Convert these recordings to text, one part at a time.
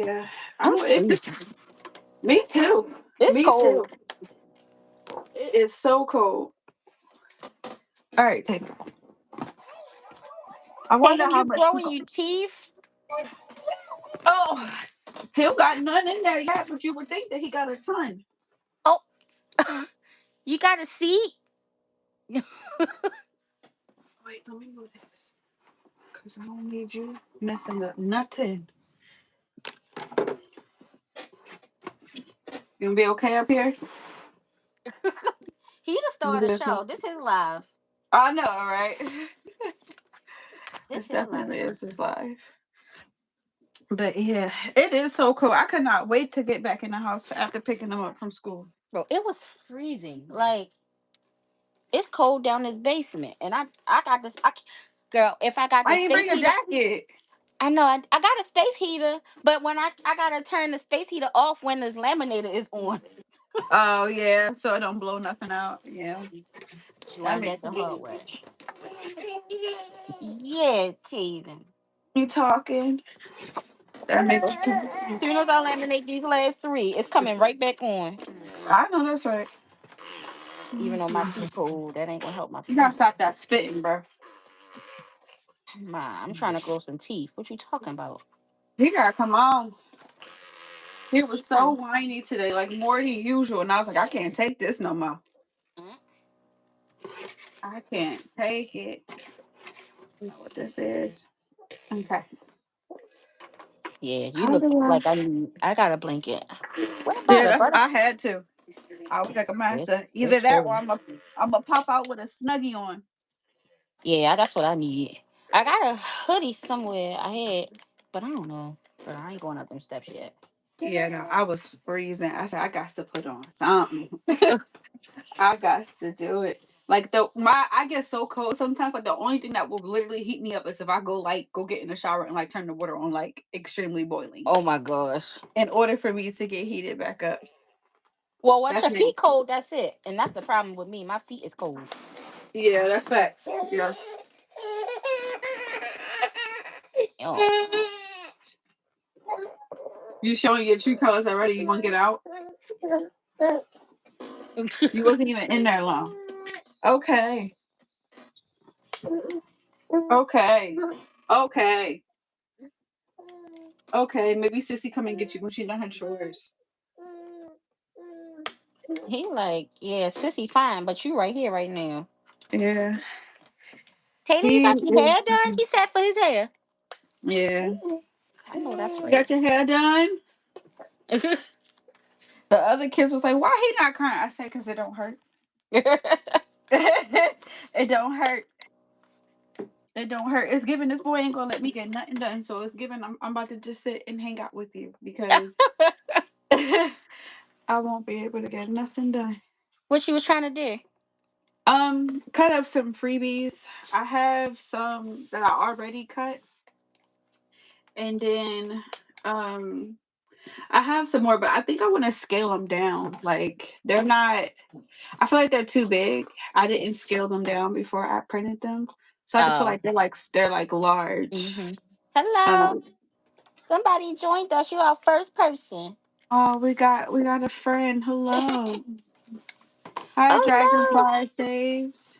Yeah, I'm it freezing. just me too. It's Me cold. too. It is so cold. All right, take it. I wonder Tatum, how you much. growing your teeth? Oh, he don't got none in there yet, but you would think that he got a ton. Oh, you got a seat? Wait, let me move this because I don't need you messing up nothing. You gonna be okay up here? He the You star of the be okay? show. This is live. I know, right? This This is live. definitely is his life. But yeah, it is so cool. I could not wait to get back in the house after picking him up from school. Bro, it was freezing. Like, it's cold down this basement. And I got this. Girl, if I got Why the didn't you space bring a heater, jacket? I know I got a space heater, but when I gotta turn the space heater off when this laminator is on. Oh yeah, so it don't blow nothing out. Yeah, that Learned makes that the sense. hard way. Yeah, Taven. You talking? That makes sense. Soon as I laminate these last three, it's coming right back on. I know that's right. Even though my feet cold, that ain't gonna help my You gotta feet. stop that spitting, bro. Ma, I'm trying to grow some teeth. What you talking about? He gotta come on. He was He so trying. whiny today, like more than usual, and I was like, I can't take this no more. Mm. I can't take it. You know what this is? Okay. Yeah, you How look do I? like I got a blanket. What Yeah, butter? that's Butter? I had to. I was like, I'm gonna have It's to either it's that or chilly. I'm gonna pop out with a snuggie on. Yeah, that's what I need. I got a hoodie somewhere I had, but I don't know. But I ain't going up them steps yet. Yeah, no, I was freezing. I said I got to put on something. I got to do it. Like I get so cold sometimes. Like the only thing that will literally heat me up is if I go get in the shower and like turn the water on like extremely boiling. Oh my gosh. In order for me to get heated back up. Well, once That's your feet nasty. cold, that's it. And that's the problem with me. My feet is cold. Yeah, that's facts. Yeah. Oh. You showing your true colors already? You want to get out? You wasn't even in there long. Okay. Okay. Okay. Okay. Maybe Sissy come and get you when she done her chores. He like, yeah, sissy fine, but you right here right now. Yeah. Tatum, you He got your hair is. done? He said for his hair. Yeah. I know that's You right. got your hair done? The other kids was like, why he not crying? I said, because it don't hurt. It don't hurt. It don't hurt. It's giving this boy ain't gonna let me get nothing done. So it's giving I'm about to just sit and hang out with you because I won't be able to get nothing done. What you was trying to do? Cut up some freebies. I have some that I already cut. And then um I have some more, but I think I want to scale them down. Like they're not I feel like they're too big. I didn't scale them down before I printed them. So I just feel Oh. like they're like large. Mm-hmm. Hello. Um Somebody joined us. You're our first person. oh we got a friend. Hello. Hi Oh no. Dragonfly Saves.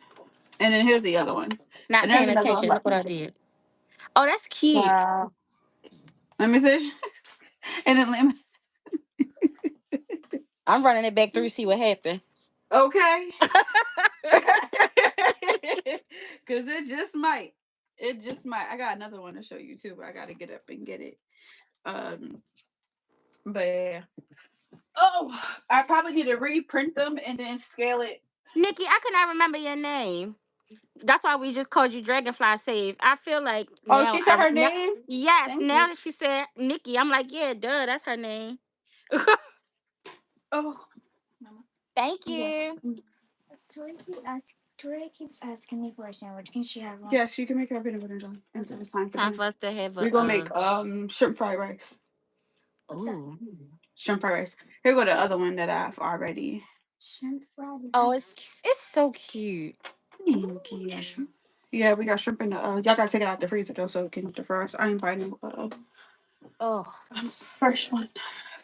And then here's the other one. Not And there's paying another one attention. Look about what I did. Oh, that's cute. wow. Let me see. And then let me I'm running it back through, see what happened. okay. Cause it just might. It just might. I got another one to show you too, but I gotta get up and get it. Um, but yeah. Oh, I probably need to reprint them and then scale it. Nikki, I could not remember your name. That's why we just called you Dragonfly Save. I feel like Oh, now, she said her name. yes, Thank now you. that she said Nikki, I'm like, yeah, duh, that's her name. Oh, Mama. Thank Yes. you. Tori keeps asking me for a sandwich. Can she have one? Yes, you can make her peanut butter and jelly. Until it's time for Time dinner. for us to have We're a gonna make shrimp fried rice. What's that? ooh. Shrimp fried rice. Here go the other one that I've already. Shrimp fried Oh, rice. it's so cute. Thank you. Yeah, we got shrimp in the. Y'all gotta take it out the freezer though, so it can defrost. I ain't buying no. Oh, First one.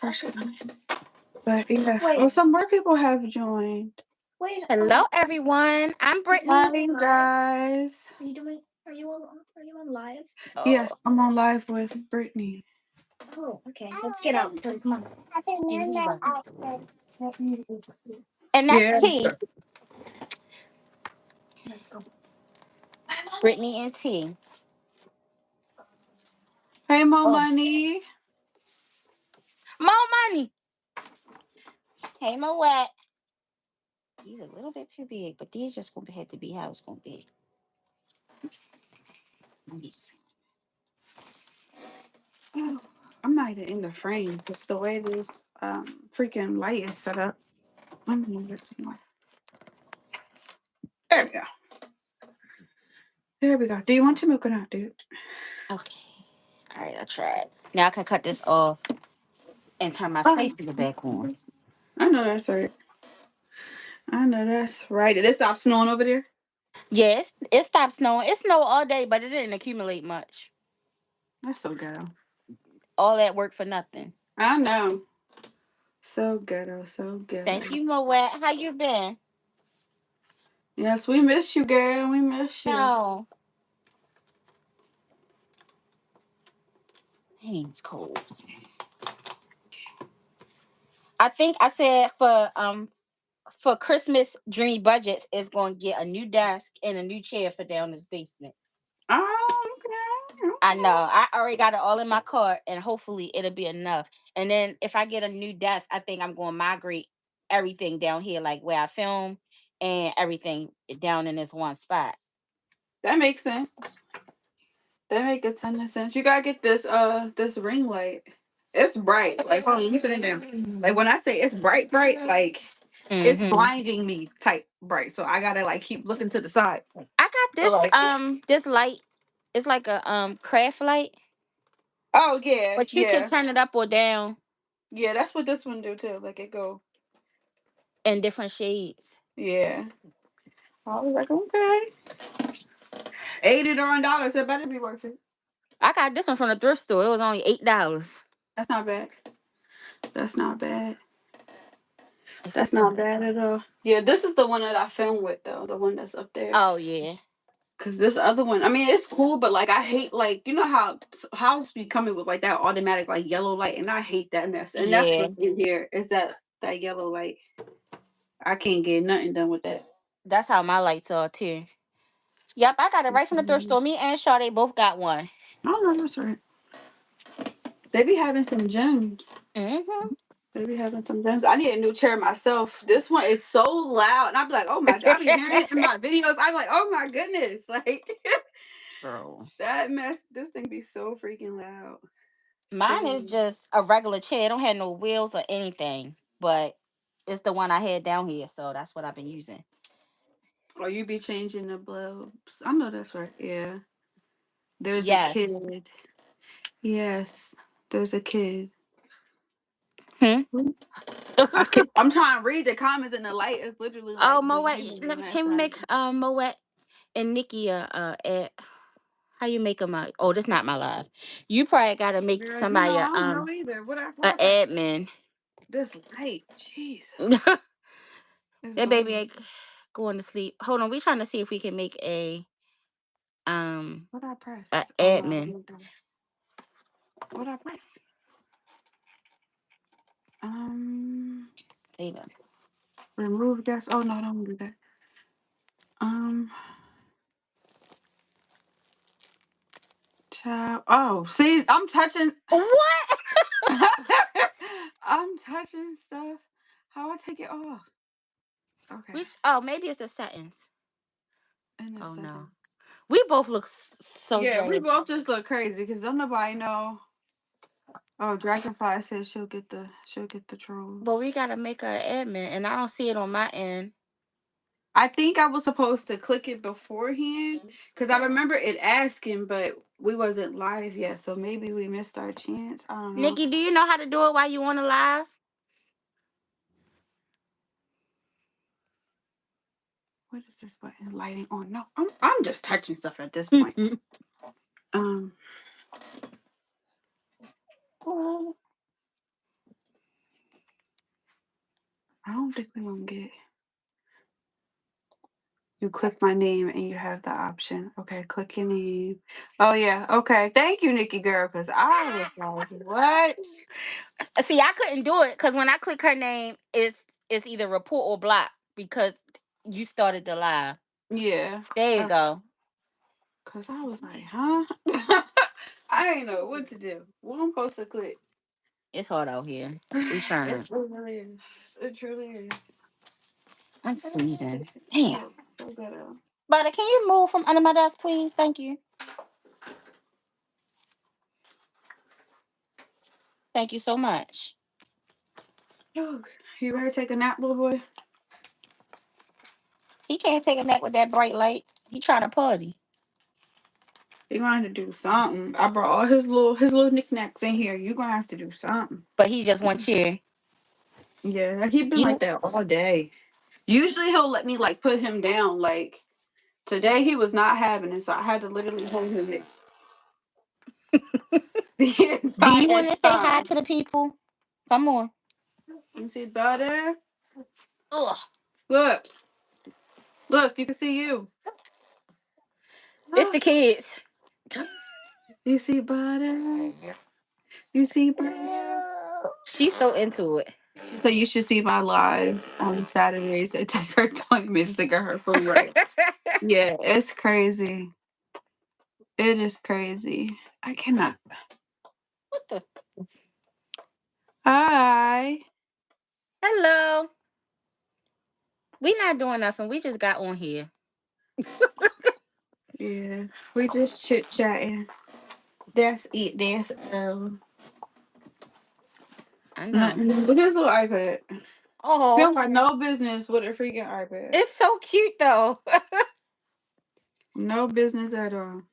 First one. But yeah. Wait. Well, some more people have joined. Wait. hello everyone. I'm Brittany. Hi guys. Are you doing? Are you on live? Oh, Yes, I'm on live with Brittany. Oh, okay. Let's get out. So come on. excuse me, but and that's Yeah. T. Let's go. Brittany and T. Hey, Mo Oh, Money. more money. Hey, Moet. These a little bit too big, but these just gonna have to be how it's gonna be. Nice. Oh, I'm not even in the frame. It's the way this freaking light is set up. Let me move it some more. There we go. There we go. Do you want to milk or not, dude? Okay. All right, I tried. Now I can cut this off and turn my Oh, space to the back on. I know that's right. I know that's right. Did it stop snowing over there? Yes, it stopped snowing. It snowed all day, but it didn't accumulate much. That's so ghetto. All that work for nothing. I know. So ghetto. So Thank ghetto. you, Moet. How you been? Yes, we miss you, girl. We miss you. No. Dang, it's cold. I think I said for Christmas, Dreamy Budgets is going to get a new desk and a new chair for down this basement. Oh, okay. I know. Okay. I already got it all in my cart, and hopefully it'll be enough. And then if I get a new desk, I think I'm going to migrate everything down here, like where I film and everything down in this one spot. That makes sense. That make a ton of sense. You gotta get this ring light. It's bright. Like hold on, let me sit it down. Like when I say it's bright, bright, like it's Mm-hmm. blinding me type bright. So I gotta like keep looking to the side. I got So this like this light. It's like a craft light, oh yeah, but you can yeah. turn it up or down Yeah, that's what this one do too. Like it go. in different shades. Yeah. I was like, okay. $80 it better be worth it. I got this one from the thrift store. It was only $8. That's not bad. That's not bad. If That's it's the not bad at all. Yeah, this is the one that I filmed with though, the one that's up there. oh yeah. Cause this other one, I mean, it's cool, but like I hate like you know how house be coming with like that automatic like yellow light, and I hate that mess. And that's Yeah. what's in here is that yellow light. I can't get nothing done with that. That's how my lights are too. Yep, I got it right from the thrift Mhm. store. Me and Shaw, they both got one. I don't know that's right. They be having some gems. Mm-hmm. They be having some gems. I need a new chair myself. This one is so loud, and I be like, oh my god, I be hearing it in my videos. I be like, oh my goodness, like Bro. that mess. This thing be so freaking loud. Mine So is just a regular chair. It don't have no wheels or anything. But it's the one I had down here, so that's what I've been using. or you be changing the bulbs. I know that's right. Yeah. There's a Yes. kid. Yes, there's a kid. Hmm? I'm trying to read the comments, and the light is literally Oh, like Moet, blinding me. That's can we right. make Moet and Nikki how you make them oh, that's not my live. You probably gotta make Girl, you know somebody I don't know either. What a I press? admin. This light, Jesus, That it's baby blinding. ain't going to sleep. Hold on, we trying to see if we can make What I a press? Oh no, admin. what I press? Um, Data. remove gas. Oh no, don't do that. Um, tab. Oh, see, I'm touching. What? I'm touching stuff. How I take it off? Okay, Which oh maybe it's the settings. in a Oh no. second. We both look so Yeah, we drained. both just look crazy because don't nobody know. Oh, Dragonfly says she'll get the But trolls. we gotta make her admin and I don't see it on my end. I think I was supposed to click it beforehand because I remember it asking, but we wasn't live yet, so maybe we missed our chance. I don't know. Nikki, do you know how to do it while you on the live? What is this button lighting on? No, I'm just touching stuff at this point. Um, I don't think we're gonna get. You click my name and you have the option. Okay, click your name. Oh yeah. Okay. Thank you, Nikki girl, because I was like, what? See, I couldn't do it because when I click her name, it's either report or block because you started the live. Yeah. There you go. Cause I was like, huh? I didn't know what to do. What I'm supposed to click? It's hard out here. We It trying. truly is. It truly is. I'm I don't know. freezing. Damn. Yeah, so good. But can you move from under my desk, please? Thank you. Thank you so much. Oh, you ready to take a nap, little boy? He can't take a nap with that bright light. He trying to party. You're gonna have to do something. I brought all his little knickknacks in here. You're gonna have to do something. But he just want cheer. Yeah, he been like You that all day. Usually he'll let me like put him down. Like today he was not having it, so I had to literally hold him the do you entire want to say hi time. to the people? Come on. You see butter? Ugh. Look, look, you can see you. It's the kids. You see butter? You see butter? She's so into it. So you should see my live on Saturdays. It take her 20 minutes to get her food right. Yeah, it's crazy. It is crazy. I cannot. What the? Hi. Hello. We not doing nothing. We just got on here. Yeah, we just chit chatting. That's it. That's I know. nothing. Look at his little iPad. He Oh, don't got no business with a freaking iPad. it's so cute though. No business at all.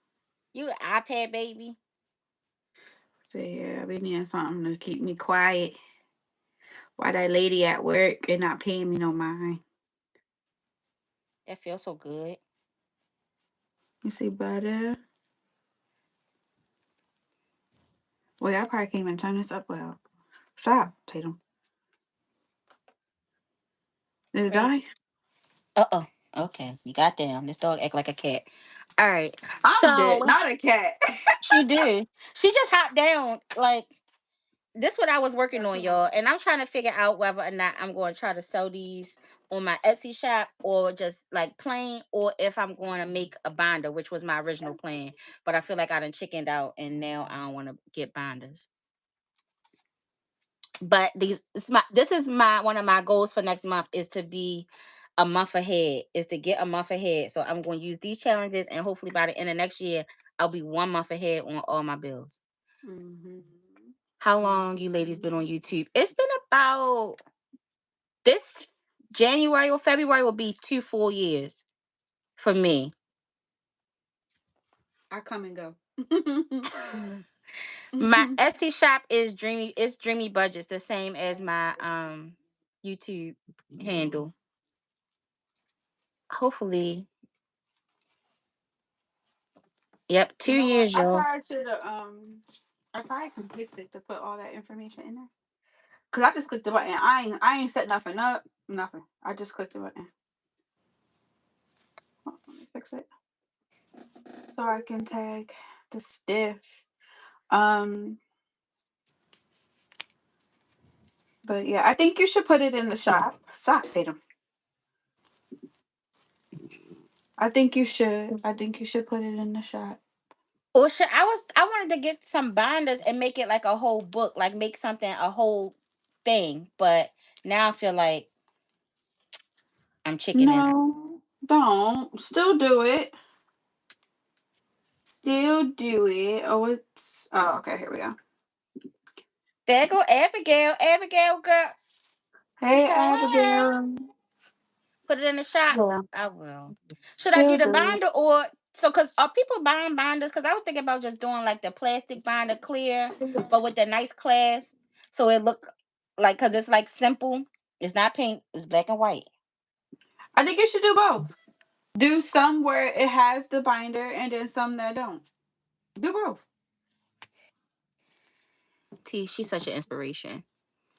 You an iPad baby. So yeah, I be needing something to keep me quiet while that lady at work and not paying me no mind. That feels so good. You see butter? Well, I probably can't even turn this up loud. Stop, Tatum. Did it Right. die? Uh-oh. Okay. You got down. This dog act like a cat. All right. I'm dead, So not a cat. she did. She just hopped down. Like this what I was working on, y'all. And I'm trying to figure out whether or not I'm going to try to sell these on my Etsy shop or just like plain, or if I'm going to make a binder, which was my original plan. But I feel like I done chickened out and now I don't want to get binders. But this is my one of my goals for next month is to be a month ahead, is to get a month ahead. So I'm going to use these challenges and hopefully by the end of next year I'll be 1 month ahead on all my bills. Mm-hmm. How long you ladies been on YouTube? It's been about this January or February will be 2 full years for me. I come and go. My Etsy shop is Dreamy Budgets, the same as my YouTube handle. Hopefully, yep, two You know what? years, y'all. I probably can fix it to put all that information in there. Cause I just clicked the button. I ain't set nothing up. Nothing. I just clicked the button. Let me fix it so I can tag the stiff. Um, but yeah, I think you should put it in the shop. Stop, Tatum. I think you should. I think you should put it in the shop. Or should I wanted to get some binders and make it like a whole book, like make something a whole thing. But now I feel like I'm chickening. No, don't. Still do it. Still do it. Oh, it's. Oh, okay. Here we go. There go Abigail. Abigail, girl. Hey, Hey. Abigail. Put it in the shop. Yeah. I will. Should I do Still the do binder or so? Cause are people buying binders? Cause I was thinking about just doing like the plastic binder clear, it. but with the nice class, so it look like cause it's like simple. It's not pink. It's black and white. I think you should do both. Do some where it has the binder and then some that don't. Do both. T, she's such an inspiration.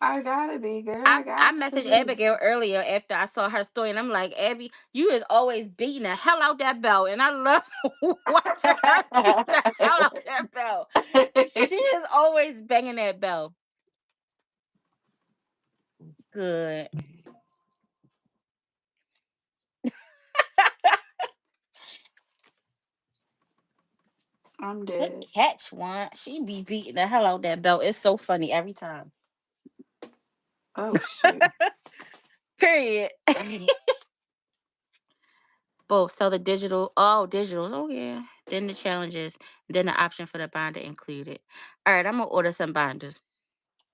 I gotta be, girl. I I I got to messaged be. Abigail earlier after I saw her story, and I'm like, Abby, you is always beating the hell out that belt, and I love watching her beat the hell out that belt. She is always banging that bell. Good. I'm Good dead. catch, one. She be beating the hell out that belt. It's so funny every time. Oh shoot. Period. Both. So the digital, oh, digital. Oh, yeah. Then the challenges. Then the option for the binder included. All right, I'm going to order some binders.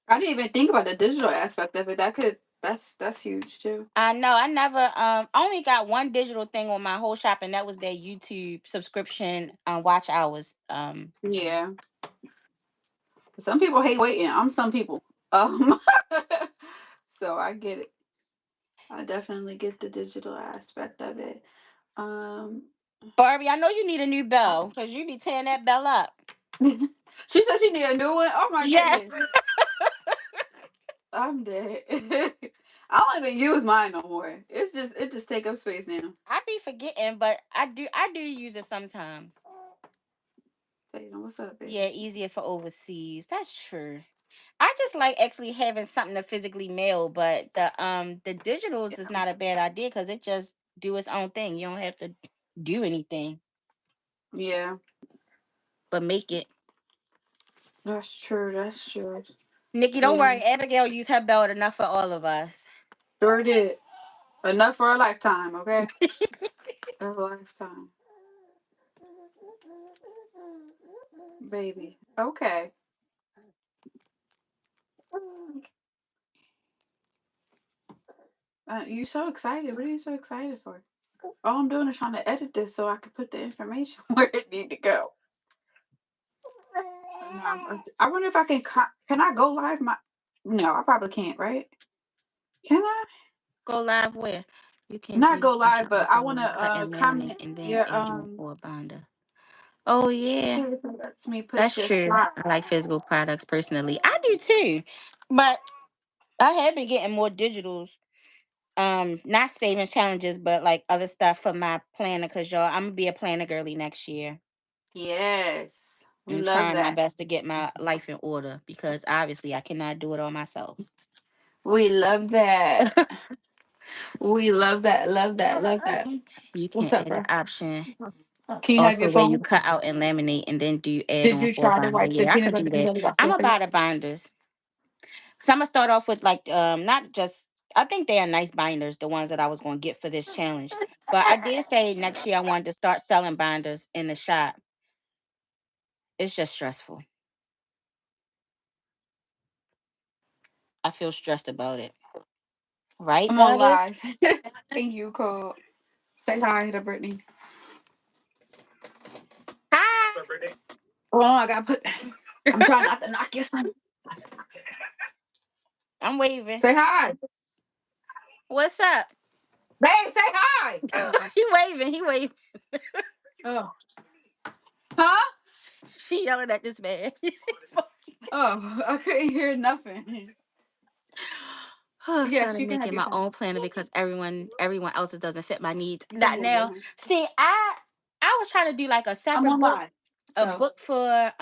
I didn't even think about the digital aspect of it. That's huge too. I know. I never I only got one digital thing on my whole shop, and that was their YouTube subscription watch hours. Yeah. Some people hate waiting. I'm some people. Um so I get it. I definitely get the digital aspect of it. Um Barbie, I know you need a new bell because you be tearing that bell up. she said she need a new one. Oh my Yes. goodness. I'm dead. I don't even use mine no more. It just take up space now. I be forgetting, but I do use it sometimes. Say, what's up, Yeah, baby? easier for overseas. That's true. I just like actually having something to physically mail, but the digitals is not a bad idea because it just do its own thing. You don't have to do anything Yeah, but make it. that's true. That's true. Nikki, don't Yeah, worry. Abigail used her belt enough for all of us. sure did. Enough for a lifetime, okay? A lifetime, baby. Okay. You so excited? What are you so excited for? All I'm doing is trying to edit this so I can put the information where it need to go. I wonder if I can. Can I go live? No, I probably can't. Right? Can I? Go live where? You can Not do go live, but I also want when you to cut and laminate comment. and then Yeah. add your or binder. Oh yeah. See if it lets me put That's your true. slot. I like physical products personally. I do too. But I have been getting more digitals. Not savings challenges, but like other stuff for my planner because y'all, I'm gonna be a planner girly next year. Yes, we I'm love trying my that. best to get my life in order because obviously I cannot do it all myself. We love that. We love that. Love that. Love that. You What's can up, add bro? the option Can you have your also where you phone? cut out and laminate and then do add Did on you for a try to binder. wipe the Yeah, I peanut could butter do and that. jelly off I'm your gonna face? buy the binders. So I'm gonna start off with like not just I think they are nice binders, the ones that I was gonna get for this challenge. But I did say next year I wanted to start selling binders in the shop. It's just stressful. I feel stressed about it. Right, I'm on Butters? live. Thank you, Cole. Say hi to Brittany. Hi. Oh, I gotta put. I'm trying not to knock your son. I'm waving. Say hi, What's up? babe. Say hi. He waving. He waving. Oh, huh? She yelling at this man. Oh, I couldn't hear nothing. Oh, Yes, started you can have making your my phone. own planner because everyone else's doesn't fit my needs. Say Not hi to now. him. See, I was trying to do like a I'm separate on book, live. a So book for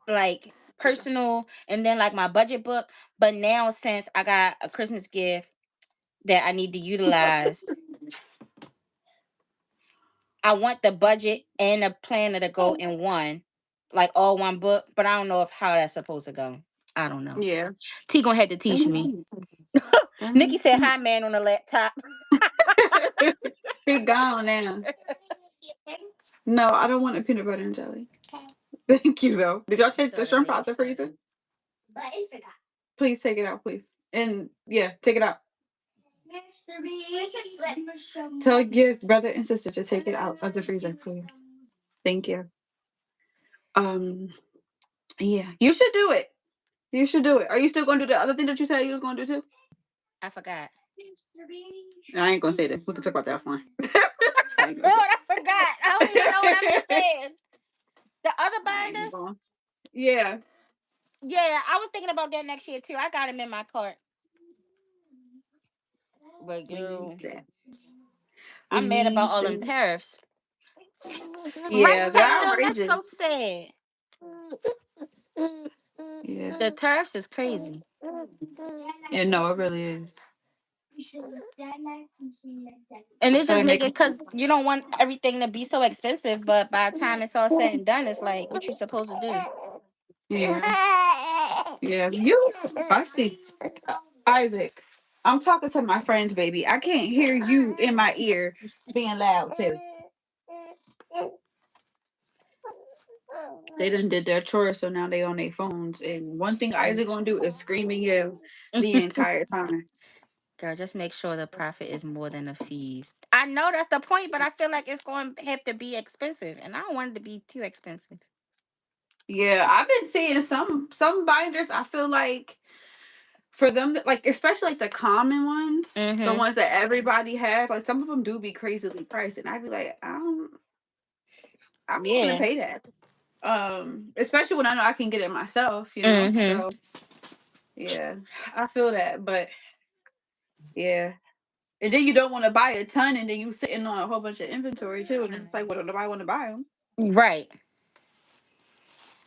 like personal and then like my budget book. But now since I got a Christmas gift that I need to utilize, I want the budget and the planner to go in one, like all one book. But I don't know if how that's supposed to go. I don't know. yeah. T gonna have to teach me. Nikki said hi man on the laptop. He gone now. No, I don't want a peanut butter and jelly. Thank you, though. Did y'all She take the started shrimp making out the fun. freezer? Please take it out, please. And yeah, take it out. Tell your brother and sister to take it out of the freezer, please. Thank you. Um, yeah, you should do it. You should do it. Are you still going to do the other thing that you said you was going to do too? I forgot. I ain't gonna say that. We can talk about that offline. I ain't Lord, gonna say I forgot. I don't even know what I that. been saying. The other I ain't binders? going. Yeah. Yeah, I was thinking about that next year too. I got him in my cart. But We use girl, that. We I'm mad about use all them that. tariffs. Right, Yeah, they're Taylor? That's so outrageous. sad. Yeah. The tariffs is crazy. Yeah, no, it really is. And it So just they make make it because you don't want everything to be so expensive, but by the time it's all said and done, it's like what you supposed to do. yeah. Yeah. You I see Isaac. I'm talking to my friends, baby. I can't hear you in my ear being loud too. They done did their chores, so now they on their phones. And one thing Isaac gonna do is scream and yell the entire time. Girl, just make sure the profit is more than the fees. I know that's the point, but I feel like it's going to have to be expensive, and I don't want it to be too expensive. Yeah, I've been seeing some binders. I feel like for them, like especially like the common ones, the Mm-hmm. ones that everybody has, like some of them do be crazily priced, and I'd be like, I don't want to Yeah. pay that. Especially when I know I can get it myself, you know. Mm-hmm. So yeah, I feel that, but yeah. And then you don't want to buy a ton, and then you sitting on a whole bunch of inventory too, and it's like, well, nobody want to buy them. Right.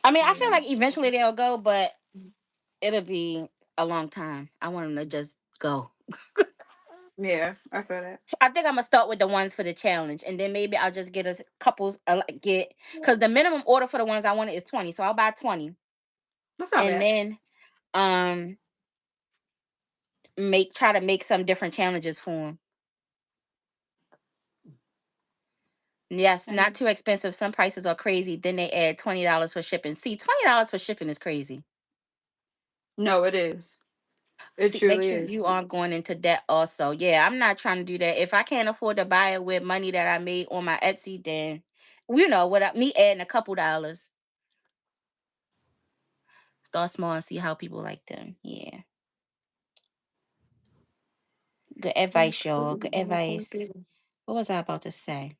I mean, I feel Yeah, like eventually they'll go, but it'll be a long time. I want them to just go. yeah, I feel that. I think I'm gonna start with the ones for the challenge, and then maybe I'll just get us couples. Get because the minimum order for the ones I wanted is 20, so I'll buy 20, That's not and bad. then um make try to make some different challenges for them. Yes, That not too makes expensive. Some prices are crazy. Then they add $20 for shipping. See, $20 for shipping is crazy. no, it is. It See, make truly sure you is. aren't going into debt also. Yeah, I'm not trying to do that. If I can't afford to buy it with money that I made on my Etsy, then without me adding a couple dollars, start small and see how people like them. Yeah. Good advice, y'all. Good advice. What was I about to say?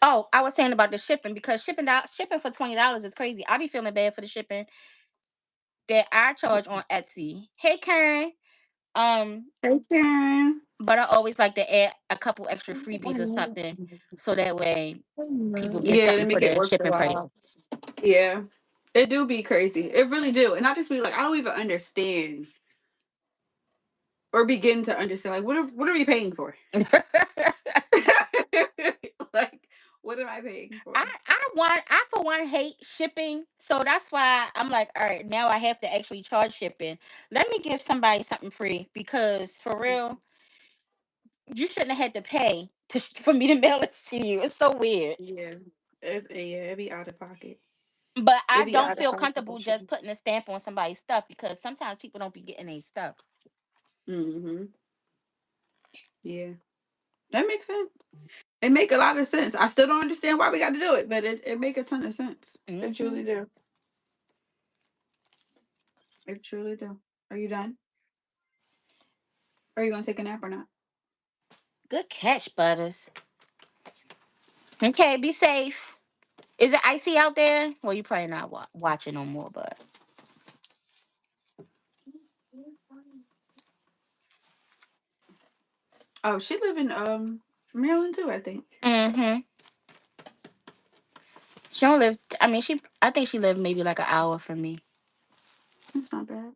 Oh, I was saying about the shipping because shipping for $20 is crazy. I be feeling bad for the shipping that I charge on Etsy. Hey Karen. Um, Hey, Karen. but I always like to add a couple extra freebies or something so that way people get Yeah, they something for make it the worth the shipping price. while. Yeah, it do be crazy. It really do, and I just be like, I don't even understand or begin to understand. Like, what are we paying for? Like, what am I paying for? I for one hate shipping, so that's why I'm like, all right, now I have to actually charge shipping. Let me give somebody something free because for real, you shouldn't have had to pay for me to mail it to you. It's so weird. Yeah, it be out of pocket. But It I be don't out of feel pocket for comfortable sure. just putting a stamp on somebody's stuff because sometimes people don't be getting their stuff. Hmm. Yeah, that makes sense. It make a lot of sense. I still don't understand why we got to do it, but it make a ton of sense. It Hmm. truly do. It truly do. Are you done? Are you gonna take a nap or not? Good catch, Butters. Okay, be safe. Is it icy out there? Well, you probably not watching no more, but Oh, she live in Maryland too, I think. mm-hmm. She don't live. I mean, she. I think she lived maybe like an hour from me, That's not bad.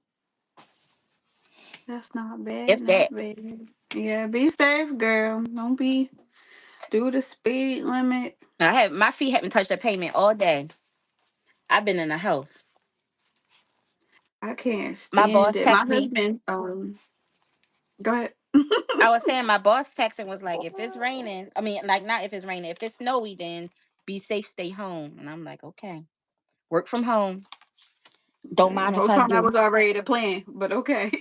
That's not bad. if Not that. bad. Yeah, be safe, girl. Don't be do the speed limit. My feet haven't touched the pavement all day. I've been in the house. I can't My stand boss it. My texted me. husband. Go ahead. I was saying my boss texting was like, if it's raining, I mean, like not if it's raining, if it's snowy, then be safe, stay home. And I'm like, okay, work from home. Don't Okay. mind if Whole I time that do. was already the plan, but okay.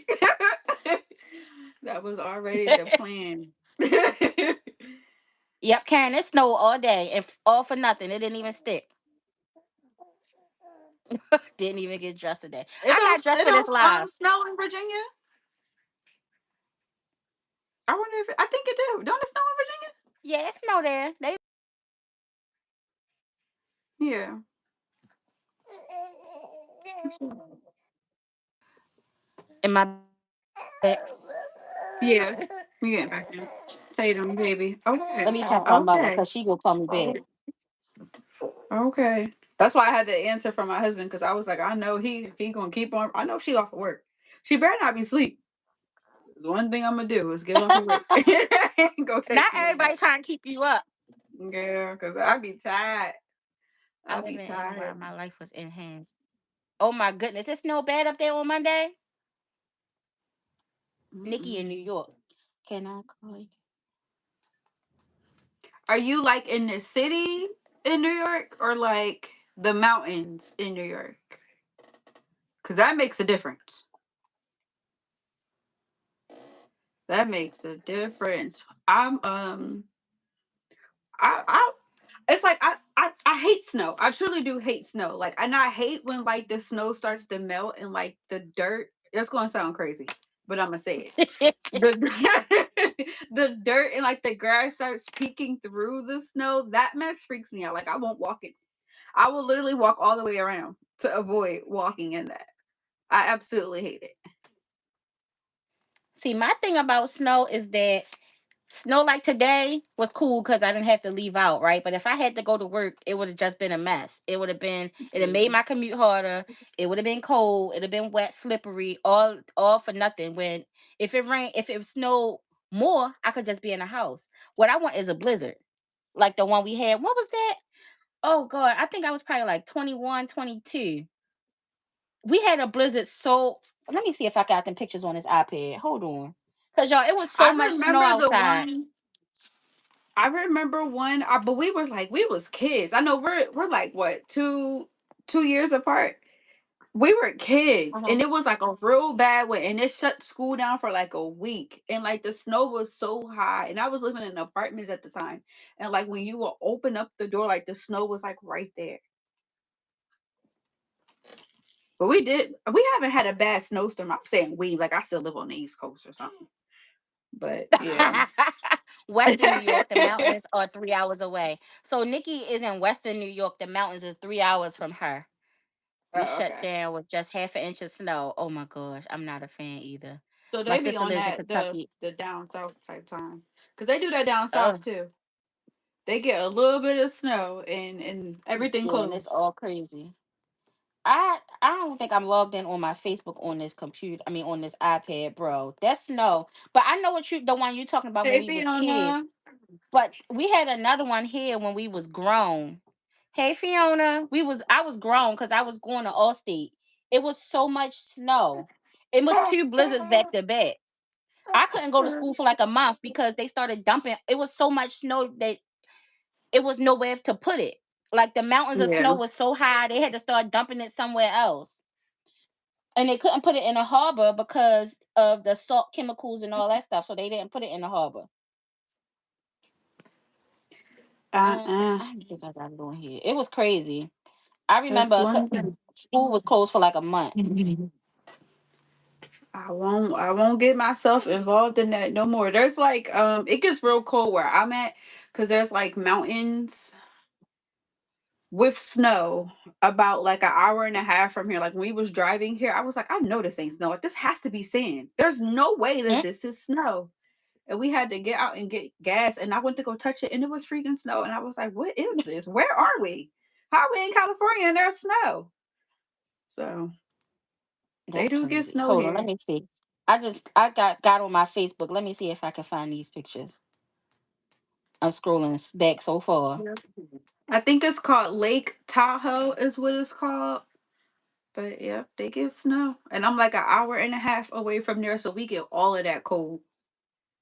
That was already the plan. Yep, Karen, it snowed all day and all for nothing. It didn't even stick. Didn't even get dressed today. It I don't got dressed it for this don't live. snow in Virginia. I wonder if I think it do. Don't it snow in Yeah, it snowed there. They Virginia? Yeah. In my bed. Yeah, we getting back now. Tatum, baby. Okay. Let me check my mother Okay. because she gonna call me back. Okay. That's why I had to answer for my husband because I was like, I know he gonna keep on. I know she off of work. She better not be asleep. There's one thing I'm gonna do is get off of work and go Not take me a nap. everybody trying to keep you up. Yeah, because I be tired. I I live be in tired. while my life was in hands. Oh my goodness, it's no bad up there on Monday. Nikki Mm-mm. in New York. Can I call you? Are you like in the city in New York or like the mountains in New York? Because that makes a difference. That makes a difference. I it's like I hate snow. I truly do hate snow. Like, and I hate when like the snow starts to melt and like the dirt. That's gonna sound crazy, but I'm gonna say it. The the dirt and like the grass starts peeking through the snow. That mess freaks me out. Like, I won't walk it. I will literally walk all the way around to avoid walking in that. I absolutely hate it. See, my thing about snow is that snow like today was cool because I didn't have to leave out, right? But if I had to go to work, it would have just been a mess. It have made Yeah. my commute harder. It would have been cold. It'd have been wet, slippery, all for nothing. When if it snowed more, I could just be in the house. What I want is a blizzard. Like the one we had. What was that? Oh God, I think I was probably like 21, 22. We had a blizzard so let me see if I got them pictures on this iPad. Hold on. Cause y'all, it was I so much snow remember the outside. one. I remember one, but we were like we was kids. I know we're like what 2 years apart. We were kids, Uh-huh. and it was like a real bad way, and it shut school down for like a week. And like the snow was so high, and I was living in apartments at the time. And like when you will open up the door, like the snow was like right there. But we haven't had a bad snowstorm. I'm saying we, like I still live on the East Coast or something. But yeah. Western New York, the mountains are 3 hours away. So Nikki is in Western New York. The mountains are 3 hours from her. We Oh, shut okay. down with just half an inch of snow. Oh my gosh, I'm not a fan either. So My they be sister on lives in that Kentucky. the down south type time, cause they do that down Oh south too. They get a little bit of snow and everything yeah, and it's closed. all crazy. I don't think I'm logged in on my Facebook on this computer. I mean on this iPad, bro. That's snow. But I know what you the one you talking about when Hey we was kids. Fiona. But we had another one here when we was grown. Hey Fiona, I was grown because I was going to Allstate. It was so much snow. It was two blizzards back to back. I couldn't go to school for like a month because they started dumping. It was so much snow that it was nowhere to put it. Like the mountains of snow Yeah. was so high, they had to start dumping it somewhere else. And they couldn't put it in a harbor because of the salt chemicals and all that stuff. So they didn't put it in the harbor. Uh-uh. I don't think I got it on here. It was crazy. I That's remember one thing. school was closed for like a month. I won't get myself involved in that no more. There's like it gets real cold where I'm at because there's like mountains with snow about like an hour and a half from here. Like when we was driving here, I was like, I know this ain't snow. Like this has to be sand. There's no way that Mm, this is snow. And we had to get out and get gas. And I went to go touch it, and it was freaking snow. And I was like, "What is this? Where are we? How are we in California and there's snow?" So they that's do get crazy. snow Hold on, let here. me see. I got on my Facebook. Let me see if I can find these pictures. I'm scrolling back so far. Yep. I think it's called Lake Tahoe, is what it's called. But yeah, they get snow, and I'm like an hour and a half away from there, so we get all of that cold.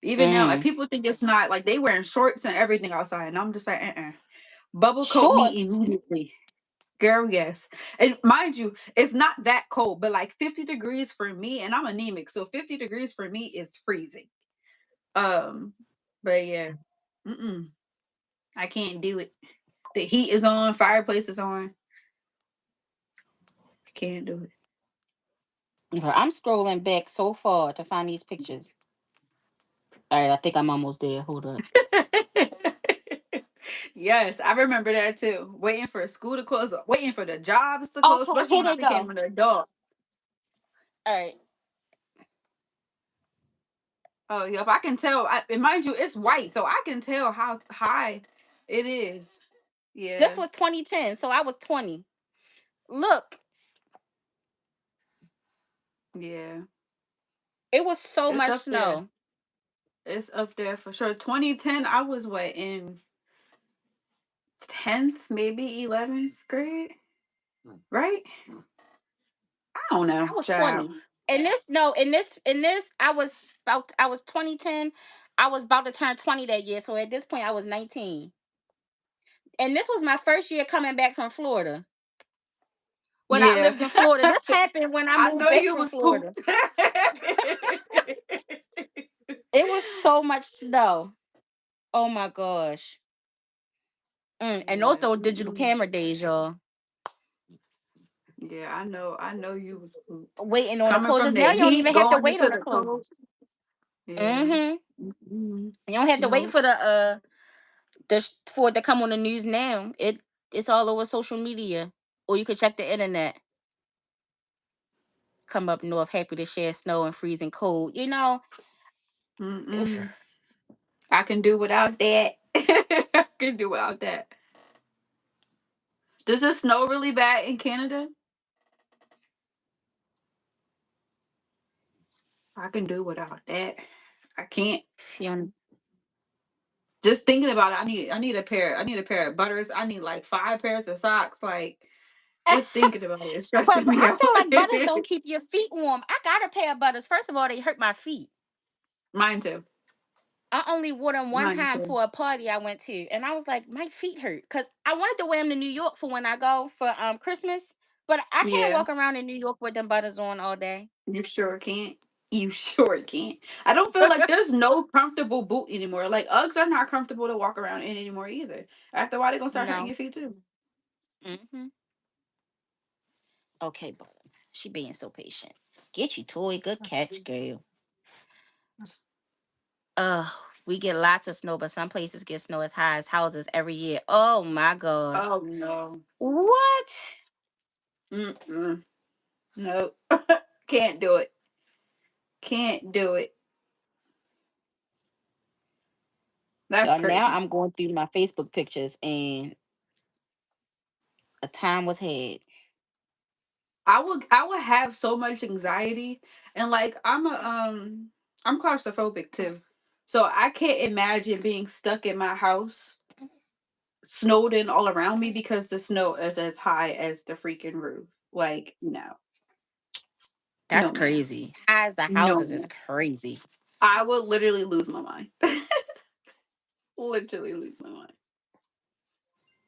Even now, like Mm. people think it's not like they wearing shorts and everything outside, and I'm just like, bubble coat me Shorts. immediately. Girl, yes. And mind you, it's not that cold, but like 50 degrees for me, and I'm anemic, so 50 degrees for me is freezing. Um, but yeah, mm-mm, I can't do it. The heat is on, fireplace is on. I can't do Okay, I'm scrolling back so far to find these pictures. All right, I think I'm almost there. Hold up. it. Yes, I remember that too. Waiting for school to close, waiting for the jobs to close, Okay, especially here when I they became go. an adult. All right. Oh, yep, I can tell. And mind you, it's white, so I can tell how high it is. This Yeah, was 2010, so I was 20. Look, yeah, it was so it's much up there. snow. It's up there for sure. 2010, I was what in 10th, maybe 11th grade, right? I don't I know, was child. 20. And this no, in this I was 2010. I was about to turn 20 that year. So at this point I was 19. And this was my first year coming back from Florida. When I Yeah, lived in Florida. This happened when I I moved know back you from was Florida. pooped. It was so much snow. Oh my gosh. And those Yeah. those digital Mm-mm. camera days, y'all. Yeah, I know. I know you was pooped. Waiting on the Coming from closures. the Now you don't heat, even have to going wait into on the the cold. closures. Yeah. Mm-hmm. Mm-mm. You don't have to wait No. for for it to come on the news now. It's all over social media. Or you could check the internet. Come up north, happy to share snow and freezing cold. Mm-mm. I can do without that. I can do without that. Does it snow really bad in Canada? I can do without that. I can't. Fiona. Just thinking about it, I need a pair of butters. I need like 5 pairs of socks. Like just thinking about it, it's But stressing me I out. feel like butters don't keep your feet warm. I got a pair of butters. First of all, they hurt my feet. Mine too. I only wore them one Mine time too. for a party I went to, and I was like, my feet hurt because I wanted to wear them to New York for when I go for Christmas, but I can't Yeah, walk around in New York with them butters on all day. you sure can't. You sure can't. I don't feel like there's no comfortable boot anymore. Like Uggs are not comfortable to walk around in anymore either. After a while, they're gonna start hurting No. your feet too. Hmm. Okay, but she being so patient. Get you toy, good catch, girl. Uh, we get lots of snow, but some places get snow as high as houses every year. Oh my gosh. Oh no. What? Mm-mm. Nope. Can't do it. Can't do it. That's Y'all, now crazy. I'm going through my Facebook pictures and a time was had. I would have so much anxiety and like I'm claustrophobic too. So I can't imagine being stuck in my house, snowed in all around me because the snow is as high as the freaking roof. Like, no. That's No ma'am. crazy. As the No houses is ma'am. crazy. I would literally lose my mind. Literally lose my mind.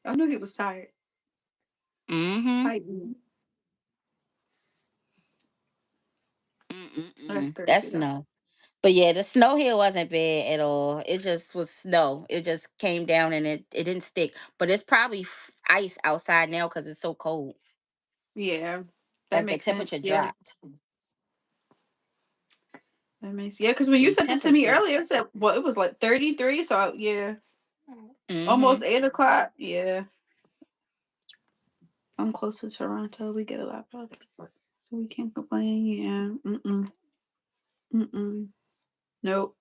I knew he was tired. Mm-hmm. Fighting. That's Mm-mm-mm. crazy That's though. snow. But yeah, the snow here wasn't bad at all. It just was snow. It just came down and it didn't stick. But it's probably ice outside now because it's so cold. Yeah. That Like the makes temperature sense. Yeah. dropped. That makes yeah, because when you The sent it to me temperature. earlier, it said well, it was like 33. So yeah, Mm-hmm. almost 8 o'clock. Yeah, I'm close to Toronto. We get a lot better, so we can't complain. Yeah, mm. Nope.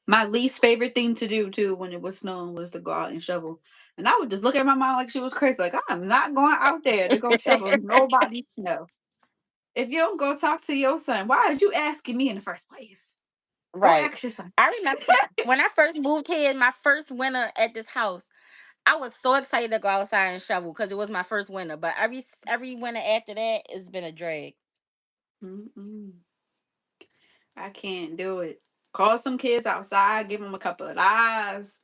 My least favorite thing to do too when it was snowing was to go out and shovel, and I would just look at my mom like she was crazy. Like I'm not going out there to go shovel nobody's snow. If you don't go talk to your son, why are you asking me in the first place? Go Right. ask your son. I remember when I first moved here in my first winter at this house, I was so excited to go outside and shovel because it was my first winter. But every winter after that, it's been a drag. Mm-mm. I can't do it. Call some kids outside, give them a couple of eyes,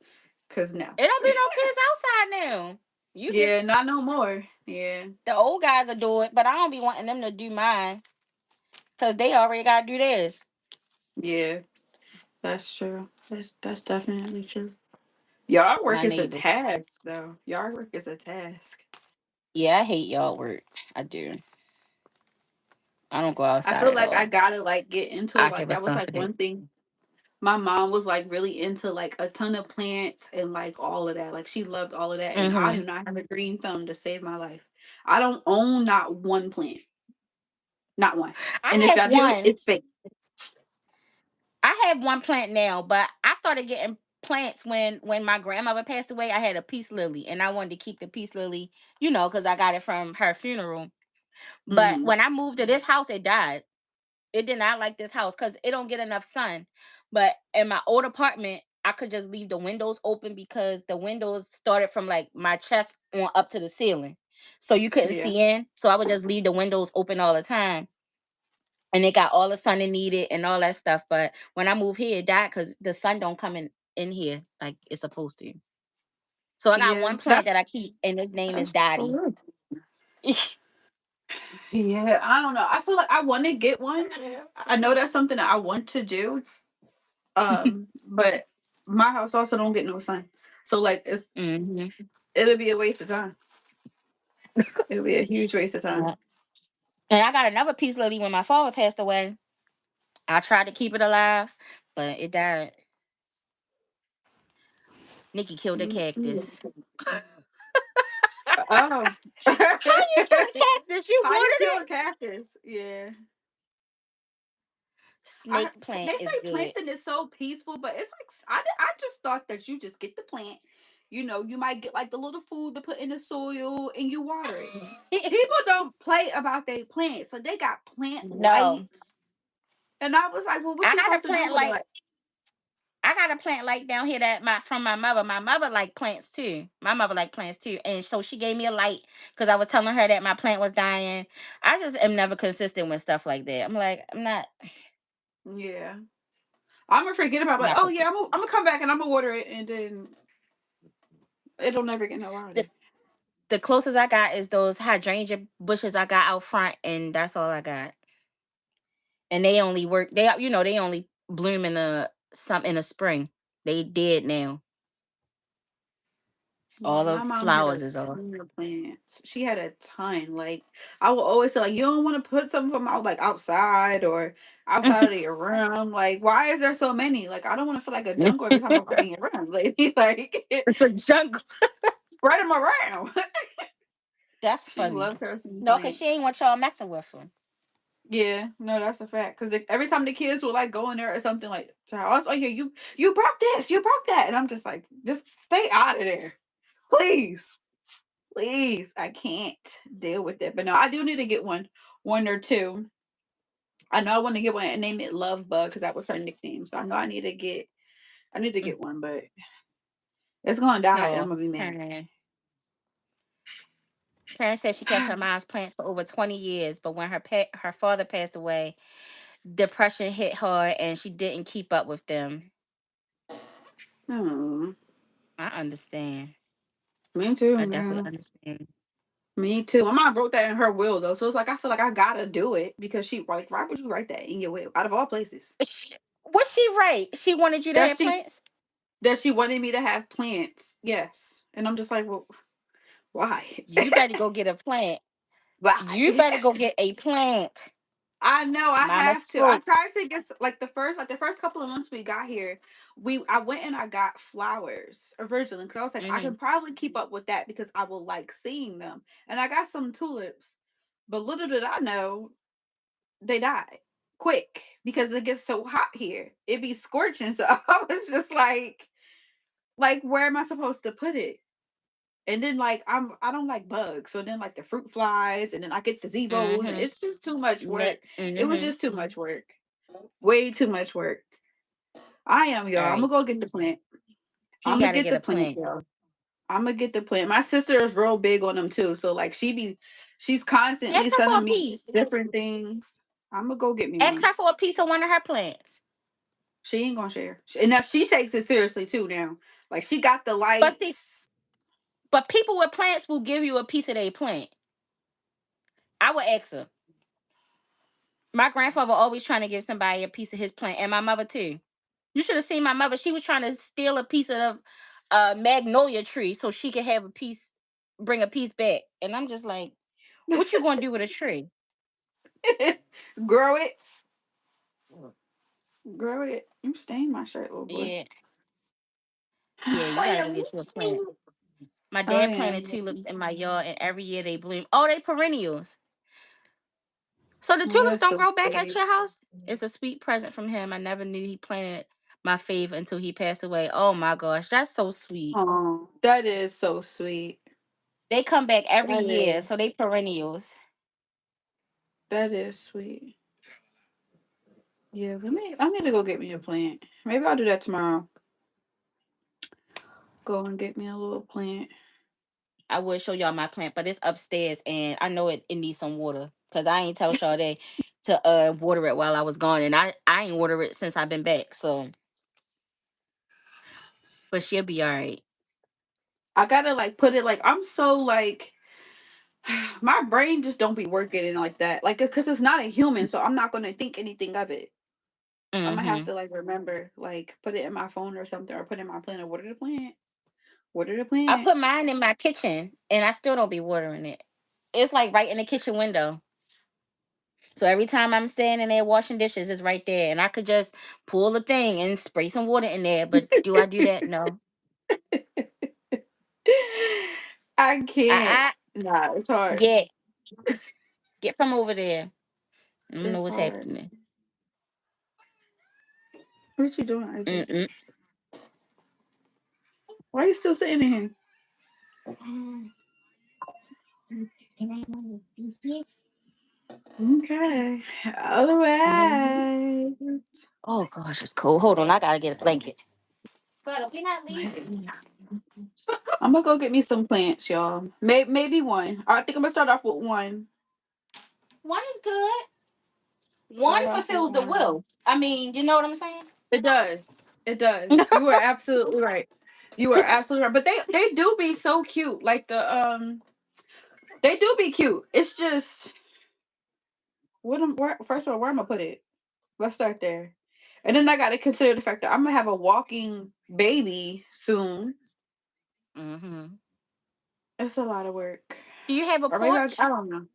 cause no. It don't be no kids outside now. You get Yeah, not no more. Yeah, the old guys will do it, but I don't be wanting them to do mine because they already gotta do theirs. yeah, that's true. That's definitely true. Yard work My is a neighbors. task, though. Yard work is a task. Yeah, I hate y'all work. I do. I don't go I outside feel at like I all. gotta like get into it. I Like have a that was son like for that. one thing. my mom was like really into like a ton of plants and like all of that. Like she loved all of that. And I Mm-hmm. do not have a green thumb to save my life. I don't own not one plant. Not one. And I if have I do, one. it's fake. I have one plant now, but I started getting plants when my grandmother passed away. I had a peace lily, and I wanted to keep the peace lily, because I got it from her funeral. But Hmm. when I moved to this house, it died. It did not like this house because it don't get enough sun. But in my old apartment, I could just leave the windows open because the windows started from like my chest on up to the ceiling. So you couldn't Yeah. see in. So I would just leave the windows open all the time. And it got all the sun it needed and all that stuff. But when I moved here, it died because the sun don't come in here like it's supposed to. So I got Yeah. one plant that I keep, and his name is That's Daddy. cool. Yeah, I don't know. I feel like I want to get one. I know that's something that I want to do. But my house also don't get no sun. So like Hmm. it'll be a waste of time. It'll be a huge waste of time. Yeah. And I got another peace lily when my father passed away. I tried to keep it alive, but it died. Nikki killed a Mm-mm. cactus. How Oh. you kill a cactus? You How you watered kill it? a cactus? Yeah. Snake They plant is say good. planting is so peaceful, but it's like I just thought that you just get the plant. You might get like the little food to put in the soil and you water it. People don't play about their plants, so they got plant No. lights. And I was like, well, what I you got a supposed to do plant with the like light? I got a plant like down here that my from my mother. My mother like plants too. My mother like plants too. And so she gave me a light because I was telling her that my plant was dying. I just am never consistent with stuff like that. I'm like, Yeah. I'm gonna forget about like, not oh yeah, consistent. I'm gonna come back and I'm gonna water it, and then it'll never get no water. The, the closest I got is those hydrangea bushes I got out front, and that's all I got. And they only work. They only bloom in the spring. They dead now. Yeah, All the my mom had flowers a is off. ton of plants. She had a ton. Like I will always say, like, you don't want to put some of them out like outside or outside of your room. Like, why is there so many? Like, I don't want to feel like a jungle every time I walk in your room. Like, It's a jungle. spread them around. That's She funny. loves her some No, cause she plants. ain't want y'all messing with her. Yeah, no, that's a fact. Because every time the kids will like go in there or something like, Charles, oh yeah, you broke this, you broke that, and I'm just like, just stay out of there, please. Please, I can't deal with it. But no, I do need to get one or two. I know I want to get one and name it Love Bug because that was her nickname. So I know I need to Mm. get one, but it's gonna die and I'm No, gonna be mad. Karen said she kept her mom's plants for over 20 years, but when her father passed away, depression hit hard and she didn't keep up with them. Hmm. I understand. Me too, I definitely girl. understand. Me too. My mom wrote that in her will though, so it's like I feel like I gotta do it because she like why would you write that in your will out of all places? What she right? She wanted you to That have she plants? that she wanted me to have plants. Yes, and I'm just like, well, why? You better go get a plant. Why? You better go get a plant. I know I Mama have to. I spoke. tried to get like the first couple of months we got here, I went and I got flowers originally because I was like I Hmm. can probably keep up with that because I will like seeing them, and I got some tulips, but little did I know they died quick because it gets so hot here. It be scorching, so I was just like where am I supposed to put it? And then like I don't like bugs, so then like the fruit flies, and then I get the zevos, and Hmm. it's just too much Nick. work. It was Hmm. just too much work, way too much work. I am All y'all. I'm gonna right. go get the plant. She I'm gonna got to get get the a plant, plant. y'all. I'm gonna get the plant. My sister is real big on them too, so like she's constantly Ask her for a sending me piece. different things. I'm gonna go get me Ask one. her for a piece of one of her plants. She ain't gonna share, and now she takes it seriously too. Now, like she got the But see, lights. but people with plants will give you a piece of their plant. I would ask her. My grandfather always trying to give somebody a piece of his plant, and my mother too. You should have seen my mother. She was trying to steal a piece of a magnolia tree so she could have a piece, bring a piece back. And I'm just like, what you gonna do with a tree? Grow it. Girl, you stained my shirt, little boy. Yeah, yeah, you Wait, gotta are go we get you a plant. staying? My Oh dad yeah. planted tulips in my yard, and every year they bloom. Oh, they perennials. So the Oh, tulips that's don't so grow back at sweet. your house? It's a sweet present from him. I never knew he planted my fave until he passed away. Oh my gosh, that's so sweet. Oh, that is so sweet. They come back every That year, is. so they perennials. That is sweet. Yeah, I need to go get me a plant. Maybe I'll do that tomorrow. Go and get me a little plant. I would show y'all my plant, but it's upstairs, and I know it needs some water because I ain't tell Sade to water it while I was gone, and I ain't water it since I've been back. So, but she'll be all right. I gotta like put it like I'm so like my brain just don't be working and like that. Like because it's not a human, so I'm not gonna think anything of it. I'm gonna have Mm-hmm. to like remember, like put it in my phone or something, or put it in my planner. Water the plant. Water the I plant. put mine in my kitchen, and I still don't be watering it. It's like right in the kitchen window. So every time I'm standing there washing dishes, it's right there, and I could just pull the thing and spray some water in there. But do I do that? No. I can't. I Nah, it's hard. get from over there. I don't know It's what's hard. happening. What you doing, Isaac? Mm-mm. Why are you still sitting in here? Um, can I see here? Okay. All right. Oh gosh, it's cold. Hold on, I gotta get a blanket. But we're not leaving. I'm gonna go get me some plants, y'all. Maybe one. I think I'm gonna start off with one. One is good. One Start off with fulfills the one. will. I mean, you know what I'm saying? It does. It does. You are absolutely right. You are absolutely right. But they do be so cute. Like they do be cute. It's just first of all, where I'm gonna put it? Let's start there. And then I gotta consider the fact that I'm gonna have a walking baby soon. Mm-hmm. It's a lot of work. Do you have a Or maybe porch? I don't know.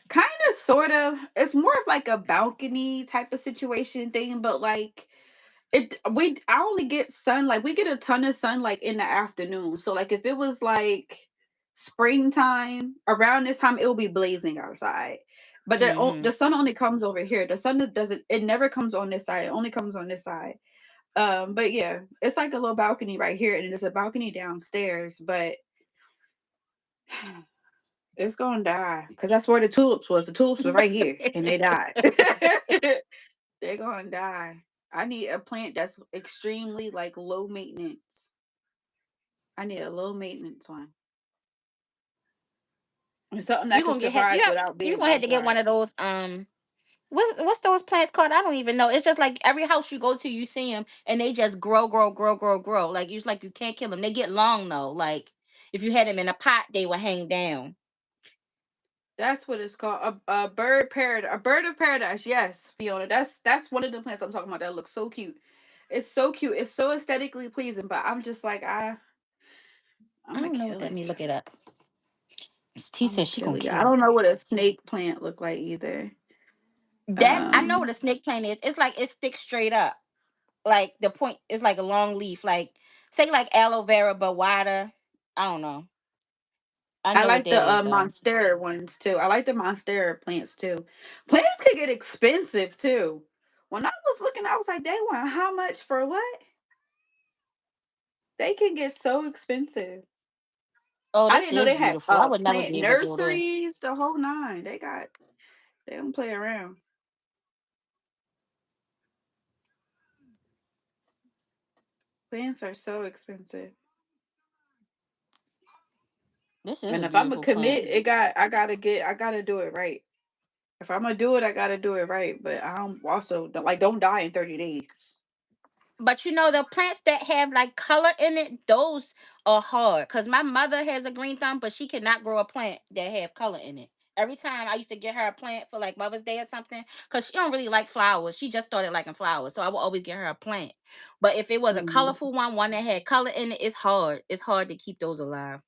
Kind of, sort of. It's more of like a balcony type of situation thing, but like I only get sun, like we get a ton of sun like in the afternoon. So like if it was like springtime around this time, it will be blazing outside. But Mm-hmm. the sun only comes over here. The sun doesn't. It never comes on this side. It only comes on this side. But yeah, it's like a little balcony right here, and there's a balcony downstairs. But it's gonna die because that's where the tulips was. The tulips was right here, and they died. They're gonna die. I need a plant that's extremely like low maintenance. I need a low maintenance one. And something that You're can gonna get survive without you're being gonna have to get one outside. of those what's those plants called? I don't even know. It's just like every house you go to, you see them, and they just grow, grow, grow, grow, grow. Like it's like you can't kill them. They get long though. Like if you had them in a pot, they would hang down. That's what it's called. A bird paradise. A bird of paradise. Yes, Fiona. That's one of the plants I'm talking about. That looks so cute. It's so cute. It's so aesthetically pleasing. But I'm just like I'm I gonna don't know what kill that it. means. Look it up. T I'm says gonna she kill gonna it. I kill it. don't know what a snake plant look like either. That I know what Um, a snake plant is. It's like it sticks straight up. Like the point is like a long leaf. Like say like aloe vera, but wider. I don't know. I I know what like that the is though. monstera ones too. I like the monstera plants too. Plants could get expensive too. When I was looking, I was like, they want how much for what? They can get so expensive. Oh, I this didn't know is they had beautiful. I would never plant be able to go there. nurseries, the whole nine. They don't play around. Plants are so expensive. This is And a if I'm gonna beautiful plant. commit, I gotta do it right. If I'm gonna do it, I gotta do it right. But I don't also don't die in 30 days. But you know the plants that have like color in it, those are hard. Cause my mother has a green thumb, but she cannot grow a plant that have color in it. Every time I used to get her a plant for like Mother's Day or something, cause she don't really like flowers. She just started liking flowers, so I will always get her a plant. But if it was a Mm. colorful one that had color in it, it's hard. It's hard to keep those alive.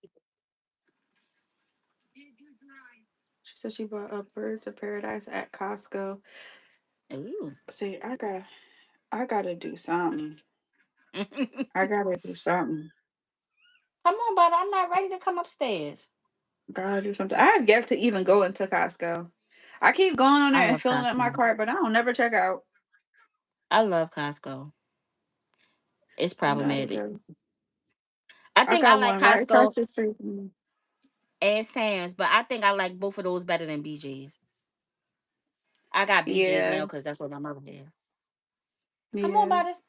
She said she bought up birds of paradise at Costco. Ooh. See, I gotta do something. I gotta do something. Come on, but I'm not ready to come upstairs. Gotta do something. I have yet to even go into Costco. I keep going on I there and love filling up my Costco. cart, but I don't never check out. I love Costco. It's Gotta problematic. go. I I think I got like one right across Costco the street from me. and Sam's, but I think I like both of those better than BJ's. I got BJ's Yeah, now because that's what my mother had. Come on, yeah. Baddies.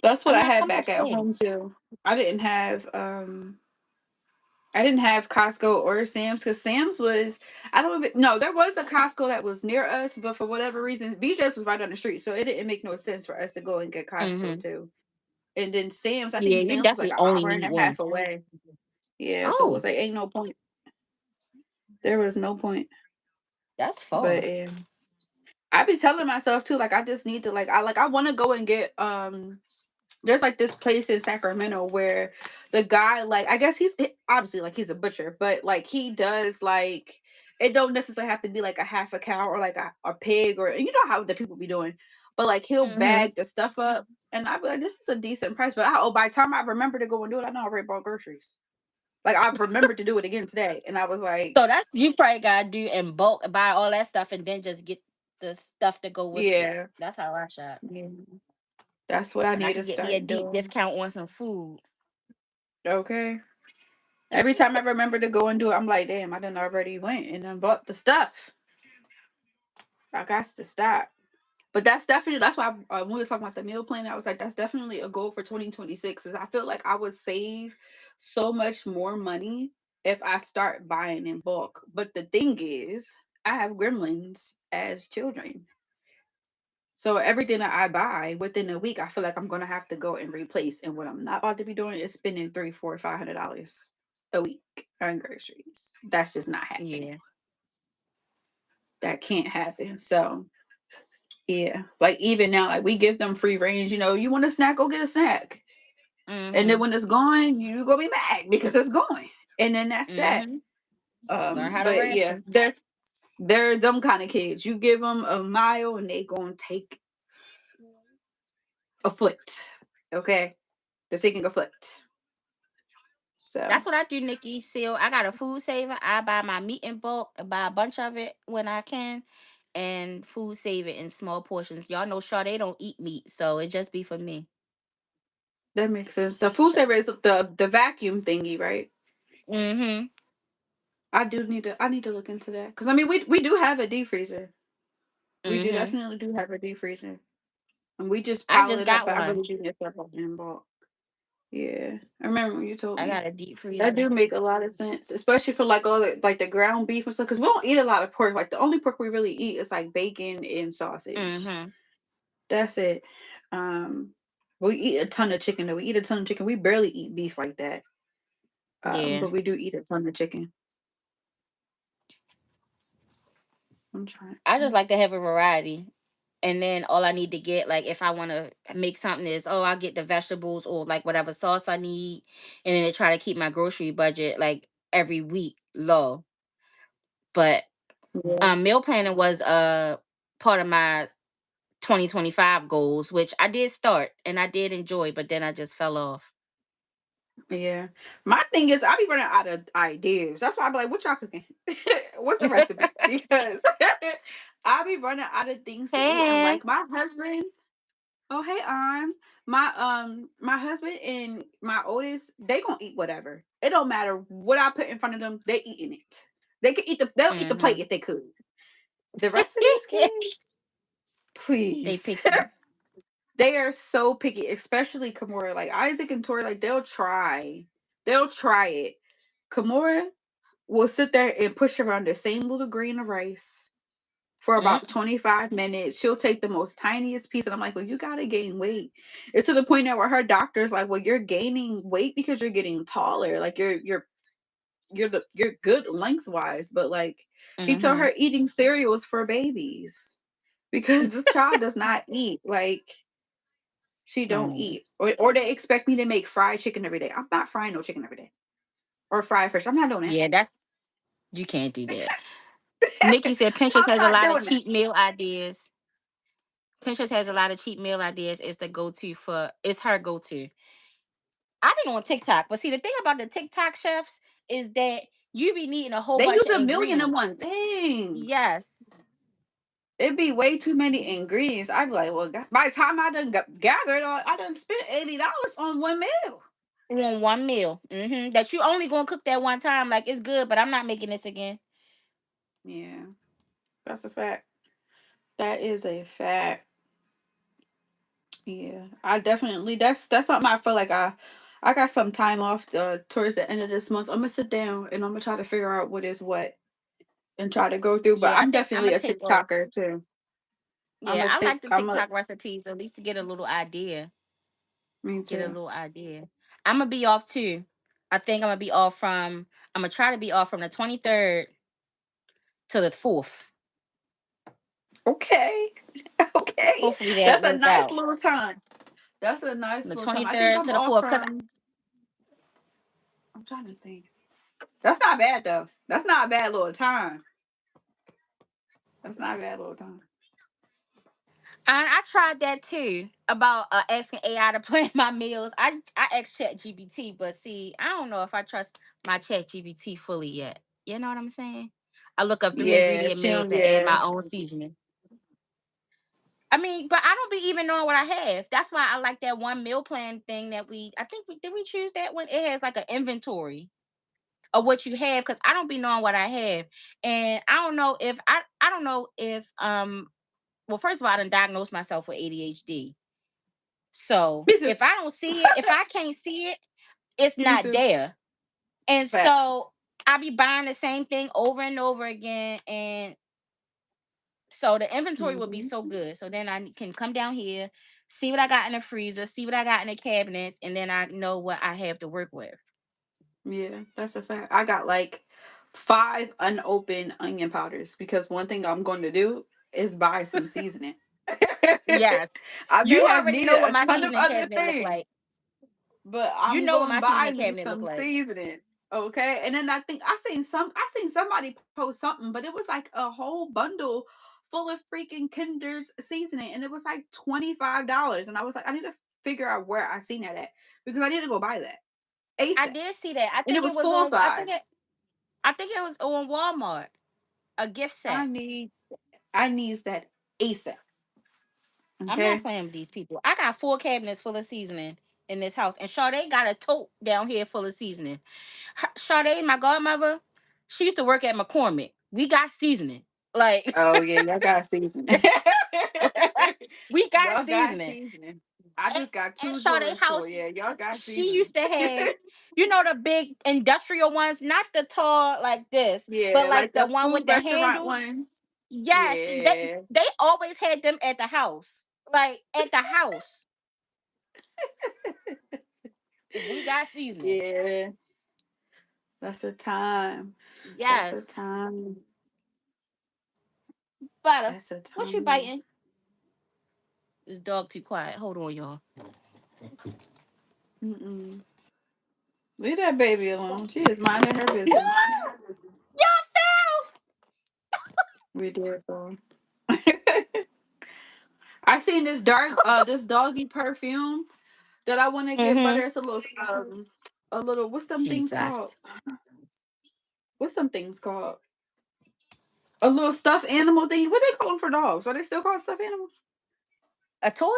That's what I'm I not had coming back at upstairs. home too. I didn't have I didn't have Costco or Sam's because Sam's was I don't even no, there was a Costco that was near us, but for whatever reason, BJ's was right down the street, so it didn't make no sense for us to go and get Costco Mm-hmm. too. And then Sam's, I Yeah, think you Sam's was like definitely an only hour and need a half one. away. Yeah, so it was Oh, like ain't no point. There was no point. that's But far. I be telling myself too, like I just need to I want to go and get there's like this place in Sacramento where the guy like I guess obviously like he's a butcher, but like he does like it don't necessarily have to be like a half a cow or like a pig or you know how the people be doing, but like he'll Mm-hmm. bag the stuff up and I be like this is a decent price, but oh by the time I remember to go and do it, I know I already bought groceries. Like I remembered to do it again today, and I was like, So that's you probably gotta do in bulk, buy all that stuff, and then just get the stuff to go with it. yeah, That's how I shop, yeah, that's what I and I need can to get me a start deep doing. discount on some food. Okay. Every time I remember to go and do it, I'm like, damn, I done already went and done bought the stuff. I got to stop. But that's why when we were talking about the meal plan, I was like, that's definitely a goal for 2026. Is I feel like I would save so much more money if I start buying in bulk. But the thing is, I have gremlins as children. So everything that I buy within a week, I feel like I'm gonna have to go and replace. And what I'm not about to be doing is spending $300, $400, $500 a week on groceries. That's just not happening. Yeah. That can't happen. So yeah, like even now, like we give them free range. You know, you want a snack, go get a snack. And then Mm-hmm. when it's gone, you gonna be mad because it's gone. And then that's that. Mm-hmm. Learn how to But yeah, ration. they're them kind of kids. You give them a mile and they gonna take a foot. Okay, they're taking a foot. So That's what I do, Nikki. So I got a food saver. I buy my meat in bulk, and buy a bunch of it when I can, and food save it in small portions. Y'all know Sade don't eat meat, so it just be for me. that makes sense. The food saver is the vacuum thingy, right? Mm-hmm. I need to look into that because I mean we do have a deep freezer. We do Mm-hmm. definitely do have a deep freezer, and we just I pile just it up. got But I one. really do miss that in bulk. Yeah, I remember when you told I me. got a deep That freezer. do make a lot of sense, especially for like all the like the ground beef and stuff. Because we don't eat a lot of pork. Like the only pork we really eat is like bacon and sausage. Mm-hmm. That's it. Um, we eat a ton of chicken though. We eat a ton of chicken. We barely eat beef like that. Yeah. But we do eat a ton of chicken. I'm trying. I just like to have a variety. And then all I need to get, like if I want to make something is, oh, I'll get the vegetables or like whatever sauce I need. And then I try to keep my grocery budget like every week low. But Yeah, meal planning was part of my 2025 goals, which I did start and I did enjoy, but then I just fell off. yeah. My thing is, I be running out of ideas. That's why I be like, "What y'all cooking? What's the recipe?" Because I be running out of things to eat, and Hey. like my husband. Oh hey, my husband and my oldest, they gonna eat whatever. It don't matter what I put in front of them, they eating it. They'll eat the plate Mm-hmm. if they could. The rest of these kids, They please. picky. They are so picky, especially Kimura. Like Isaac and Tori, like they'll try. They'll try it. Kimura will sit there and push around the same little grain of rice for about Mm-hmm. 25 minutes. She'll take the most tiniest piece. And I'm like, well, you got to gain weight. It's to the point now where her doctor's like, well, you're gaining weight because you're getting taller. Like you're good lengthwise. But like he told Mm-hmm. her eating cereal is for babies because the child does not eat. Like she don't Oh, eat. Or they expect me to make fried chicken every day. I'm not frying no chicken every day. Or fried fish. I'm not doing yeah, that's you can't do that. that. Nikki said Pinterest I'm has a not lot of doing that. cheap meal ideas. Pinterest has a lot of cheap meal ideas. It's the go to for. It's her go to. I've been on TikTok, but see the thing about the TikTok chefs is that you be needing a whole They bunch use of a million and one ingredients. things. Yes, It'd be way too many ingredients. I'd be like, well, by the time I done gather it all, I done spent $80 on one meal. on one meal. That you only gonna cook that one time. Like it's good, but I'm not making this again. Yeah, that's a fact. That is a fact. Yeah, I definitely that's something I feel like I got some time off towards the end of this month. I'm gonna sit down and I'm gonna try to figure out what is what and try to go through. But Yeah, I I'm think I'm definitely gonna a take off. TikToker too. Yeah, I like the I'm a TikTok recipes at least to get a little idea. Me Get a too. little idea. I'm gonna be off too. I think I'm gonna be off from. I'm gonna try to be off from the 23rd to the 4th. Okay. Okay. Hopefully that That's a work nice out. little time. That's a From nice the little time. I think 23rd I'm to the off 4th, cause from I'm trying to think. That's not bad though. That's not a bad little time. That's not a bad little time. I tried that too about asking AI to plan my meals. I asked Chat GBT, but see, I don't know if I trust my Chat GBT fully yet. You know what I'm saying? I look up three Yeah, ingredient she meals don't and add yeah. my own seasoning. I mean, but I don't be even knowing what I have. That's why I like that one meal plan thing that I think we did we choose that one? It has like an inventory of what you have because I don't be knowing what I have. And I don't know if well, first of all, I done diagnosed myself with ADHD. So Me too. if I don't see it, if I can't see it, it's Me not too. there. And Facts. so I be buying the same thing over and over again. And so the inventory would be Hmm. so good. So then I can come down here, see what I got in the freezer, see what I got in the cabinets, and then I know what I have to work with. Yeah, that's a fact. I got like 5 unopened onion powders because one thing I'm going to do is buy some seasoning. Yes. I You may have already needed know what a my ton of seasoning other cabinet look things, like. but You I'm know what going to my buy seasoning me cabinet look some like. seasoning. Okay. And then I think I seen somebody post something, but it was like a whole bundle full of freaking Kinder's seasoning and it was like $25. And I was like, I need to figure out where I seen that at because I need to go buy that I ASAP. did see that. And it was full size. I think it was on Walmart. A gift I set. need I needs that ASAP. I'm not Okay. playing with these people. I got 4 cabinets full of seasoning in this house, and Sade got a tote down here full of seasoning. Sade, my godmother, she used to work at McCormick. We got seasoning, like Oh yeah, y'all got seasoning. we got Y'all got seasoning. seasoning. I At, just got at two Sade drawers full. house, Yeah, y'all got she seasoning. used to have, the big industrial ones, not the tall like this, but Yeah, like like the the one food with the restaurant handle. ones. Yes, Yeah. they always had them at the house, like at the house. We got seasoning. Yeah. That's a time. That's a Yes. time. Butter, That's a what you time. biting? This dog too quiet. Hold on, y'all. Mm-mm. Leave that baby alone. She is minding her business. Y'all fell. We did for. I seen this doggy perfume that I want to get Mm-hmm. butter. It's a little what's them things called? Jesus. What's some things called? A little stuffed animal thing. What they call them for dogs? Are they still called stuffed animals? A toy?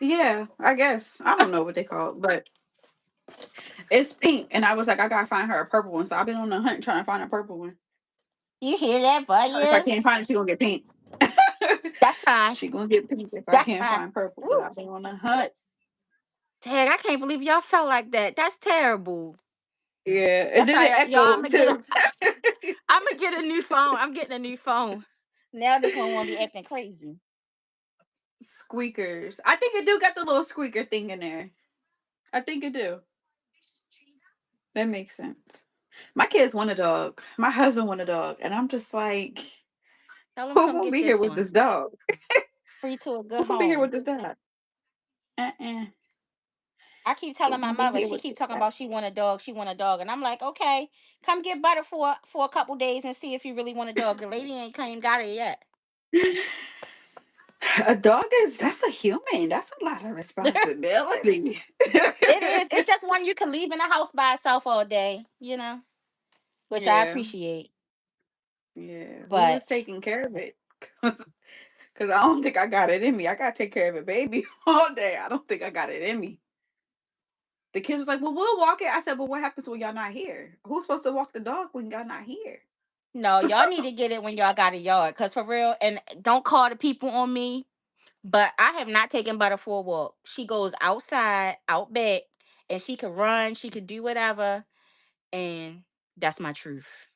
Yeah, I guess. I don't know what they call it, but it's pink. And I was like, I gotta find her a purple one. So I've been on the hunt trying to find a purple one. You hear that, If I can't Buddies? find it, she gonna get pink. That's fine. She gonna get pink if I That's can't fine. find purple. But Woo. I've been on the hunt. Dang, I can't believe y'all felt like that. That's terrible. Yeah, and That's then all it right. Y'all, echoed too. I'm gonna get a new phone. I'm getting a new phone. Now this one won't be acting crazy. Squeakers. I think it do got the little squeaker thing in there. I think it do. That makes sense. My kids want a dog. My husband want a dog, and I'm just like, Tell them who come gonna get be here this with one. this dog? Free to a Who good gonna be here with home. this dog? Uh-uh. I keep Who telling my gonna be mother, here she with keep this talking dog? about she want a dog, and I'm like, okay, come get butter for a couple days and see if you really want a dog. The lady ain't came got it yet. A dog is that's a human. That's a lot of responsibility. It is. It's just one you can leave in the house by itself all day, which I Yeah, appreciate. yeah. Who But is taking care of it? Cause I don't think I got it in me. I gotta take care of a baby all day. I don't think I got it in me. The kids was like, "Well, we'll walk it." I said, "But what happens when y'all not here? Who's supposed to walk the dog when y'all not here?" no, y'all need to get it when y'all got a yard. Cause for real, and don't call the people on me. But I have not taken Butter for a walk. She goes outside, out back, and she could run, she could do whatever, and that's my truth.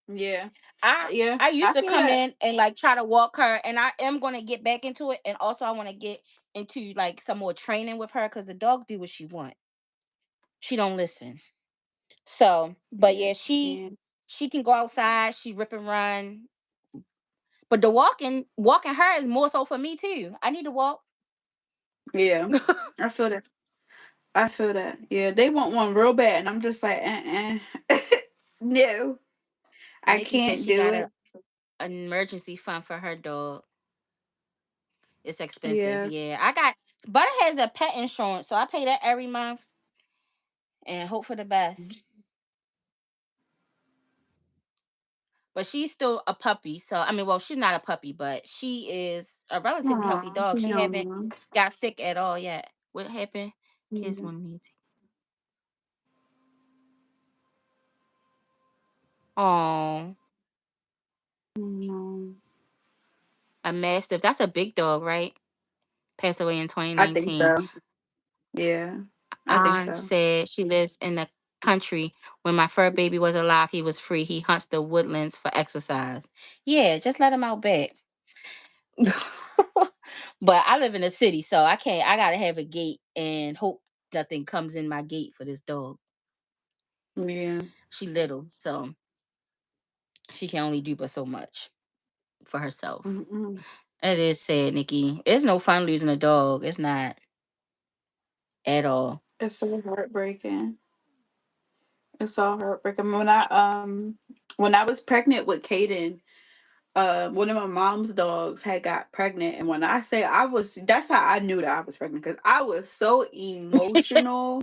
Yeah, I yeah. I used I to feel come that. in and like try to walk her, and I am gonna get back into it, and also I want to get into like some more training with her because the dog do what she want. She don't listen. So, but Yeah, yeah, she yeah, she can go outside, she rip and run. But the walking her is more so for me too. I need to walk. yeah. I feel that. I feel that. Yeah, they want one real bad, and I'm just like, no, I Nikki said can't she do got a it. an emergency fund for her dog. It's expensive. Yeah, Yeah. I got Butter has a pet insurance, so I pay that every month and hope for the best. But she's still a puppy. So I mean, well, she's not a puppy, but she is a relatively healthy oh, dog. She haven't no, got sick at all yet. What happened? Kids no, want me to. Oh, no. a mastiff. That's a big dog, right? Passed away in I think 2019. so. Yeah, I think Aunt so. said she lives in the country. When my fur baby was alive, he was free. He hunts the woodlands for exercise. Yeah, just let him out back. But I live in a city, so I can't. I gotta have a gate and hope nothing comes in my gate for this dog. Yeah. She little, so she can only do but so much for herself. Mm-mm. It is sad, Nikki. It's no fun losing a dog. It's not at all. It's so heartbreaking. It's so heartbreaking. When I was pregnant with Kaden, one of my mom's dogs had got pregnant, and when I say I was, that's how I knew that I was pregnant because I was so emotional.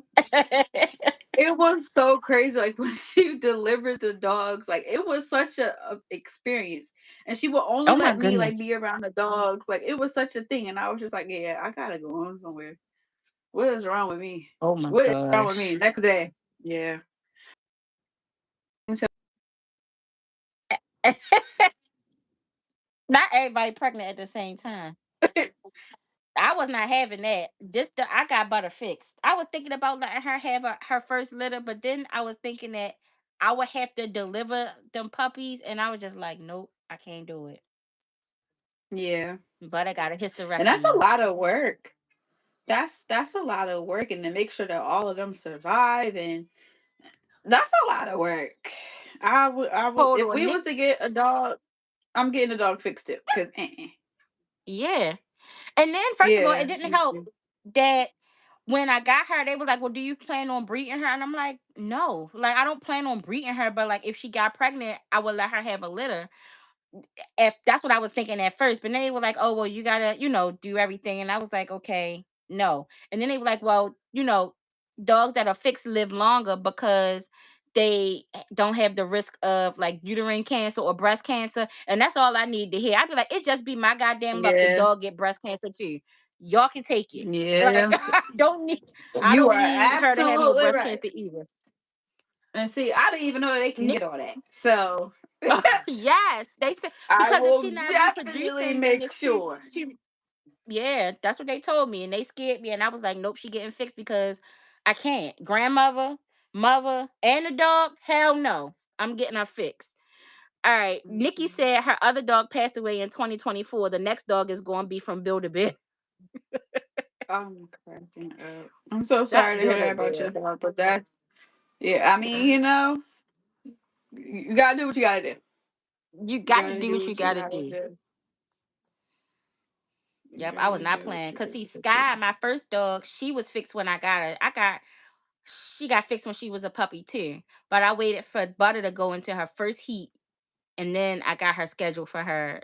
It was so crazy. Like when she delivered the dogs, like it was such a experience. And she would only Oh my let me like goodness. be around the dogs. Like it was such a thing. And I was just like, yeah, I gotta go on somewhere. What is wrong with me? Oh my What is wrong with me? gosh. Next day. Yeah. Not everybody pregnant at the same time. I was not having that. I got butter fixed. I was thinking about letting her have her first litter, but then I was thinking that I would have to deliver them puppies, and I was just like, nope, I can't do it. Yeah. But I got a And that's a hysterectomy. lot of work. That's a lot of work, and to make sure that all of them survive, and that's a lot of work. I would Hold if on, we Nick. was to get a dog, I'm getting a dog fixed too. Cause Yeah. And then first of all, it yeah, didn't me help too. that when I got her, they were like, "Well, do you plan on breeding her?" And I'm like, "No, like I don't plan on breeding her, but like if she got pregnant, I would let her have a litter." If that's what I was thinking at first, but then they were like, "Oh, well, you gotta, do everything," and I was like, "Okay, no." And then they were like, "Well, dogs that are fixed live longer because they don't have the risk of like uterine cancer or breast cancer," and that's all I need to hear. I'd be like, "It just be my goddamn luck the Yeah, dog get breast cancer too. Y'all can take it. Like yeah. don't need, I You don't are need her to have no absolutely breast right. cancer either." And see, I didn't even know they can Nick, get all that. So yes, they said I because if will she not definitely reproducing, then make it's too sure. too. Yeah, that's what they told me, and they scared me, and I was like, "Nope, she getting fixed because I can't." Grandmother, mother, and the dog, hell no, I'm getting her fixed. All right, Nikki Mhm. said her other dog passed away in 2024. The next dog is going to be from Build a Bear. I'm cracking up. I'm so sorry That to hear Build that a about your Bear. dog, but that yeah, I mean, you gotta do what you gotta do. You You got to gotta do do what you what you got to gotta do. do. You Yep, I was gotta not do playing what you because see, gotta do. Sky, my first dog, she was fixed when I got her. She got fixed when she was a puppy too, but I waited for Butter to go into her first heat, and then I got her scheduled for her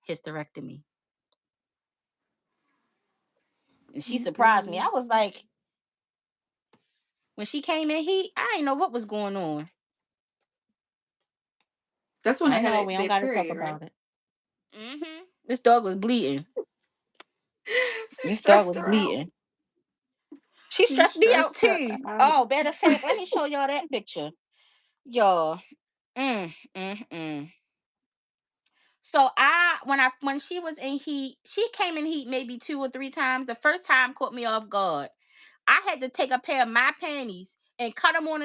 hysterectomy. And she surprised me. I Mm-mm. was like, when she came in heat, I didn't know what was going on. That's when I they had know we don't their got to talk period, right? about it. This dog was bleeding. She This dog stressed was her out. bleeding. She She stressed me out stressed her too. out. Oh, matter of fact, let me show y'all that picture. Y'all. Mm, mm, mm. So when she was in heat, she came in heat maybe 2 or 3 times. The first time caught me off guard. I had to take a pair of my panties and cut them on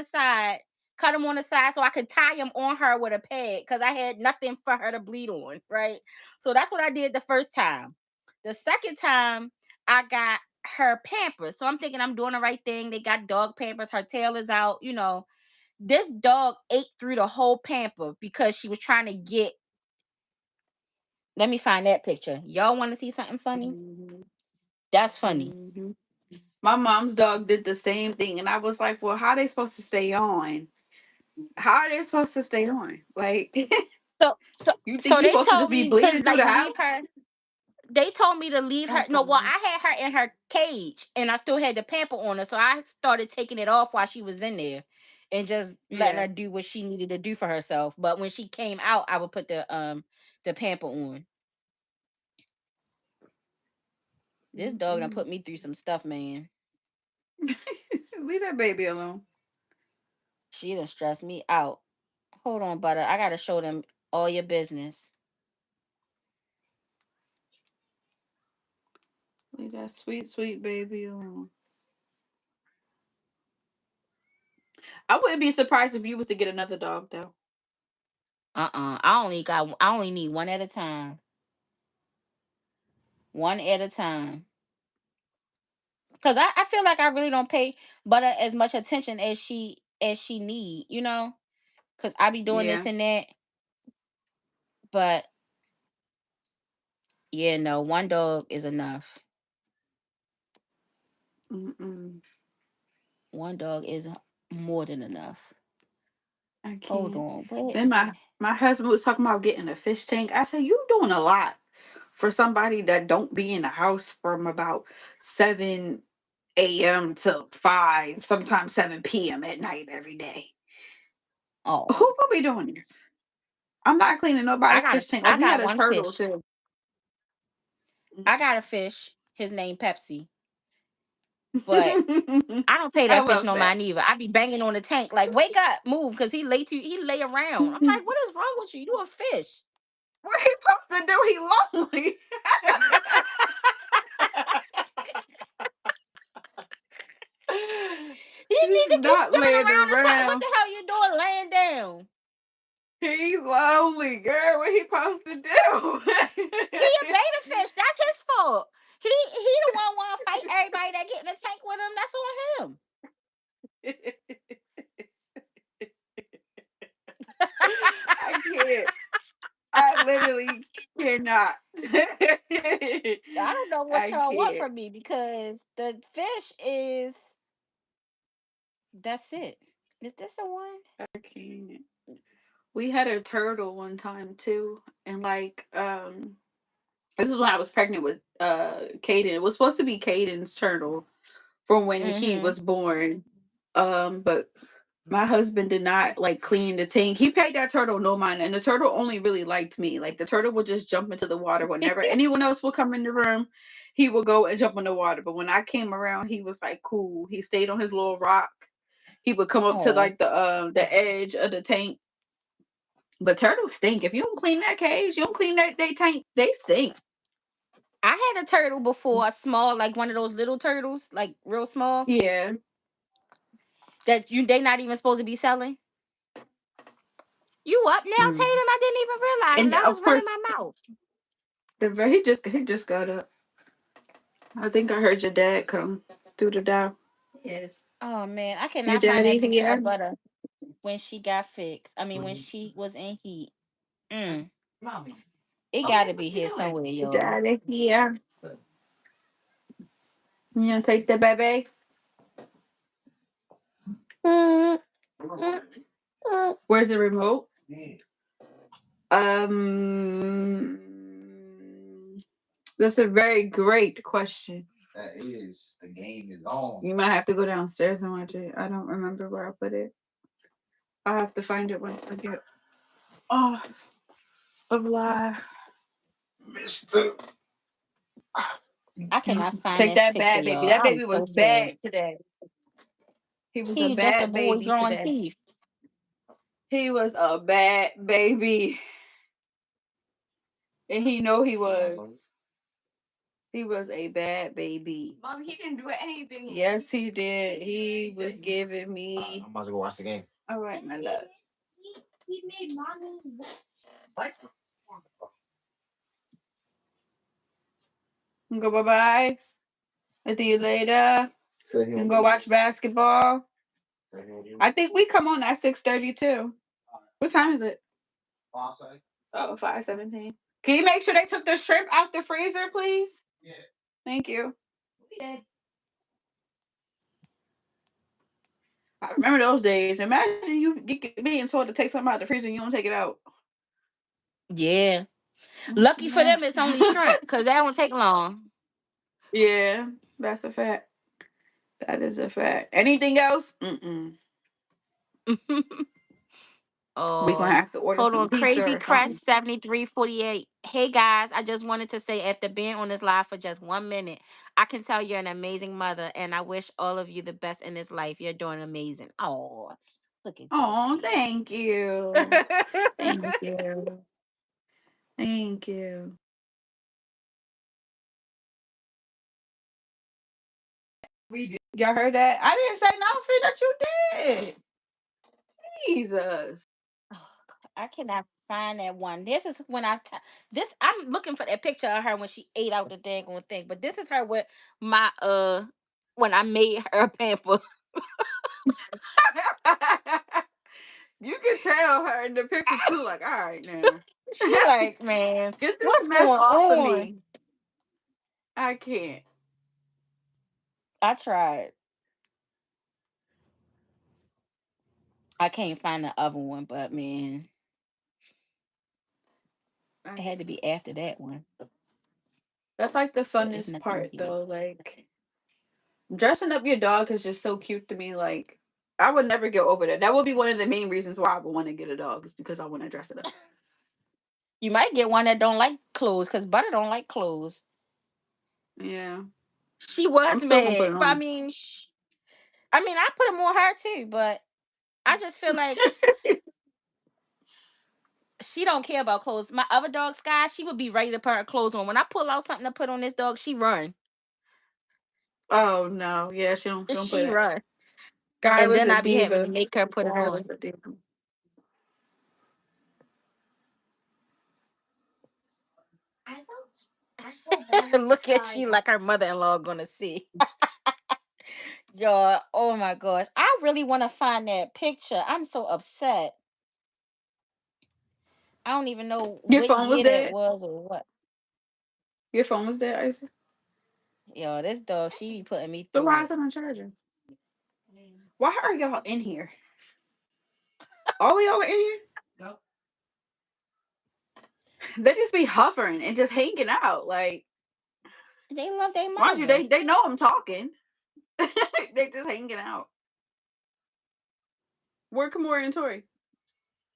the side so I could tie them on her with a pad because I had nothing for her to bleed on, right? So that's what I did the first time. The second time, I got her pampers. So I'm thinking I'm doing the right thing. They got dog pampers. Her tail is out, you know. This dog ate through the whole pamper because she was trying to get. Let me find that picture. Y'all want to see something funny? Mhm. That's funny. Mhm. My mom's dog did the same thing, and I was like, "Well, how are they supposed to stay on? How are they supposed to stay on? Like, So so you think so you they supposed to just told be me to bleeding through like the leave house?" her. They told me to leave her. I'm No, well, sorry. I had her in her cage and I still had the pamper on her. So I started taking it off while she was in there and just letting Yeah. her do what she needed to do for herself. But when she came out, I would put the pamper on. This dog done Mm-mm. put me through some stuff, man. Leave that baby alone. She done stressed me out. Hold on, butter. I gotta show them all your business. Leave that sweet, sweet baby alone. I wouldn't be surprised if you was to get another dog, though. I only need one at a time. One at a time. Cause I feel like I really don't pay butter as much attention as she need, you know? Cause I be doing this Yeah. and that. But yeah, no, one dog is enough. Mm-mm. One dog is more than enough. I Hold can't. on. Where Then is my my husband was talking about getting a fish tank. I said, "You doing a lot for somebody that don't be in the house from about 7 a.m. to 5, sometimes 7 p.m. at night every day. Who Oh, gonna be doing this? I'm not cleaning nobody's fish tank. Like I we had got a one turtle fish. too. I got a fish. His name Pepsi. But I don't pay I that fish love no that. mind either. I be banging on the tank like, wake up, move, cause he lay around. I'm like, what is wrong with you? You a fish. What he supposed to do? He lonely. You He's need to be not swimming laying around or something. What around. the hell you doing laying down? He's lonely, girl. What he supposed to do? He a beta fish. That's his fault. He the one want to fight everybody that get in the tank with him. That's on him. I can't. I literally cannot. I don't know what I y'all want can't. from me because the fish is that's it. Is this the one? I can't. We had a turtle one time too, and like this is when I was pregnant with Caden. It was supposed to be Caden's turtle from when he Mm-hmm. was born. But my husband did not like clean the tank. He paid that turtle no mind, and the turtle only really liked me. Like the turtle would just jump into the water whenever anyone else would come in the room. He would go and jump in the water. But when I came around, he was like cool. He stayed on his little rock. He would come up to Oh, like the edge of the tank. But turtles stink. If you don't clean that cage, you don't clean that they tank, they stink. I had a turtle before, a small, like one of those little turtles, like real small, Yeah. that they not even supposed to be selling. You up now, Mm. Tatum? I didn't even realize, and And I was of running course, my mouth. he just got up. I think I heard your dad come through the door. Yes. Oh man, I Your cannot find that daddy picture here. of Butter when she got fixed. I mean, when she was in heat. Mm, it got to be here somewhere, Your y'all. daddy here. You gonna take the baby? Where's the remote? Um, that's a very great question. That is, the game is on. You might have to go downstairs and watch it. I don't remember where I put it. I'll have to find it once I get off of live. Mister. I cannot find Take this that picture, bad baby. y'all. That I'm baby so was sad. bad today. He was a He just a bad boy baby drawing today. teeth. He was a bad baby. And he know he was. He was a bad baby. Mom, he didn't do anything. Yes, he did. He was giving me. I'm about to go watch the game. All right, my love. He made mommy. What? Go bye bye. I'll see you later. And go watch basketball. I think we come on at 6:30 too. What time is it? Oh, 5:17. Can you make sure they took the shrimp out the freezer, please? Yeah. Thank you. We did. I remember those days. Imagine you being told to take something out the freezer and you don't take it out. Yeah. Lucky for them, it's only shrimp because that don't take long. Yeah, that's a fact. That is a fact. Anything else? We gonna Oh, have to order hold some on. pizza Crazy or Crest something. 7348. Hey guys, I just wanted to say after being on this live for just 1 minute, I can tell you're an amazing mother, and I wish all of you the best in this life. You're doing amazing. Oh, look at that. Oh, thank you. Thank you. Thank you. Y'all heard that? I didn't say nothing that you did. Jesus. Oh, I cannot find that one. This is when this. I'm looking for that picture of her when she ate out the dang on thing. But this is her with my when I made her a pamper. You can tell her in the picture too, like, all right now. She like, man, Get this what's mess going off of on? me. I can't. I tried. I can't find the other one, but man, it had to be after that one. That's like the But it's funnest nothing part here. though. Like dressing up your dog is just so cute to me. Like I would never get over that. That would be one of the main reasons why I would want to get a dog is because I want to dress it up. You might get one that don't like clothes because Butter don't like clothes. Yeah. She was I'm still gonna put mad, it but I on. mean, I put them on her too, but I just feel like she don't care about clothes. My other dog, Sky, she would be ready to put her clothes on. When I pull out something to put on this dog, she run. Oh no. Yeah, she don't put She it. run. Guy And was then a I be having to diva. make her put it Guy on. was a diva. I felt bad. Look at she like her mother-in-law gonna see. Y'all, oh my gosh. I really want to find that picture. I'm so upset. I don't even know Your what phone was year that dead? was or what. Your phone was dead, Isaac? Yo, this dog, she be putting me So through why is it. it on charger? Why are y'all in here? Are we all in here? No. They just be hovering and just hanging out. Like, They love their mind you, mama. they know I'm talking. They just hanging out. Where Kamori and Tori?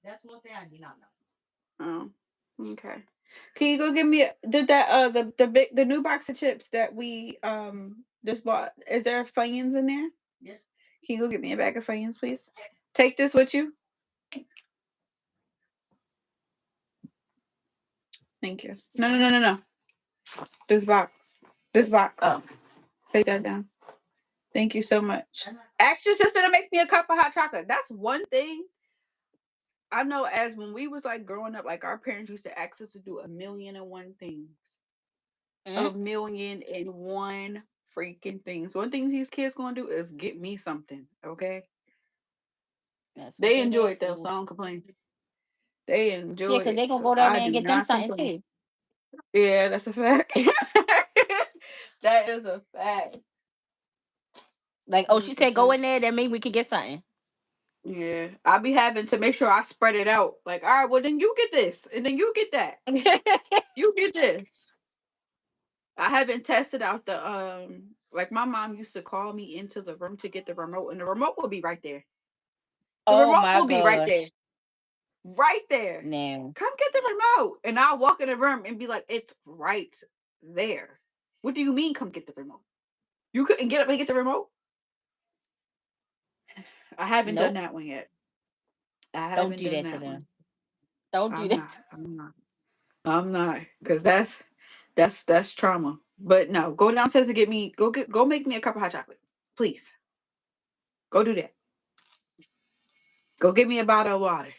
That's what they I do not know. Oh, okay. Can you go give me did that the new box of chips that we just bought? Is there Funyuns in there? Yes. Can you go get me a bag of Funyuns, please? Take this with you. Thank you. No. This box. This box. Oh, take that down. Thank you so much. Ask your sister to make me a cup of hot chocolate. That's one thing I know. As when we was like growing up, like our parents used to ask us to do 1,000,001 things. Mm, 1,000,001 freaking things. One thing these kids gonna do is get me something. Okay. that's what They they enjoy there it though, for. so I don't complain. They Yeah, enjoy because it, they gonna so go down I there and do get them not something complain. too. Yeah, that's a fact. That is a fact. Like, oh, she said go in there, that means we could get something. Yeah, I be having to make sure I spread it out. Like, all right, well then you get this, and then you get that. You get this. I haven't tested out the like my mom used to call me into the room to get the remote, and the remote will be right there. The Oh remote my will be right there. gosh. Right there. No. Come get the remote. And I'll walk in the room and be like, it's right there. What do you mean come get the remote? You couldn't get up and get the remote? I haven't done Nope. that one yet. I Don't haven't do done that to that one. them. Don't do I'm that. not. I'm not. I'm not. Cause that's trauma. But no, go downstairs and go make me a cup of hot chocolate. Please. Go do that. Go get me a bottle of water.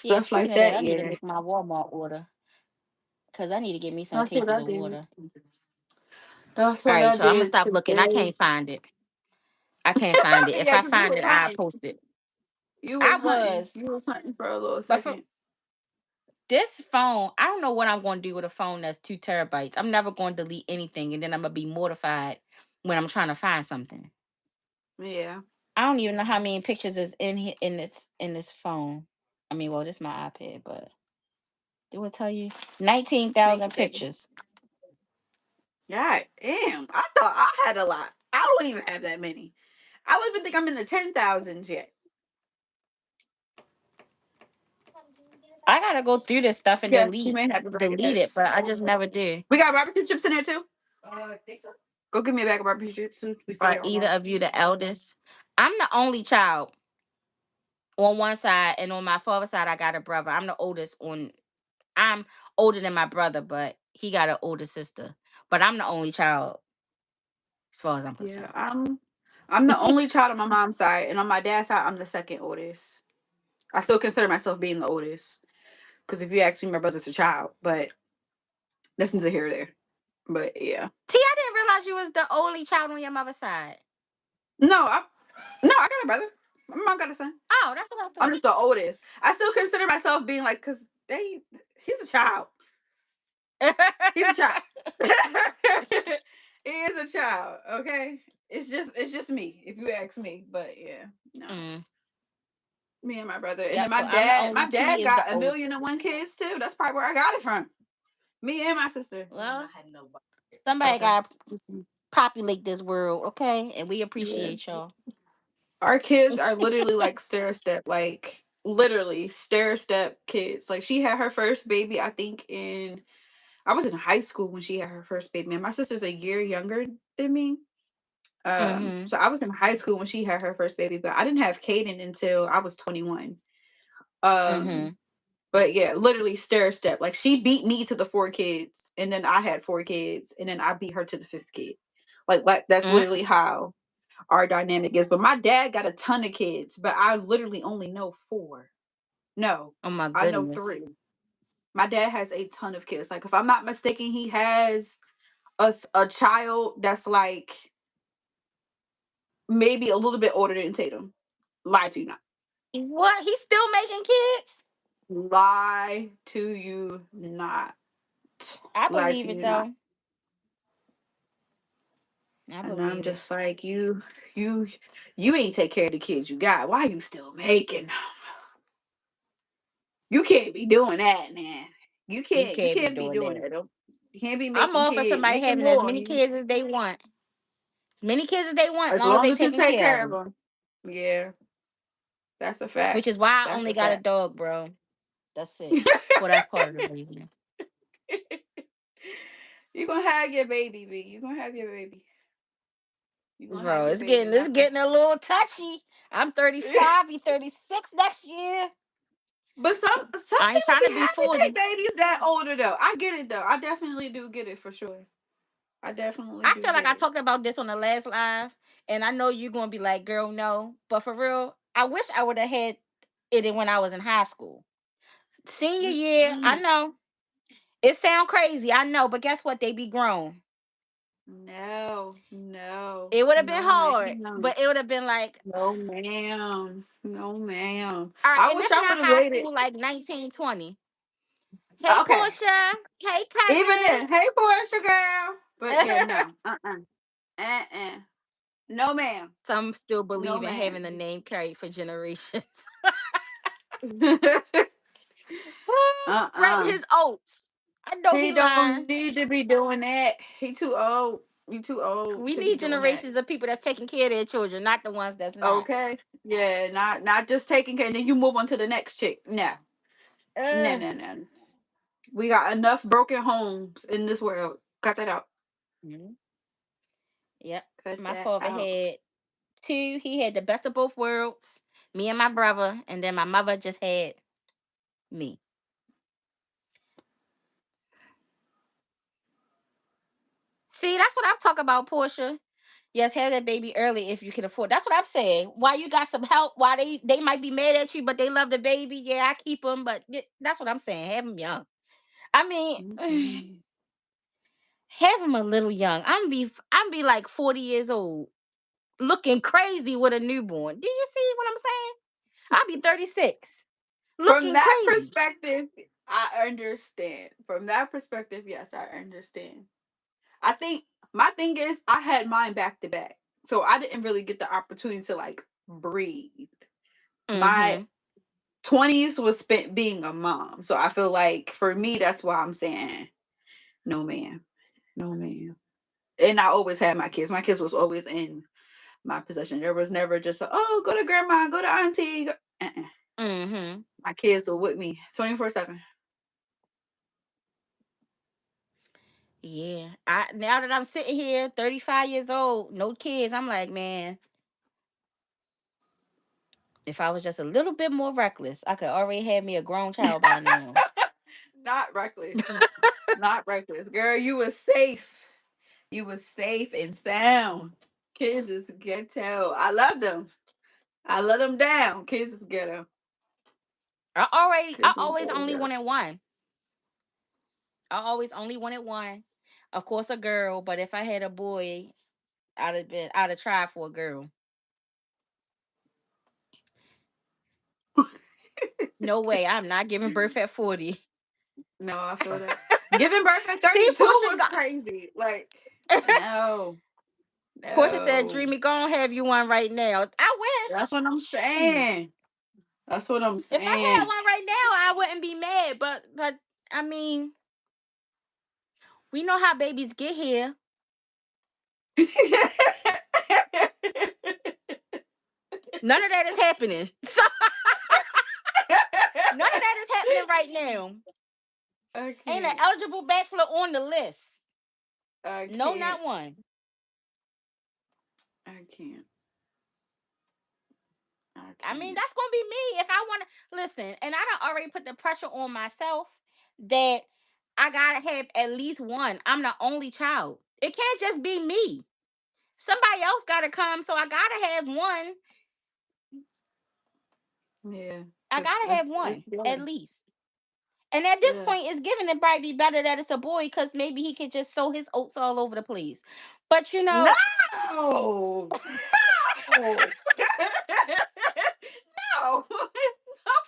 Yeah, Stuff like speaking of that, that, I need to yeah. make my Walmart order because I need to get me some That's what cases I of did. water. That's All what right, I so I'm gonna did stop looking. I today. can't find it. I can't find it. If Yeah, I because you find was it, I'll hunting. post it. You was I hunting. was, You was hunting for a little but for second. this phone, I don't know what I'm going to do with a phone that's 2 terabytes. I'm never going to delete anything, and then I'm gonna be mortified when I'm trying to find something. Yeah. I don't even know how many pictures is in here in this phone. I mean, well, this is my iPad, but do it tell you Make 19,000 it bigger. pictures? God damn. I thought I had a lot. I don't even have that many. I don't even think I'm in the 10,000s yet. I gotta go through this stuff and Yeah, she may have a bag of delete it, chips. but I just never do. We got barbecue chips in there too? Think so. Go give me a bag of barbecue chips before Are y'all either go. of you the eldest? I'm the only child on one side, and on my father's side, I got a brother. I'm the oldest on. I'm older than my brother, but he got an older sister. But I'm the only child, as far as I'm Yeah, concerned. I'm the only child on my mom's side, and on my dad's side, I'm the second oldest. I still consider myself being the oldest. Because if you ask me, my brother's a child, but that's neither here or there. But yeah. T, I didn't realize you was the only child on your mother's side. No, I got a brother. My mom got a son. Oh, that's what I I'm thought. just the oldest. I still consider myself being like, cause he's a child. He's a child. He is a child. Okay, it's just me. If you ask me, but yeah, no, Mm. me and my brother, and then Yep. So I'm the my only. T dad is the got a million and oldest. one kids too. That's probably where I got it from. Me and my sister. Well, somebody Okay. got to populate this world, okay? And we Yeah. appreciate y'all. Our kids are literally like stair step, like literally stair step kids. Like she had her first baby, I think I was in high school when she had her first baby. And my sister's a year younger than me. Mm-hmm. So I was in high school when she had her first baby, but I didn't have Caden until I was 21. Um, Mm-hmm. but yeah, literally stair step. Like she beat me to the four kids, and then I had four kids, and then I beat her to the fifth kid. Like that's Mm. literally how our dynamic is. But my dad got a ton of kids, but I literally only know four. No, Oh my I know goodness. three. My dad has a ton of kids. Like if I'm not mistaken, he has a child that's like maybe a little bit older than Tatum. Lie to you not. What? He's still making kids? Lie to you not. I Lie to believe it you not. though. I And I'm believe it. just like you, you ain't take care of the kids you got. Why you still making them? You can't be doing that, man. You You can't be can't be doing doing that. that. Don't You can't be I'm making all for somebody making having as more. many kids as they want. As many kids as they want, as As long as long they as you taking take care of care of them. them. Yeah, that's a Which fact. is why I That's only a got a fact. dog, bro. That's it. Well, that's part of the reason. You gonna have your baby, B. You gonna have your baby. You gonna have Bro, your baby. it's getting a little touchy. I'm 35, you 36 next year. But some I ain't people trying be to be having their 40. babies that older though. I get it though. I definitely do get it for sure. I definitely I do feel like get I it. talked about this on the last live, and I know you're gonna be like, girl, no. But for real, I wish I would have had it when I was in high school. Senior year, I Mm-mm. know. It sound crazy, I know, but guess what? They be grown. No, no, It would have been no, hard, ma'am. but it would have been like, No, ma'am. No, ma'am. all right, I and wish if I would not have high waited. school, like 1920. Hey, Okay. Portia. Hey, Even cousin. then, hey, Portia girl. But yeah, no. Uh-uh. No, ma'am. Some still No, believe in having the ma'am. name carried for generations. Sprout uh-uh. his oats. I know He he lying. don't need to be doing that. He too old. You too old We to be need doing that. generations of people that's taking care of their children, not the ones that's not. Okay. Yeah, not just taking care and then you move on to the next chick. No. No, Ugh. no, no. We got enough broken homes in this world. Cut that out. Mhm. Yep. Cut My that father out. had two. He had the best of both worlds, me and my brother, and then my mother just had me. See, that's what I'm talking about, Portia. Yes, have that baby early if you can afford. That's what I'm saying. Why you got some help? Why they might be mad at you, but they love the baby. Yeah, I keep them, but that's what I'm saying. Have them young. I mean, Mhm. have them a little young. I'm be like 40 years old, looking crazy with a newborn. Do you see what I'm saying? I'll be 36, From looking that crazy. perspective, I understand. From that perspective, yes, I understand. I think my thing is I had mine back to back. So I didn't really get the opportunity to like breathe. My Mm-hmm. 20s was spent being a mom. So I feel like for me that's why I'm saying no ma'am. No ma'am. And I always had my kids. My kids was always in my possession. There was never just a, oh, go to grandma, go to auntie. Uh-uh. Mm-hmm. My kids were with me 24/7. Yeah. I now that I'm sitting here, 35 years old, no kids, I'm like, man, if I was just a little bit more reckless, I could already have me a grown child by now. Not reckless. Not reckless. Girl, you was safe. You was safe and sound. Kids is ghetto. I love them. I let them down. Kids is ghetto. I Kids is always very only ghetto. wanted one. I always only wanted one. Of course, a girl, but if I had a boy, I'd have tried for a girl. No way. I'm not giving birth at 40. No, I feel that. Giving birth at See, 32 was crazy. Like, no, Portia said, no. Dreamy, go on have you one right now. I wish. That's what I'm Shoot. saying. That's what I'm If I had saying. one right now, I wouldn't be mad. But I mean, we know how babies get here. None of that is happening. None of that is happening right now. I Ain't an can't. eligible bachelor on the list. I No, can't. not one. I can't. I I mean, can't. that's gonna be me if I want to listen. And I don't already put the pressure on myself that I gotta have at least one. I'm the only child. It can't just be me. Somebody else gotta come, so I gotta have one. Yeah, I because gotta have it's one at better. least. And at this point, it's Yes. given it probably be better that it's a boy because maybe he could just sow his oats all over the place. But No! No! No!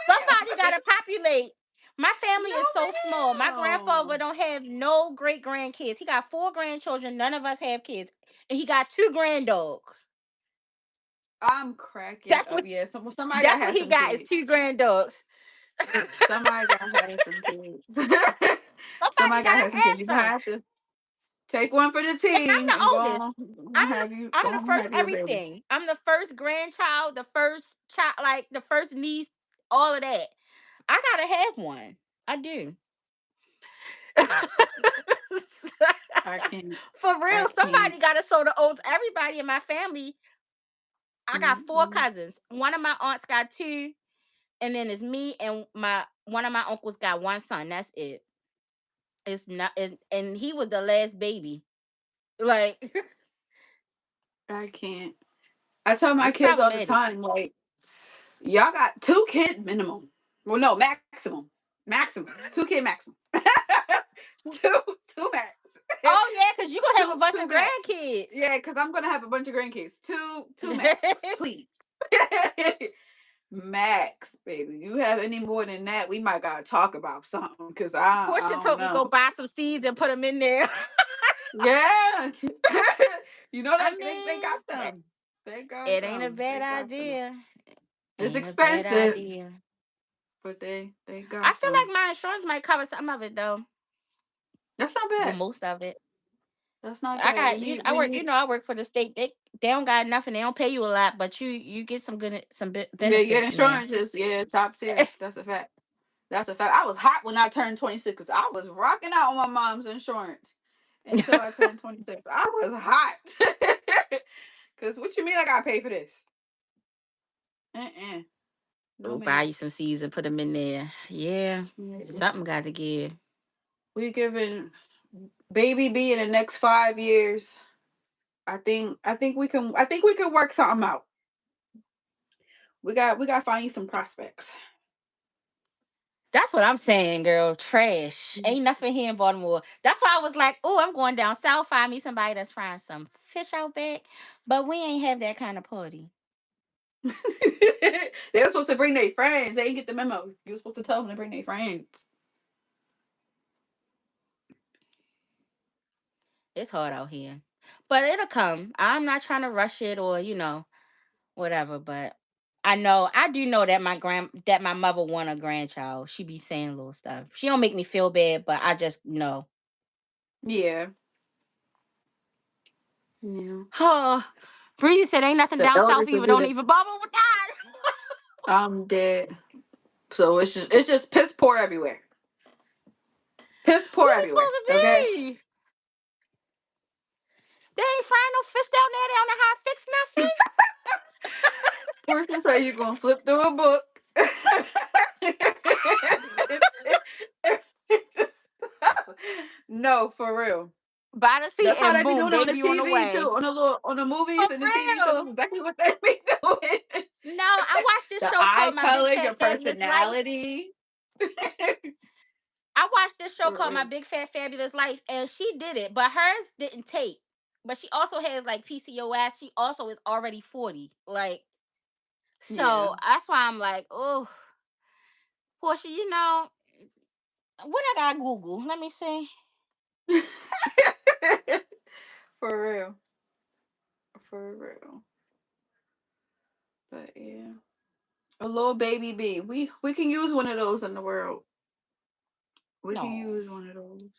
somebody No, got to populate. My family is so small. My grandfather ma'am. don't have no great grandkids. He got four grandchildren. None of us have kids, and he got two granddogs. I'm cracking That's up. what. Yeah, somebody got That's to what have he some got is kids. two granddogs. Somebody got to have some kids. Somebody Somebody got got to to have some kids. have You're going to some. have to take one for the And team I'm and the oldest. I'm go the on and first have your baby. everything. I'm the first grandchild, the first child, like the first niece, all of that. I gotta have one. I do. I can't. For I real, can't. somebody gotta sow the oats. Everybody in my family, I got four Mm-mm. cousins. One of my aunts got two, and then it's me and my one of my uncles got one son. That's it. It's not, and he was the last baby. Like I can't. I tell my it's kids all the problematic. time, like, y'all got two kid minimum. Well, no, maximum. Maximum. Two kid maximum. two, two max. Oh yeah, because you gonna have a bunch two of max. grandkids. Yeah, because I'm gonna have a bunch of grandkids. Two max, please. Max, baby. You have any more than that, we might gotta talk about something. Cause I Portia don't told me go know. buy some seeds and put them in there. Yeah. You know I they got mean, them. They got it ain't a them. bad They got them. idea. It's Ain't a bad expensive, idea. but they I got feel them. like my insurance might cover some of it though. That's not Well, bad. most of it. That's not I bad. got you. I We work. need. I work for the state. They don't got nothing. They don't pay you a lot, but you get some good Yeah, your benefits in there. insurance is top tier. That's a fact. That's a fact. I was hot when I turned 26 because I was rocking out on my mom's insurance until I turned 26. I was hot. Because what you mean I got to pay for this? Uh-uh. No, Go buy ma'am. you some seeds and put them in there. Yeah, Yeah. something got to give. We giving baby B in the next 5 years. I think we can work something out. We got to find you some prospects. That's what I'm saying, girl. Trash. Ain't nothing here in Baltimore. That's why I was like, oh, I'm going down south, find me somebody that's frying some fish out back. But we ain't have that kind of party. They were supposed to bring their friends. They didn't get the memo. You were supposed to tell them to bring their friends. It's hard out here. But it'll come. I'm not trying to rush it or, whatever. But I do know that my mother want a grandchild. She be saying little stuff. She don't make me feel bad, but I just know. Yeah. Yeah. Oh, Breezy said ain't nothing The down south elders will either. do Don't that. even bubble with that. I'm dead. So it's just piss poor everywhere. Piss poor What we everywhere. supposed to Okay. do? They ain't frying no fish down there. They don't know how to fix nothing. Portia say you're gonna flip through a book. No, for real. By the sea That's how and they be boom, doing it on they the be on the TV too, way. on the For movies and the TV shows. That's real. exactly what they be doing. No, I watched this The show eye called My Big color, your Fat Fabulous Life. personality. I watched this show For called My real. Big Fat Fabulous Life, and she did it, but hers didn't take. But she also has like PCOS. She also is already 40. Like, Yeah. so that's why I'm like, oh, Portia, what I got Google? Let me see. For real. For real. But yeah. A little baby B. We can use one of those in the world. We can No. use one of those.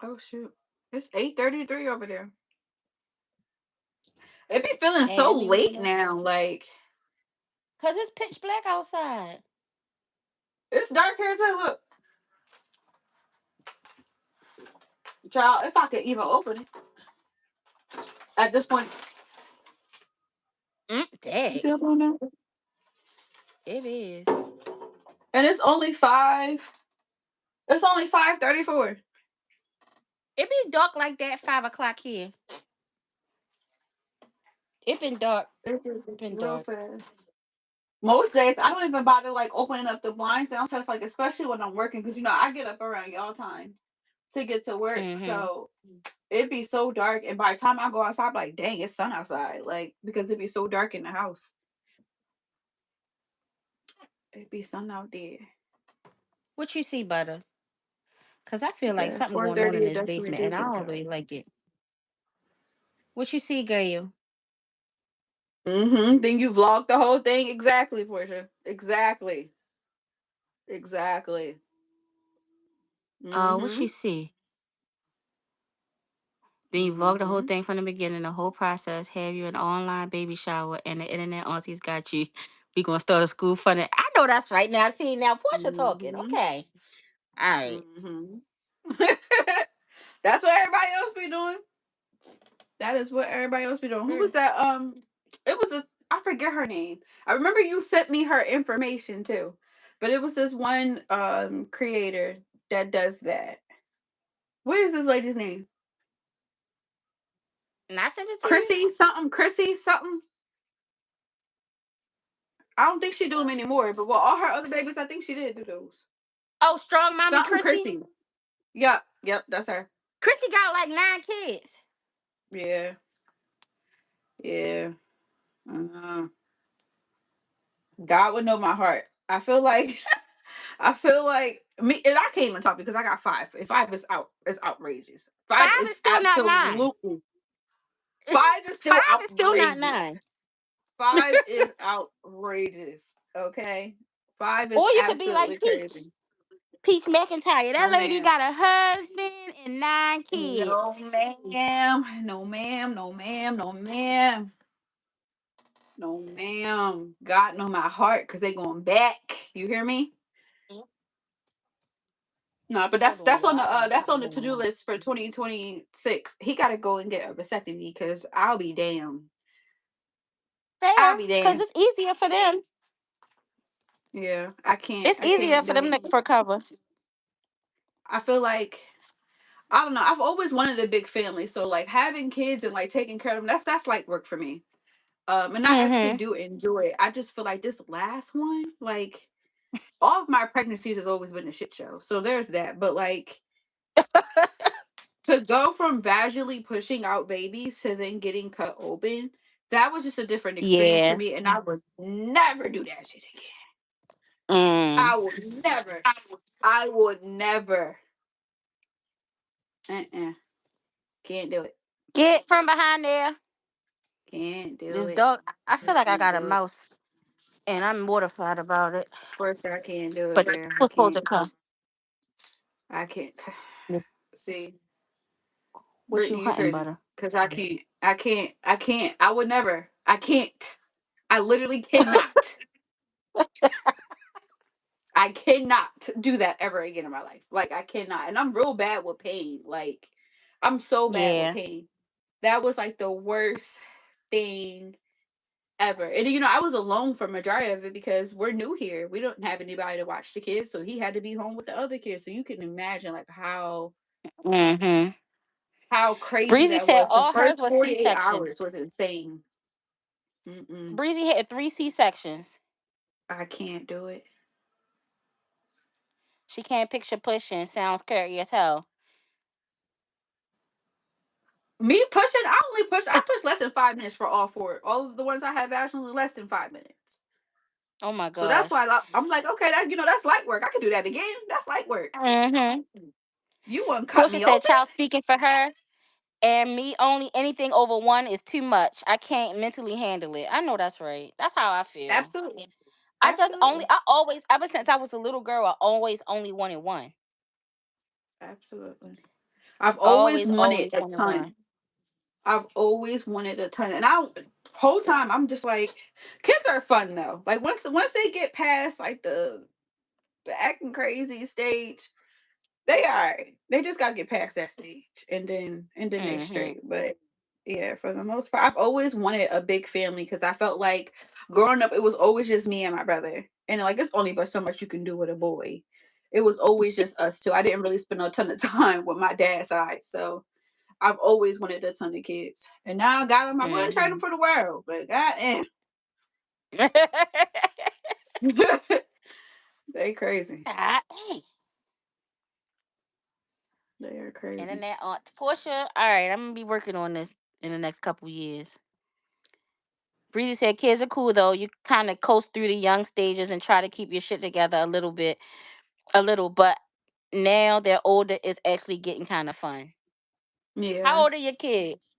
Oh shoot. It's 8:33 over there. It be feeling And so it be looking late like, now. Like because it's pitch black outside. it's dark here too. Look. Child, if I could even open it at this point. You Dang. see up on there? It is. And it's only 5:34. It be dark like that 5 o'clock here. It been dark. It's just Been real dark. fast. Most days I don't even bother like opening up the blinds downstairs, like especially when I'm working, because I get up around y'all time to get to work. Mm-hmm. So it'd be so dark, and by the time I go outside, I'm like, dang, it's sun outside. Like because it'd be so dark in the house. It'd be sun out there. What you see, Butter? Because I feel like Yeah, something four going on in thirty. It this definitely basement, and did I get don't dark. really like it. What you see, girl? Then you vlog the whole thing. Exactly, Portia. Exactly. Exactly. What you Mm-hmm. see? Then you vlog the whole Mm-hmm. thing from the beginning, the whole process, have you an online baby shower, and the internet aunties got you. We gonna start a school fund. I know that's right now. See now, Portia talking. Mm-hmm. Okay, all right. Mm-hmm. That's what everybody else be doing. That is what everybody else be doing. Who was Mm. that? It was I forget her name. I remember you sent me her information too, but it was this one creator that does that. What is this lady's name? And I sent it to you. Chrissy something. Chrissy something. I don't think she do them anymore. But well, all her other babies, I think she did do those. Oh, strong mommy, Something Chrissy. Chrissy. Yep. Yep. That's her. Chrissy got like 9 kids. Yeah. Yeah. Uh, God would know my heart. I feel like me, and I can't even talk because I got five. If five is out, it's outrageous. Five Five is is still not nine. absolutely. Five is still 5 is still not outrageous. 9. Five is outrageous. Okay. Five is Or you could be like absolutely Peach. crazy. Peach McIntyre. That No, lady ma'am. got a husband and 9 No, kids. ma'am. No, ma'am. No, ma'am. No, ma'am. No, ma'am. God know my heart because they going back. You hear me? Mm, No, but hold on, that's y'all. on I the got that's on something the to going do on. list for 2026. He got to go and get a vasectomy because I'll be damned. I'll Fair, be because damned. it's easier for them. Yeah, I can't. It's I easier can't for do them to it. recover. I feel like I don't know. I've always wanted a big family, so like having kids and like taking care of them, that's like work for me. And I actually Mm-hmm. do enjoy it. I just feel like this last one, like all of my pregnancies has always been a shit show. So there's that. But like to go from vaginally pushing out babies to then getting cut open, that was just a different experience for Yeah. me, and I would never do that shit again. Mm. I would never. I would never. Uh-uh. Can't do it. Get from behind there. Can't do This it. dog, I I feel like I can't got a do it. mouse and I'm mortified about it. First, I can't do it, But girl. I who's supposed to can't. come? I can't. See, What you Brittany, you hunting, crazy. butter? Cause I can't. I can't. I can't. I would never. I can't. I literally cannot. I cannot do that ever again in my life. Like I cannot. And I'm real bad with pain. Like I'm so bad with Yeah. pain. That was like the worst thing ever. And I was alone for majority of it because we're new here. We don't have anybody to watch the kids, so he had to be home with the other kids. So you can imagine like Mm-hmm. how crazy Breezy that said was. The all hers first was 48 hours C-sections. was insane. Mm-mm. Breezy had 3 C-sections. I can't do it. She can't picture pushing. Sounds scary as hell. Me pushing, I push less than 5 minutes for all four. All of the ones I have actually less than 5 minutes. Oh my So that's gosh. why I'm like, okay, that's light work. I can do that again. That's light work. Mm-hmm. You wouldn't cut Portia me said open? child speaking for her. And me only anything over 1 is too much. I can't mentally handle it. I know that's right. That's how I feel. Absolutely. I Absolutely. always, ever since I was a little girl, I always only wanted 1. Absolutely. I've always Always, wanted always a wanted 1. ton. I've always wanted a ton. And I whole time I'm just like, kids are fun though. Like once they get past like the acting crazy stage, they are. They just gotta get past that stage, and then they Mm-hmm. straight. But yeah, for the most part, I've always wanted a big family because I felt like growing up, it was always just me and my brother, and like it's only but so much you can do with a boy. It was always just us two. I didn't really spend a ton of time with my dad's side, so I've always wanted a ton of kids, and now I got them. I wouldn't trade them Mm-hmm. for the world, but goddamn, they crazy. Hey, They are crazy. internet aunt Portia. All right, I'm gonna be working on this in the next couple years. Breezy said kids are cool though. You kind of coast through the young stages and try to keep your shit together a little bit, a little. But now they're older, it's actually getting kind of fun. How Yeah. old are your kids?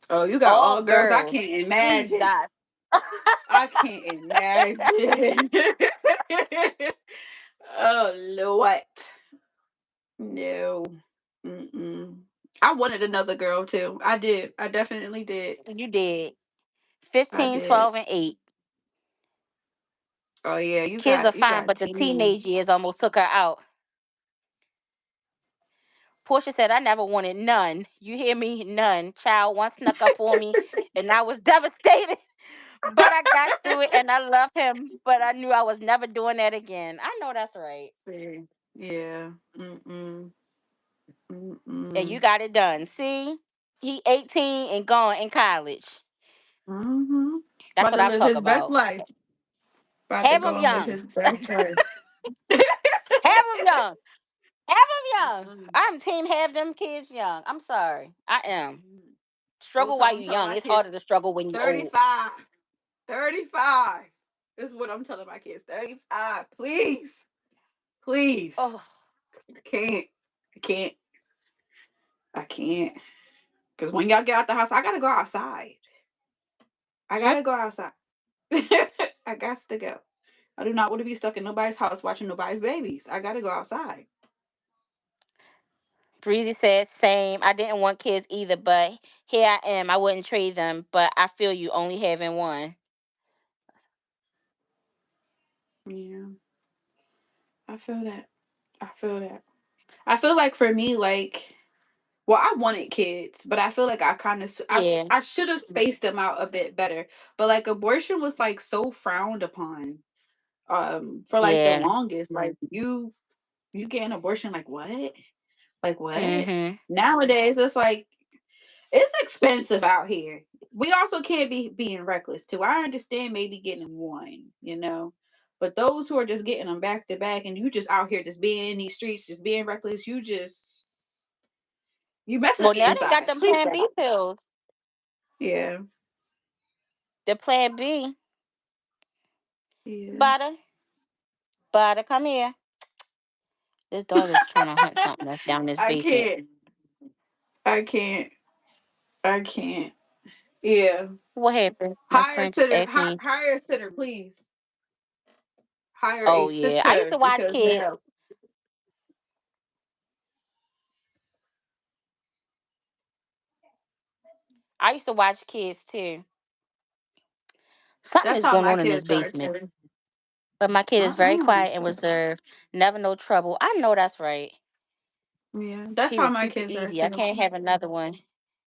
Oh, you got All all girls. I girls. can't imagine. Jesus. I can't imagine. Oh Lord, no. Mm-mm. I wanted another girl too. I did. I definitely did. You did. I 15, did. 12, and 8. Oh yeah, Kids are you fine, got but the teenage teens. years almost took her out. Portia said, I never wanted none. You hear me? None. Child once snuck up on me, and I was devastated. But I got through it, and I love him. But I knew I was never doing that again. I know that's right. See, yeah. Mm-mm. And you Mm-mm. got it done. See? He 18 and gone in college. Mm-hmm. That's About what to I'm live talking his best about. life. About to Have go him and live young. his best life. Have him young. Have them young. Mm. I'm team have them kids young. I'm sorry. I am. Whole Struggle while time I'm you telling young. my It's kids harder to struggle when you old. 35. 35. This is what I'm telling my kids. 35. Please. Please. Oh, 'Cause I can't. I can't. I can't. Because when y'all get out the house, I gotta go outside. I Hmm? gotta go outside. I got to go. I do not want to be stuck in nobody's house watching nobody's babies. I gotta go outside. Breezy said, same. I didn't want kids either, but here I am. I wouldn't trade them, but I feel you only having one. Yeah, I feel that. I feel that. I feel like for me, like, well, I wanted kids, but I feel like I kind of, Yeah, I should have spaced them out a bit better. But like, abortion was like so frowned upon, for like the yeah. longest. Like, you get an abortion, like what? Like what? Mhm. Nowadays, it's like it's expensive out here. We also can't be being reckless too. I understand maybe getting one, but those who are just getting them back to back, and you just out here just being in these streets, just being reckless, you messing Well, up your now they got insides. them Please Plan B stop. pills. Yeah, The Plan B. yeah. Butter, butter, come here. This dog is trying to hunt something that's down this I basement. can't. I can't. I can't. Yeah. What happened? My Hire a friend just sitter. asked me. Hire a sitter, please. Hire a Oh yeah, I used sitter to watch because kids. now I used to watch kids too. Something that's is how going my on in this kids are basement. too. But my kid is very Uh-uh. quiet and reserved. Never no trouble. I know that's right. Yeah, that's He how was my super kids are easy. I too. can't have another one.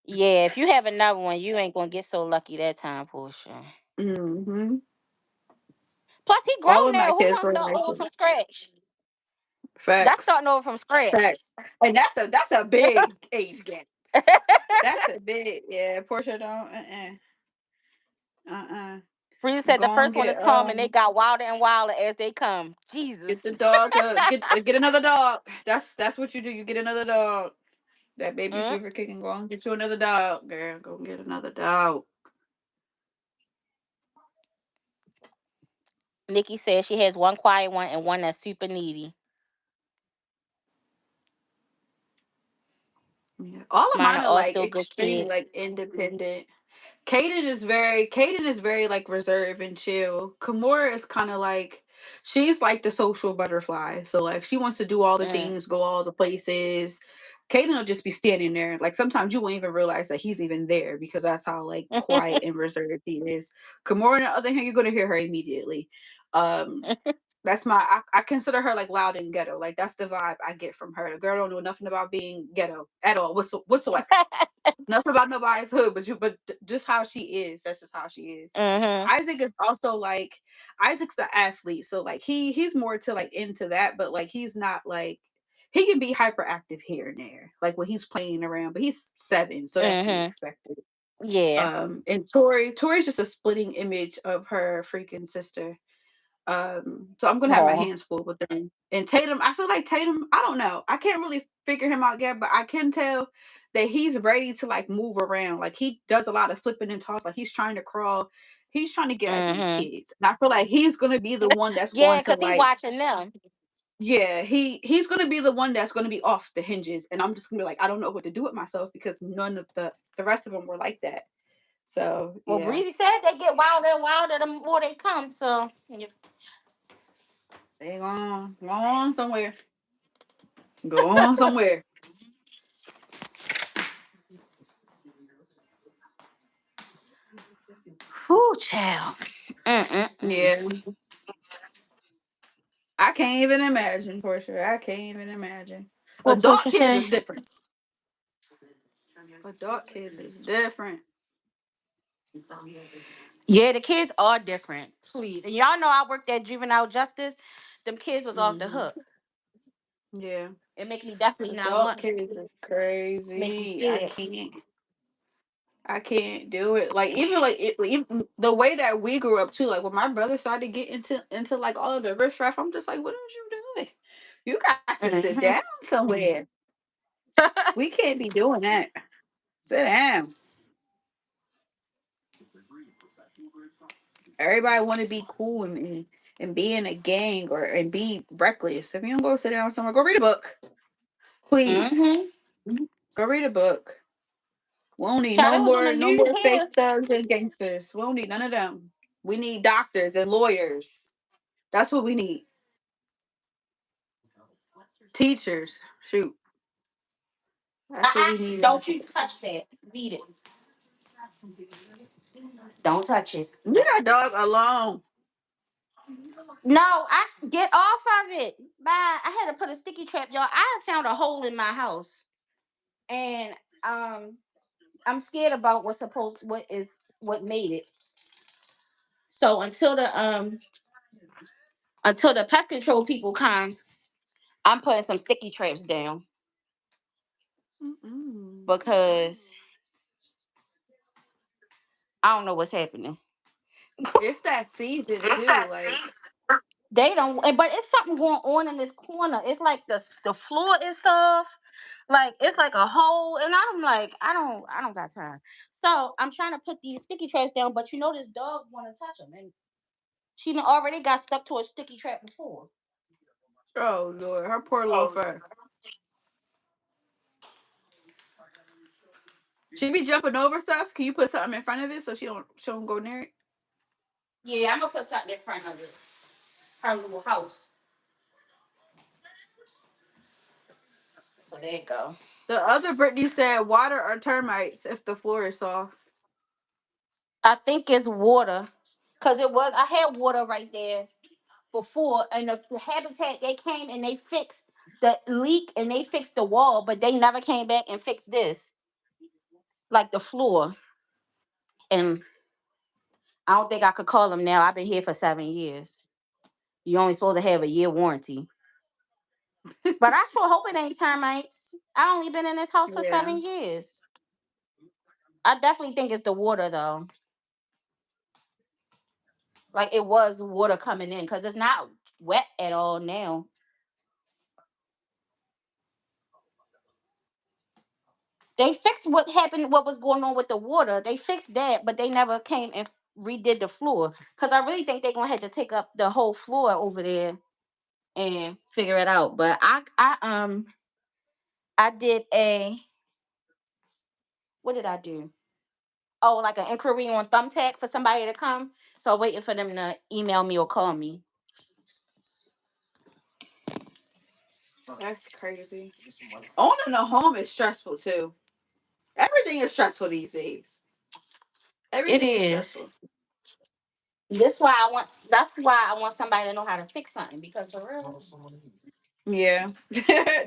Yeah, if you have another one, you ain't gonna get so lucky that time, Portia. Hmm. Plus, he All grown of my now. Who kids wants to were start like over that. from scratch? That's Facts. starting over from scratch. Facts. And that's a big age gap. That's a big, yeah. Portia don't. Uh. Breeza said Go the on, first one is calm and they got wilder and wilder as they come. Jesus. get the dog. Get another dog. That's what you do. You get another dog. That baby Mm. fever kicking. Go on, get you another dog, girl. Go get another dog. Nikki says she has one quiet one and one that's super needy. Yeah. All of Mine mine are are all like still good extremely kids. like independent. Kaden is very like reserved and chill. Kimura is kind of like she's like the social butterfly. So like she wants to do all the Mm. things, go all the places. Kaden will just be standing there. Like sometimes you won't even realize that he's even there because that's how like quiet and reserved he is. Kimura, on the other hand, you're gonna hear her immediately. Um that's I consider her like loud and ghetto. Like that's the vibe I get from her. The girl don't know nothing about being ghetto at all whatsoever. Nothing about nobody's hood, but just how she is. That's just how she is. Mhm. Isaac is also like Isaac's the athlete, so like he's more to like into that, but like he's not like he can be hyperactive here and there, like when he's playing around. But he's 7, so that's to be Mhm. expected. Yeah. And Tori's just a splitting image of her freaking sister. So I'm gonna have my Oh. hands full with them. And Tatum, I feel like Tatum, I don't know. I can't really figure him out yet, but I can tell that he's ready to like move around. Like he does a lot of flipping and toss. Like he's trying to crawl. He's trying to get at these Mhm. kids. And I feel like he's gonna be the one that's going Yeah, to cause he like, watching them. yeah, he's gonna be the one that's gonna be off the hinges. And I'm just gonna be like, I don't know what to do with myself because none of the rest of them were like that. So Well, yeah, Breezy said they get wilder and wilder the more they come. So, yeah. they go on somewhere. Go on somewhere. Whew, child. Mm-mm-mm. Yeah. I can't even imagine for sure. I can't even imagine. What Adult Portia kids say? is different. Adult kids is different. Yeah, the kids are different. Please, and y'all know I worked at juvenile justice. Them kids was off the Hmm. hook. Yeah. It make me definitely not Adult want. kids is Make me crazy. I scared. can't. I can't do it. Like even like even the way that we grew up too. Like when my brother started getting into like all of the riffraff, I'm just like, what are you doing? You got to sit Hmm. down somewhere. We can't be doing that. Sit down. Everybody want to be cool and be in a gang or and be reckless. If you don't go sit down somewhere, go read a book, please. Hmm. Go read a book. We don't need Child, no it was on the more, no news more fake here. thugs and gangsters. We don't need none of them. We need doctors and lawyers. That's what we need. Teachers. Shoot. That's what we need in Don't this you world. touch that. Beat it. Don't touch it. Leave that dog alone. No, I get off of it. Bye. I had to put a sticky trap, y'all. I found a hole in my house, and um, I'm scared about what made it. So until the pest control people come, I'm putting some sticky traps down Mm-mm. because I don't know what's happening. It's that season too. Like, They don't, but it's something going on in this corner. It's like the floor is soft, like it's like a hole, and I'm like, I don't got time. So I'm trying to put these sticky traps down, but this dog want to touch them, and she done already got stuck to a sticky trap before. oh Lord, her poor little fur. She be jumping over stuff. Can you put something in front of it so she don't go near it? Yeah, I'm gonna put something in front of it. Her little house. So there you go. The other Brittany said water or termites if the floor is soft. I think it's water, cause I had water right there before, and the habitat they came and they fixed the leak and they fixed the wall, but they never came back and fixed this, like the floor. And I don't think I could call them now. I've been here for 7 years. You only supposed to have a year warranty. But I sure hope it ain't termites. I only been in this house for Yeah. 7 years. I definitely think it's the water though. Like it was water coming in because it's not wet at all now. They fixed what happened, what was going on with the water. They fixed that, but they never came and redid the floor. Cause I really think they're gonna have to take up the whole floor over there and figure it out. But I did a what did I do? Oh, like an inquiry on Thumbtack for somebody to come. So waiting for them to email me or call me. That's crazy. Owning a home is stressful too. Everything is stressful these days. It Everything is is. stressful. That's why I want somebody to know how to fix something because for real, Yeah.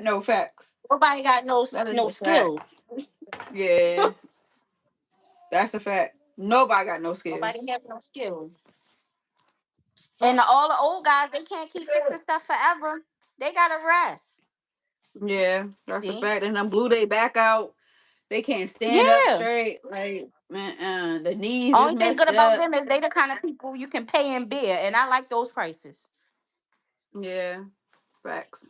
No facts. nobody got That is no a fact. skills. Yeah. That's a fact. Nobody got no Nobody skills. have no skills. And all the old guys, they can't keep fixing stuff forever. They gotta rest. Yeah, that's a See? fact. And then blew they back out. They can't stand up Yeah. straight. Like, man, the knees is Only thing good messed about up. them is they the kind of people you can pay in beer, and I like those prices. Yeah, facts.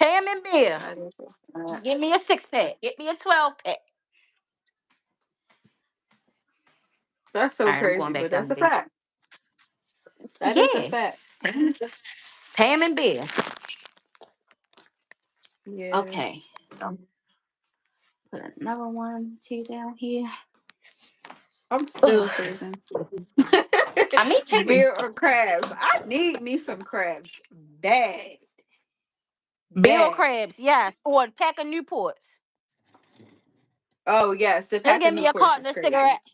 Pay them in beer. That is a fact. Give me a 6 pack. Get me a 12 pack. That's All so right, I'm going crazy, back but down that's a there. fact. That is a Yeah. fact. Pay them in beer. Yeah. Okay. Put another one, two down here. I'm still Ugh. freezing. I me too. Beer or crabs? I need me some crabs. Bad. Beer or Bad. crabs, yes. Or a pack of Newports. Oh yes, the They pack of give me a Newports carton is of crazy. cigarettes.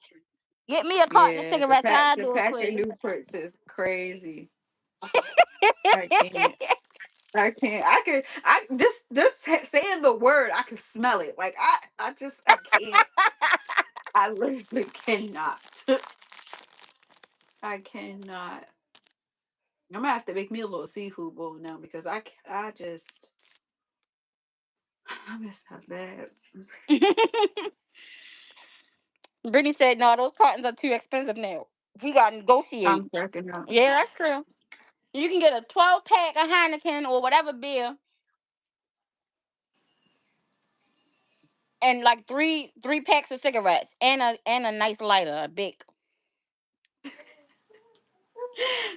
Get me a carton of Yeah, the cigarettes. pack I'll the do it pack for of you. Newports is crazy. I can't. I can't. Saying the word, I can smell it. Like I can't. I literally cannot. I cannot. I'm gonna have to make me a little seafood bowl now because I just I miss that bad. Brittany said, no, those cartons are too expensive now. We got to negotiate. I'm cracking up. Yeah, that's true. You can get a 12 pack of Heineken or whatever beer and like three packs of cigarettes and a nice lighter, a big.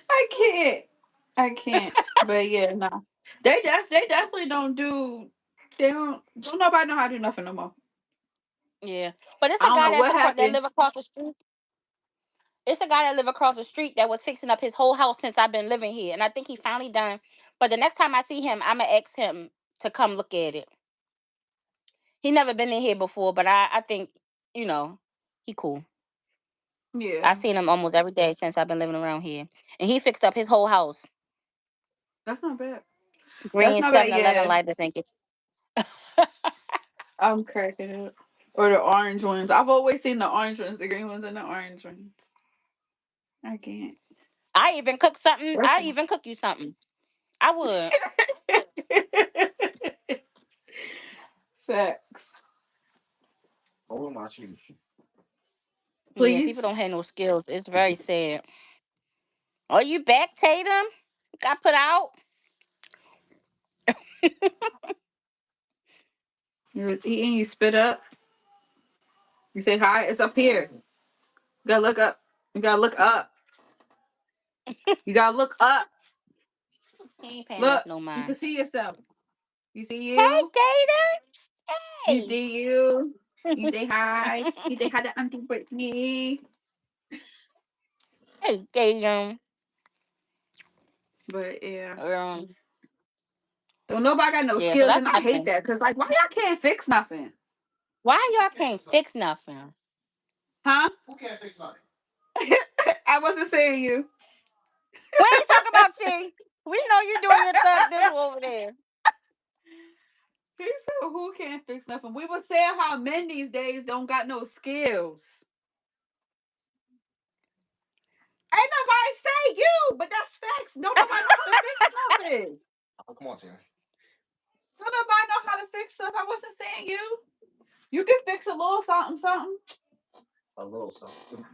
I can't. I can't. But yeah, no. They definitely don't do. They don't nobody know how to do nothing no more. Yeah, but it's I a don't guy know that's what across that happened. live across the street. It's a guy that live across the street that was fixing up his whole house since I've been living here, and I think he finally done. But the next time I see him, I'ma ask him to come look at it. He never been in here before, but I think you know he cool. Yeah, I seen him almost every day since I've been living around here, and he fixed up his whole house. that's not bad. That's Green not bad. 7-Eleven Yeah, lighters and get. I'm cracking it. Or the orange ones. I've always seen the orange ones, the green ones, and the orange ones. I can't. I even cook something. That's I even cook you something. I would. facts. Yeah, people Please. don't have no skills. It's very sad. Are you back, Tatum? Got put out. You was eating, you spit up. You say hi. It's up here. You gotta look up. You gotta look up. You gotta look up. He ain't paying Look. us no You can mind. see yourself. You see Hey, you. Tatum. You Hey. see you. You say hi. You say hi to Auntie Brittany. Hey, Tatum. But yeah. Um, So nobody got no yeah, so skills, that's and I my hate thing. that because like, why y'all can't fix nothing, Why y'all can't fix nothing? huh? I wasn't saying you. We ain't talking about you. We know you doing your thug this over there. He said, "Who can't fix nothing?" We were saying how men these days don't got no skills. Ain't nobody say you, but that's facts. Don't nobody know how to fix nothing. Don't nobody know how to fix stuff. I wasn't saying you. You can fix a little something, something.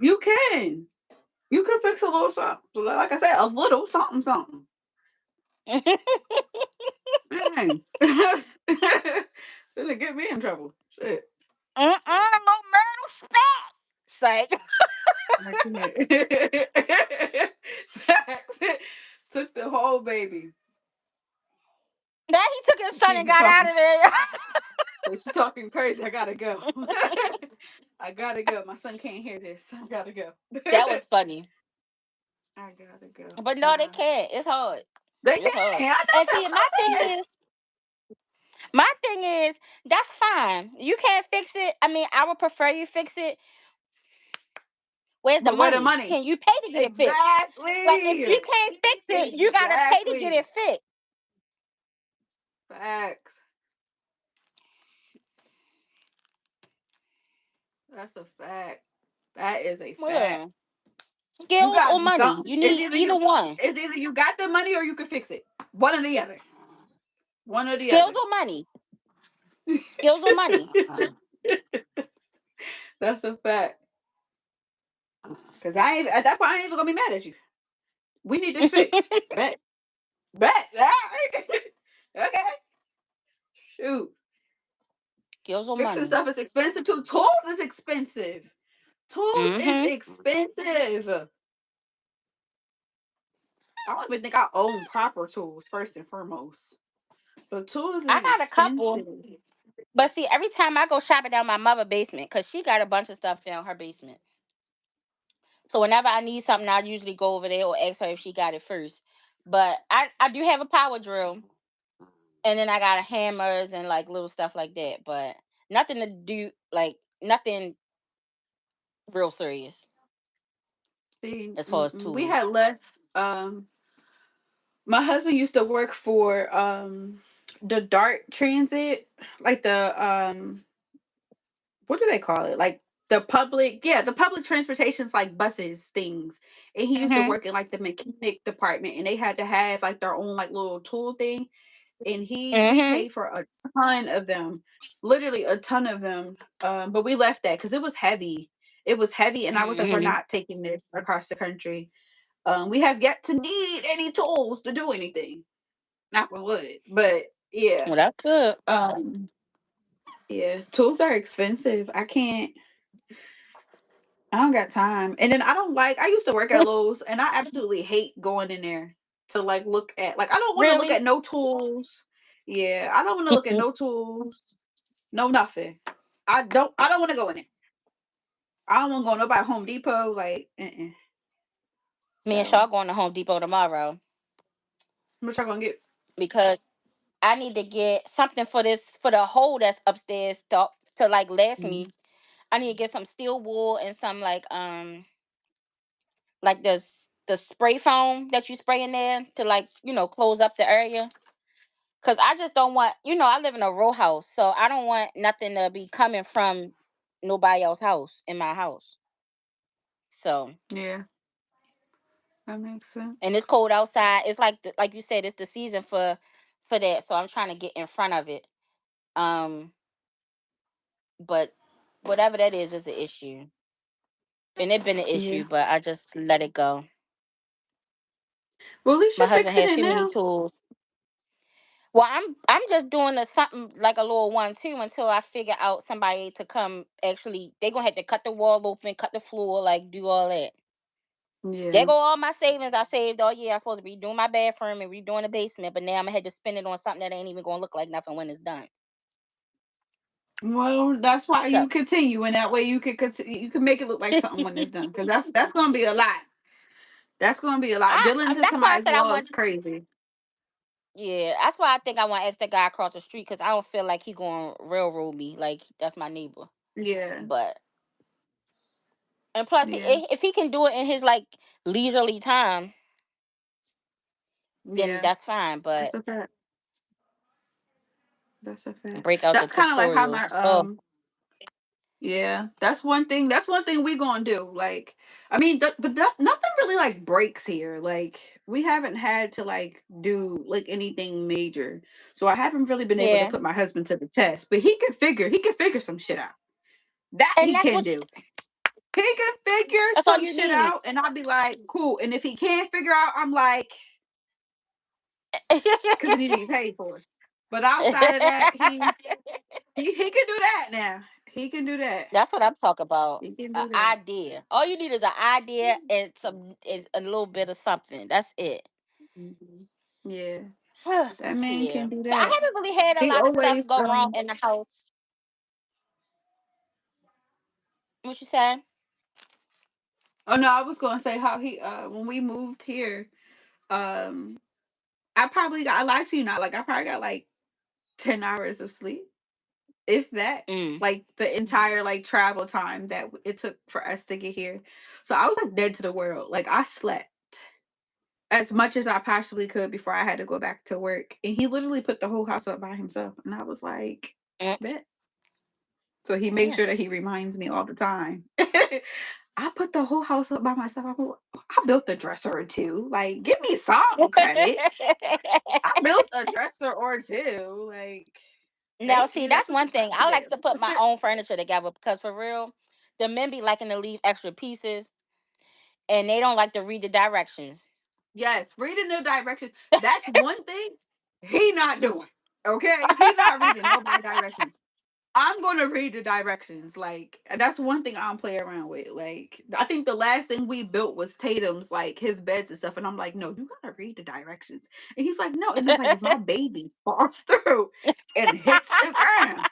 You can. You can fix a little something. So like I said, a little something, something. Man. Gonna get me in trouble. Shit. No myrtle spat. Say. I can't. Facts. Took the whole baby. That he took his son She and be got out talking. of there. She's talking crazy. I gotta go. I gotta go. My son can't hear this. I gotta go. That was funny. I gotta go. But no, they Bye. can't. It's hard. They It's hard. can't. I And know. see, I said it. my thing is, that's fine. You can't fix it. I mean, I would prefer you fix it. Where's the But where the money? money? Can you pay to get it fixed? Like, if Exactly. you can't fix it, you gotta pay to get Exactly. it fixed. Facts. That's a fact. That is a fact. Yeah. You Skills gotta or do money. something. You need either one. It's either you got the money or you can fix it. One or the other. One or the Skills other. or money. Skills or money. That's a fact. Cause I ain't at that point I ain't even gonna be mad at you. We need this fixed. Bet. Bet. All right. Okay. Shoot. Skills or Fixing money. stuff is expensive too. Tools is expensive. Tools is Mm-hmm. expensive. I don't even think I own proper tools first and foremost. But tools I is got a couple. expensive. But see, every time I go shopping down my mother basement, because she got a bunch of stuff down her basement. So whenever I need something, I usually go over there or ask her if she got it first. But I do have a power drill, and then I got a hammers and like little stuff like that. But nothing to do like nothing real serious See, as far as we tools. had left. My husband used to work for the Dart Transit, like the what do they call it? Like the public, yeah, the public transportations, like buses, things. And he used to Mm-hmm. work in like the mechanic department, and they had to have like their own like little tool thing. And he Mm-hmm. paid for a ton of them, literally a ton of them. But we left that because it was heavy. It was heavy, and I was like, we're Mm-hmm. not taking this across the country. We have yet to need any tools to do anything. Not wood, but yeah. Well, that's good. Um, yeah, tools are expensive. I don't got time. And then I don't like I used to work at Lowe's and I absolutely hate going in there to like look at like I don't want to look Really? at no tools. Yeah, I don't want to look at no tools, no nothing. I don't want to go in it. I don't want to go nobody Home Depot. Like, Me and so Shaw going to Home Depot tomorrow how much I gonna get? because I need to get something for this for the hole that's upstairs to like last Mhm. me. I need to get some steel wool and some like the spray foam that you spray in there to like close up the area. Cause I just don't want I live in a row house, so I don't want nothing to be coming from nobody else's house in my house. So Yeah, that makes and sense. it's cold outside. It's like you said, it's the season for that. So I'm trying to get in front of it. Um, but whatever that is an issue, and it been an issue, Yeah. but I just let it go. Well, at least My you're husband fixing has it too many now. tools. Well, I'm just doing something like a little one too until I figure out somebody to come. Actually, they gonna have to cut the wall open, cut the floor, like do all that. There Yeah. go all my savings I saved all year. I supposed to be doing my bathroom and redoing the basement, but now I'm gonna have to spend it on something that ain't even gonna look like nothing when it's done. Well, that's why So you continue, and that way you can continue. You can make it look like something when it's done, because that's gonna be a lot. That's gonna be a lot. Dealing to that's why I somebody's said I wall is want. crazy. Yeah, that's why I think I want to ask the guy across the street because I don't feel like he going to railroad me. Like that's my neighbor. Yeah. But and plus, Yeah. if he can do it in his like leisurely time, then Yeah. that's fine. That's But a fact. That's a fact. break out the That's kind of like how my tutorials. Oh yeah, that's one thing. That's one thing we gonna do. Like, I mean, nothing really like breaks here. Like, we haven't had to like do like anything major, so I haven't really been able to yeah, put my husband to the test. But he can figure some shit out. That and he that's can what. do. He can figure That's all some you shit need. out, and I'll be like, cool. And if he can't figure out, I'm like, because he need to be paid for it. But outside of that, he can do that now. He can do that. That's what I'm talking about. He can An do that. idea. All you need is an idea and some is a little bit of something. That's it. Mhm. Yeah. That man Yeah. can do So I that. haven't really had a He lot of stuff always go wrong in the house. What you say? oh no, I was gonna say how he when we moved here, um I probably got I lied to you not, like I probably got like 10 hours of sleep. If that. Mm. Like the entire like travel time that it took for us to get here. So I was like dead to the world. Like I slept as much as I possibly could before I had to go back to work. And he literally put the whole house up by himself. And I was like, Mm. bet. So he makes sure that Yes. he reminds me all the time. I put the whole house up by myself. I built the dresser or two. Like, give me some credit. I built a dresser or two. Like, Now, thank see, you. That's that's what one you're thing. supposed to I like to put do. my own furniture together because for real, the men be liking to leave extra pieces and they don't like to read the directions. Yes, reading the directions. That's one thing he not doing. Okay, he not reading nobody directions. I'm gonna read the directions. Like that's one thing I don't play around with. Like I think the last thing we built was Tatum's like his beds and stuff, and I'm like, no, you gotta read the directions. And he's like, no. And I'm like, if my baby falls through and hits the ground,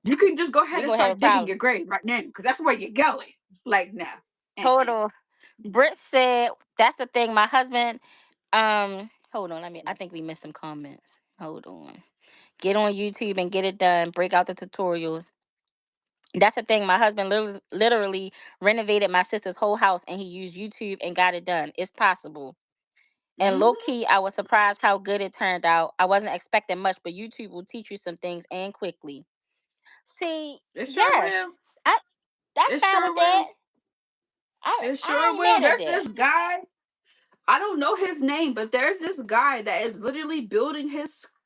you can just go ahead We and gonna have a start digging problem. your grave right now, because that's where you're going. Like, no. Hold Uh-uh. on. Britt said that's the thing. My husband, hold on, I think we missed some comments. Hold on. Get on YouTube and get it done. Break out the tutorials. That's the thing. My husband literally renovated my sister's whole house and he used YouTube and got it done. It's possible. And low Mm-hmm. key, I was surprised how good it turned out. I wasn't expecting much, but YouTube will teach you some things and quickly. See, It sure will. yes, I I'm It fine with sure that. will. I It I sure ain't will. mad at There's that. this guy. I don't know his name, but there's this guy that is literally building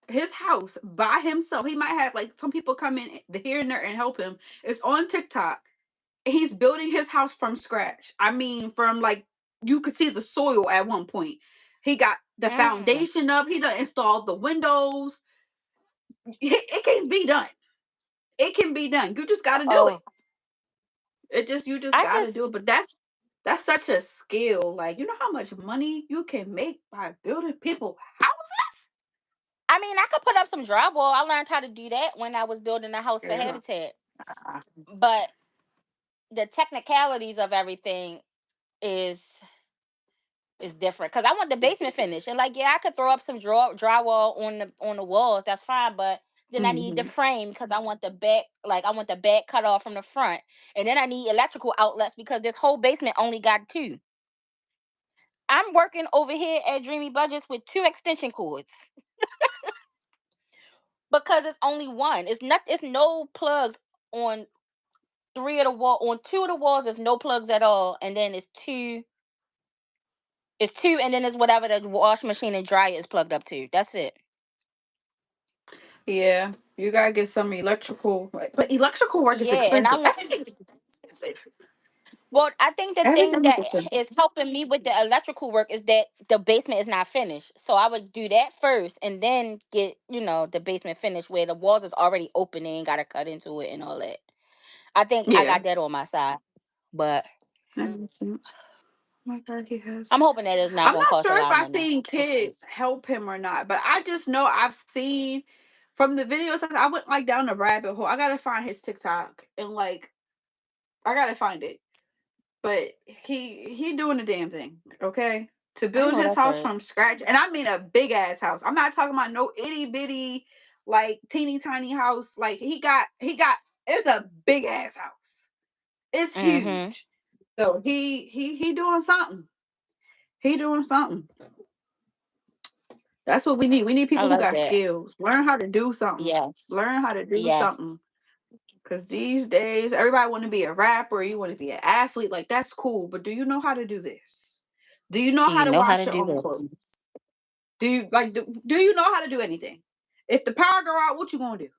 his house by himself. He might have like some people come in here and there and help him. It's on TikTok. He's building his house from scratch. I mean, from like you could see the soil at one point. He got the Mm. foundation up. He done installed the windows. It can be done. It can be done. You just got to do it. Oh, It just you just I got to just do it. But that's such a skill. Like you know how much money you can make by building people houses. I mean, I could put up some drywall. I learned how to do that when I was building a house for Yeah. Habitat. But the technicalities of everything is is different because I want the basement finished. And like, yeah, I could throw up some drywall on the walls. That's fine, but then I need the Hmm. frame because I want the back, like I want the back cut off from the front, and then I need electrical outlets because this whole basement only got two. I'm working over here at Dreamy Budgets with two extension cords because it's only one. It's not. It's no plugs on three of the wall. On two of the walls, there's no plugs at all, and then it's two. It's two, and then it's whatever the washing machine and dryer is plugged up to. That's it. Yeah, you gotta get some electrical, but electrical work is Yeah, and I expensive. want. Everything's expensive. Well, I think the thing Everything is that expensive. is helping me with the electrical work is that the basement is not finished. So I would do that first and then get, the basement finished where the walls is already open and ain't gotta cut into it and all that. I think I Yeah, got that on my side. But that makes sense. Oh my God, he has. I'm hoping that it's not I'm gonna not cost a sure if lot of I've money. seen We'll see. kids help him or not, but I just know I've seen from the videos. I went like down the rabbit hole. I gotta find his TikTok and like I gotta find it. But he doing the damn thing, okay? To I build know his that's house right. from scratch, and I mean a big ass house. I'm not talking about no itty bitty, like teeny tiny house. Like he got it's a big ass house. It's Mm-hmm. huge. So he doing something. He doing something. That's what we need. We need I people who like got that. skills. Learn how to do something. Yes. Learn how to do Yes. something. Because these days, everybody want to be a rapper. You want to be an athlete. Like, that's cool. But do you know how to do this? Do you know Do how you to know how to wash your do own this? clothes? Do you know how to do anything? If the power go out, what you gonna do?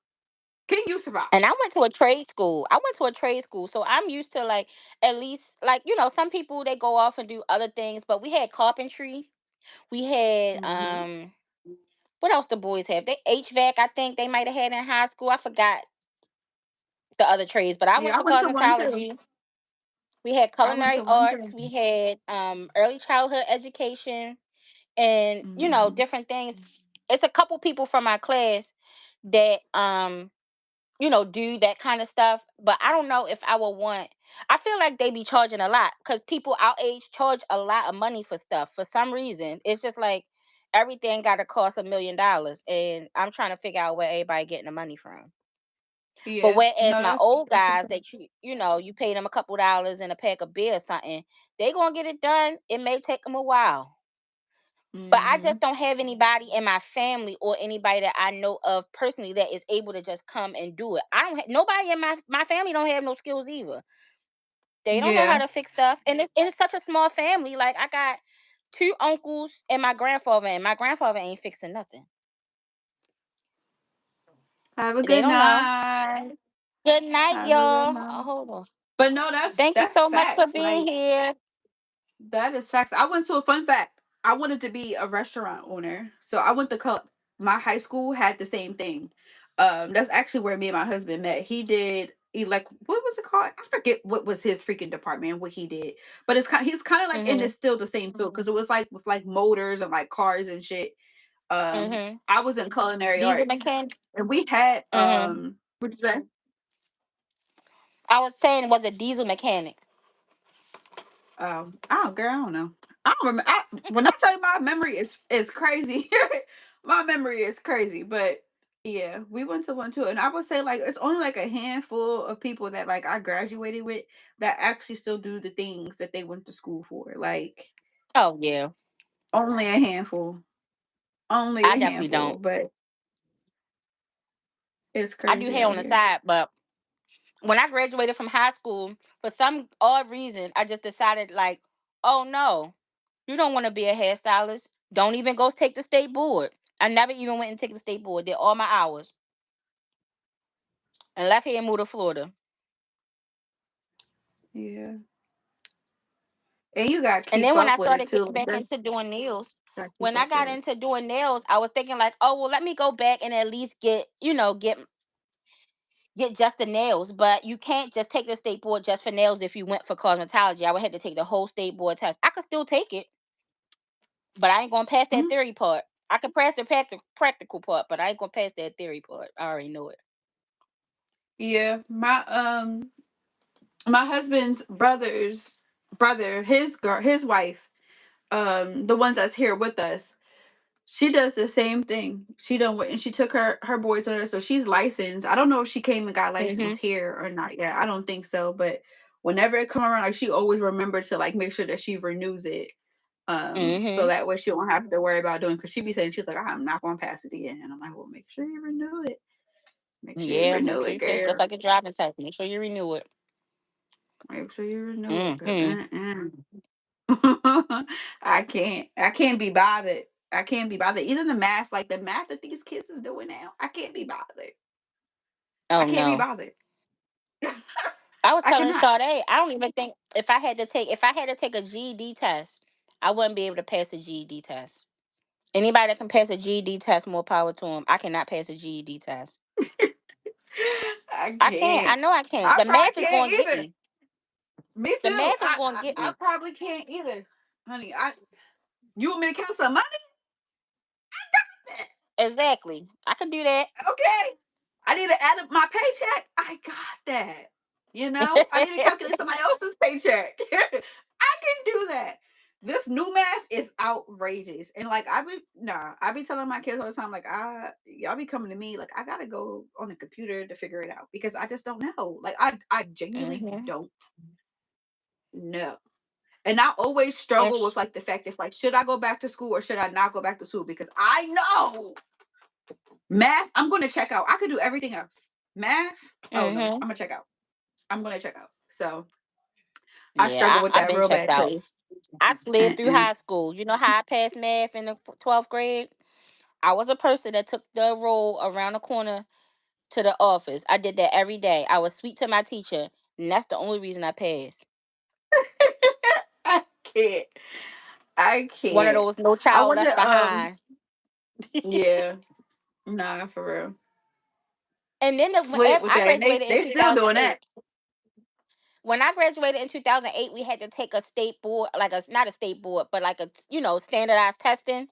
Can you survive? And I went to a trade school. I went to a trade school, so I'm used to like at least like some people they go off and do other things, but we had carpentry. We had Hmm. what else the boys have? They HVAC, I think they might have had in high school. I forgot the other trades, but I went Yeah, I for went to one too. cosmetology. We had I went culinary to one arts. too. We had early childhood education and Hmm. different things. It's a couple people from my class that do that kind of stuff. But I don't know if I would want. I feel like they be charging a lot because people our age charge a lot of money for stuff for some reason. It's just like everything got to cost $1 million, and I'm trying to figure out where everybody getting the money from. But Yeah. whereas No, my that's old guys that you pay them a couple dollars and a pack of beer or something, they gonna get it done. It may take them a while. But I hmm just don't have anybody in my family or anybody that I know of personally that is able to just come and do it. I don't nobody in my family don't have no skills either. They don't know how Yeah. to fix stuff, and it's such a small family. Like I got two uncles and my grandfather ain't fixing nothing. Have a They good don't know. night. Good night, Have a good y'all. night. Hold on. But no, that's Thank you that's so much for facts. being Like here. that is facts. I went to a fun fact. I wanted to be a restaurant owner, so I went to my high school had the same thing. That's actually where me and my husband met. He did what was it called? I forget what was his freaking department, what he did, but he's kind of like in Mhm. this still the same field because it was like with like motors and like cars and shit. Mhm. I was in culinary Diesel arts, mechanic. and we had Mhm. what's that? I was saying, was it diesel mechanics? I don't, girl, I don't know. I don't remember. When I tell you my memory is crazy, my memory is crazy. But yeah, we went to one too, and I would say like it's only like a handful of people that like I graduated with that actually still do the things that they went to school for. Like Oh yeah, only a handful, only I a definitely handful. don't. But it's I do crazy hair out on the here. side, but when I graduated from high school, for some odd reason, I just decided like, oh no, you don't want to be a hairstylist. Don't even go take the state board. I never even went and take the state board. Did all my hours and left here and moved to Florida. Yeah, and you got to And keep then when up I with it started too. getting back That's into doing nails, got to keep when I up with got it. into doing nails, I was thinking like, oh well, let me go back and at least get just the nails. But you can't just take the state board just for nails if you went for cosmetology. I would have to take the whole state board test. I could still take it, but I ain't gonna pass that Mhm. theory part. I can pass the practical part, but I ain't gonna pass that theory part. I already know it. Yeah, my husband's brother, his wife, the ones that's here with us, she does the same thing. She done went and she took her boys with her, so she's licensed. I don't know if she came and got licensed Mhm. here or not yet. I don't think so, but whenever it come around, like she always remembers to like make sure that she renews it. So Mhm. that way she won't have to worry about doing, because she be saying she's like, I'm not gonna pass it again. And I'm like, well, make sure you renew it. Make sure you Yeah, make renew sure it, you pass just girl. like a driving test. Make sure you renew it. Make sure you renew it, cause Mhm. I can't be bothered. I can't be bothered. Even the math, like the math that these kids is doing now, I can't be bothered. I Oh can't be no. bothered. I was I telling cannot. Sade, I don't even think if I had to take a GED test, I wouldn't be able to pass a GED test. Anybody that can pass a GED test, more power to them. I cannot pass a GED test. I I can't. I can't. know I can't. I The probably math is can't going to get either. me. Me The too. math is going to get I me. probably can't either, honey. You want me to count some money? Exactly. I can do that. Okay. I need to add up my paycheck. I got that. I need to calculate somebody else's paycheck. I can do that. This new math is outrageous. And like I be telling my kids all the time, like y'all be coming to me, like I gotta go on the computer to figure it out because I just don't know. Like I genuinely Mhm. don't know. And I always And struggle with like the fact if like should I go back to school or should I not go back to school? Because I know math, I'm gonna check out. I could do everything else. Math, oh no, mhm. I'm gonna check out. I'm gonna check out. So I Yeah, struggle with I've that been real checked bad out. because I slid through uh-uh. high school. You know how I passed math in the 12th grade? I was a person that took the roll around the corner to the office. I did that every day. I was sweet to my teacher, and that's the only reason I passed. I can't. I One of can't. those no I child wonder, left behind. yeah, nah, for real. And then Slit with I that. And graduated in they still doing that. 2008. When I graduated in 2008, we had to take a state board, like a not a state board, but like a standardized testing.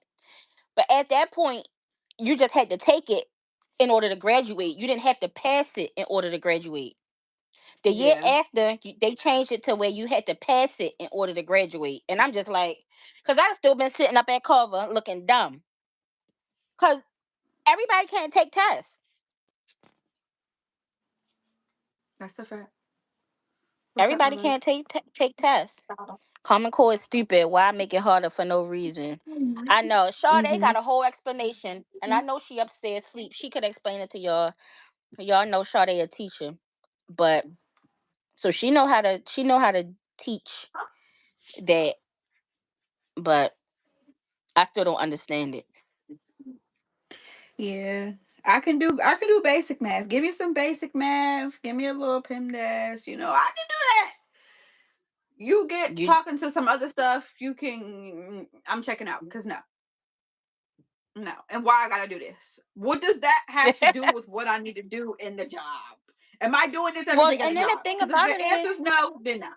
But at that point, you just had to take it in order to graduate. You didn't have to pass it in order to graduate. The year Yeah. after, they changed it to where you had to pass it in order to graduate. And I'm just like, because I've still been sitting up at Carver looking dumb. Because everybody can't take tests. That's a fact. What's up, my Everybody love? can't take tests. Common Core is stupid. Why make it harder for no reason? I know. Sade Mm-hmm. got a whole explanation. And I know she upstairs sleep. She could explain it to y'all. Y'all know Sade a teacher. But so she know how to teach that, but I still don't understand it. Yeah. I can do basic math. Give me some basic math. Give me a little PEMDAS. I can do that. You get You talking to some other stuff, you can. I'm checking out because no. And why I gotta do this? What does that have to do with what I need to do in the job? Am I doing this every well, day at the and then the job? thing Because if about the it answer is, is no, then no.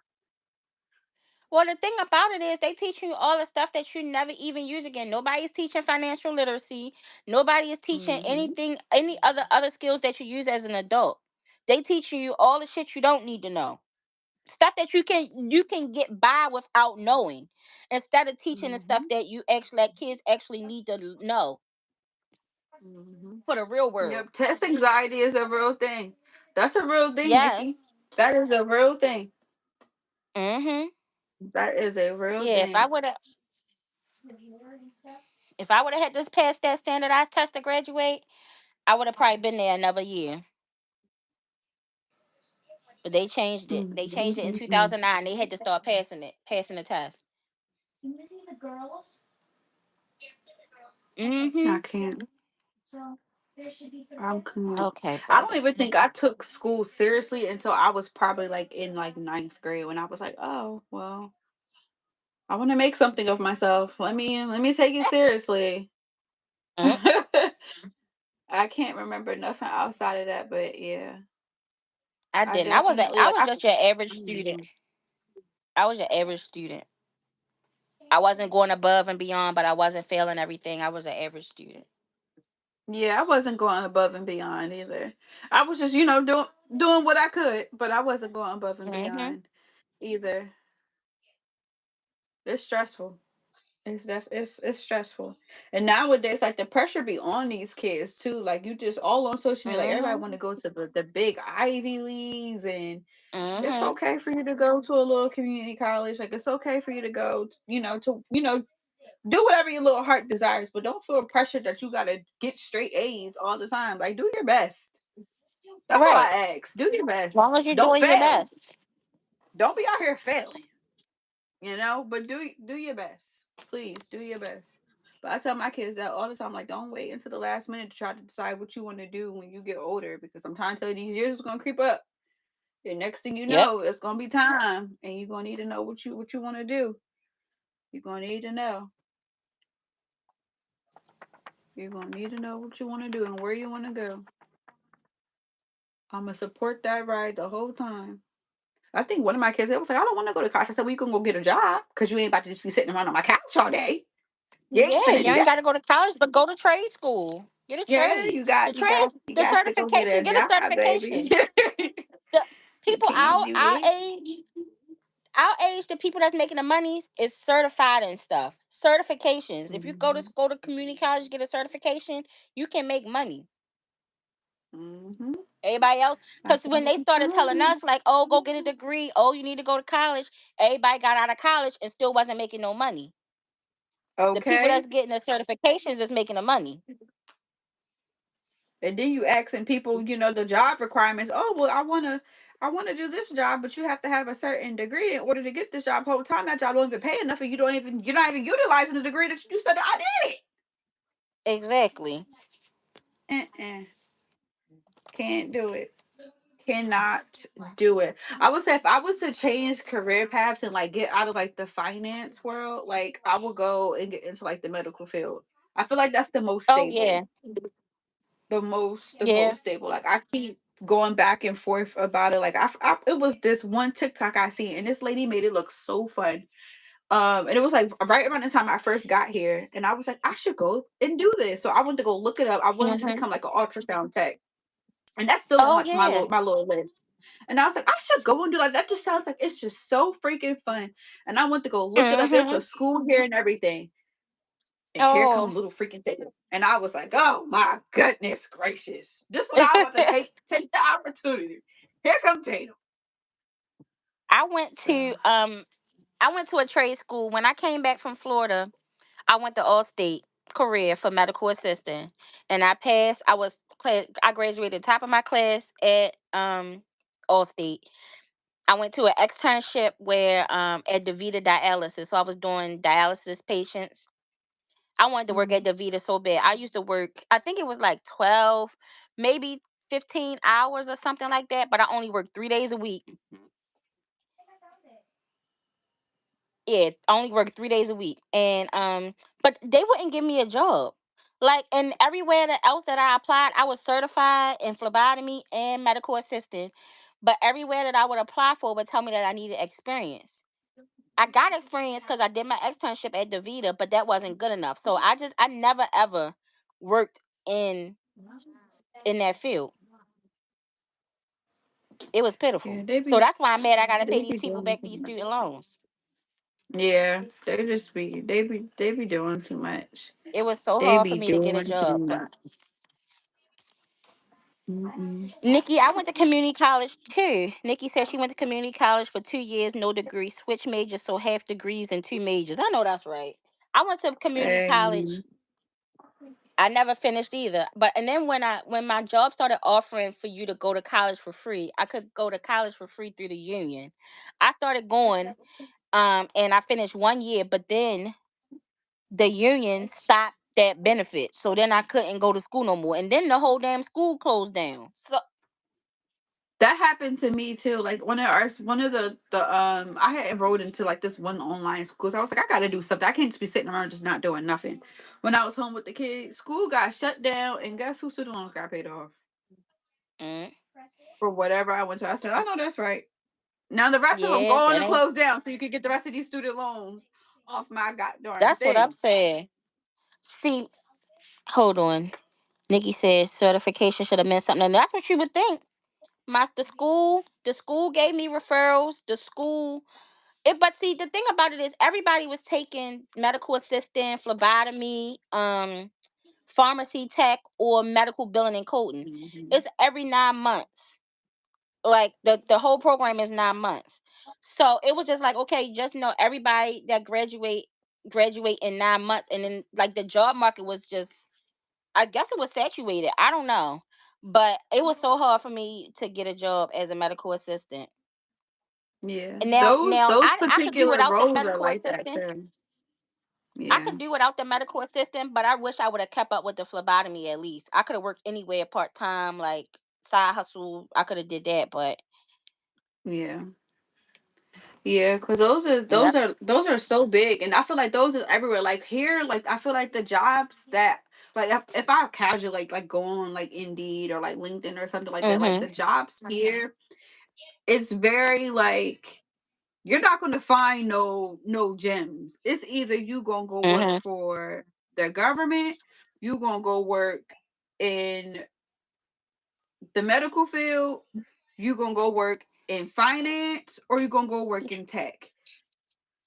they teach you all the stuff that you never even use again. Nobody's teaching financial literacy. Nobody is teaching Hmm. anything, any other skills that you use as an adult. They teaching you all the shit you don't need to know. Stuff that you can get by without knowing, instead of teaching the stuff Hmm. that you actually that kids actually need to know Hmm. for the real world. Yep. Test anxiety is a real thing. That's a real thing, Nikki. Yes. That is a real thing. Mhm. That is a real Yeah. thing. If I would have had just passed that standardized test to graduate, I would have probably been there another year. But they changed it. They changed it in Mm-hmm. 2009. They had to start passing the test. I Mhm. can't. I'm cool. Okay, I don't buddy. even think I took school seriously until I was probably like in like ninth grade when I was like, oh well, I want to make something of myself. Let me take it seriously. Mm, I can't remember nothing outside of that, but yeah, I I didn't. definitely I like was just your average student. Mhm. I was your average student. I wasn't going above and beyond, but I wasn't failing everything. I was an average student. Yeah, I wasn't going above and beyond either. I was just, doing what I could, but I wasn't going above and Hmm. beyond either. It's stressful. It's stressful. And nowadays, like the pressure be on these kids too. Like you just all on social media, like everybody Hmm. want to go to the big Ivy Leagues, and it's Hmm. okay for you to go to a little community college. Like it's okay for you to go, do whatever your little heart desires, but don't feel pressure that you gotta get straight A's all the time. Like do your best. That's all Right. I ask. Do your As long best. as you're Don't doing your fail. best. Don't be out here failing. But do your best. Please do your best. But I tell my kids that all the time, like, don't wait until the last minute to try to decide what you want to do when you get older, because I'm trying to tell you, these years is gonna creep up. And next thing you Yep. know, it's gonna be time, and you're gonna need to know what you want to do. You're gonna need to know. You're gonna need to know what you want to do and where you want to go. I'm gonna support that ride the whole time. I think one of my kids, they was like, I don't want to go to college. I said, well, you can go get a job because you ain't about to just be sitting around on my couch all day. You ain't Yeah, finna you do ain't that. got to go to college, but go to trade school. Get a Yeah, trade. you got The you trade, got you the got to go get certification. a Get a job, baby. certification. The You people can't do our this. age, our age, the people that's making the money is certified and stuff. Certifications. If you Hmm. go to community college, get a certification, you can make money. Hmm. Everybody else, because That's what when I they be started telling telling us, like, oh, go get a degree, oh, you need to go to college, everybody got out of college and still wasn't making no money. you. The people Okay, that's getting the certifications is making the money. and then you asking people, the job requirements. Oh, well, I wanna do this job, but you have to have a certain degree in order to get this job. Whole time that job don't even pay enough, and you're not even utilizing the degree that you said that I did Exactly. it. Can't do it. Cannot do it. I would say if I was to change career paths and like get out of like the finance world, like I would go and get into like the medical field. I feel like that's the most Oh stable. yeah. The Yeah. most stable. Like I keep going back and forth about it. Like it was this one TikTok I seen, and this lady made it look so fun. And it was like right around the time I first got here, and I was like, I should go and do this. So I wanted to go look it up. I wanted to Hmm. become like an ultrasound tech, and that's still on Oh like my yeah. little list. And I was like, I should go and do that. That just sounds like it's just so freaking fun. And I went to go look it up. There's a Hmm. school here and everything. And here come Oh. little freaking Taylor. And I was like, oh my goodness gracious. This is what I want to take the opportunity. Here come Tatum. I went So to I went to a trade school when I came back from Florida. I went to Allstate career for medical assistant, and I passed. I graduated top of my class at Allstate. I went to an externship where at DaVita dialysis. So I was doing dialysis patients. I wanted to work at mhm. DaVita so bad. I used to work, I think it was like 12, maybe 15 hours or something like that, but I only worked 3 days a week. Yeah, I only worked 3 days a week. And but they wouldn't give me a job. Like, and everywhere else that I applied, I was certified in phlebotomy and medical assistant. But everywhere that I would apply for would tell me that I needed experience. I got experience because I did my externship at DaVita, but that wasn't good enough. So I never ever worked in that field. It was Yeah, pitiful. So that's why I'm mad I gotta pay they these be people doing back too these student much. loans. Yeah, they be doing too much. It was so They hard for be me to get a doing too job. But much. Mm-mm. Nikki, I went to community college too. Nikki said she went to community college for 2 years, no degree, switch majors, so half degrees and two majors. I know that's right. I went to community college. And I never finished either. But and then when my job started offering for you to go to college for free, I could go to college for free through the union. I started going, and I finished 1 year, but then the union stopped that benefit. So then I couldn't go to school no more. And then the whole damn school closed down. So that happened to me too. Like one of the I had enrolled into like this one online school. So I was like, I gotta do something. I can't just be sitting around just not doing nothing. When I was home with the kids, school got shut down, and guess who student loans got paid off mm, for whatever I went to. I said, I know that's right. Now the rest of them yeah, go on that and ain't close down so you can get the rest of these student loans. off my goddamn That's what I'm thing. saying. See, hold on. Nikki says certification should have meant something. And that's what you would think. The school gave me referrals. The school but see the thing about it is everybody was taking medical assistant, phlebotomy, pharmacy tech, or medical billing and coding. Mhm. It's every 9 months. Like the whole program is 9 months. So it was just like, okay, just know everybody that graduate in 9 months, and then like the job market was just, I guess it was saturated. I don't know. But it was so hard for me to get a job as a medical assistant. Yeah, And those now those I could do particular without the roles are medical like that assistant. too. I Yeah, could do without the medical assistant, but I wish I would have kept up with the phlebotomy at least. I could have worked anywhere part time, like side hustle. I could have did that, but yeah. Yeah, because those are those yep. are those are so big, and I feel like those are everywhere. Like here, like I feel like the jobs that like if I casually like go on like Indeed or like LinkedIn or something like that, like Mhm. the jobs here, it's very like you're not gonna find no gems. It's either you gonna go work Mhm. for the government, you gonna go work in the medical field, you gonna go work in finance, or you gonna go work in tech.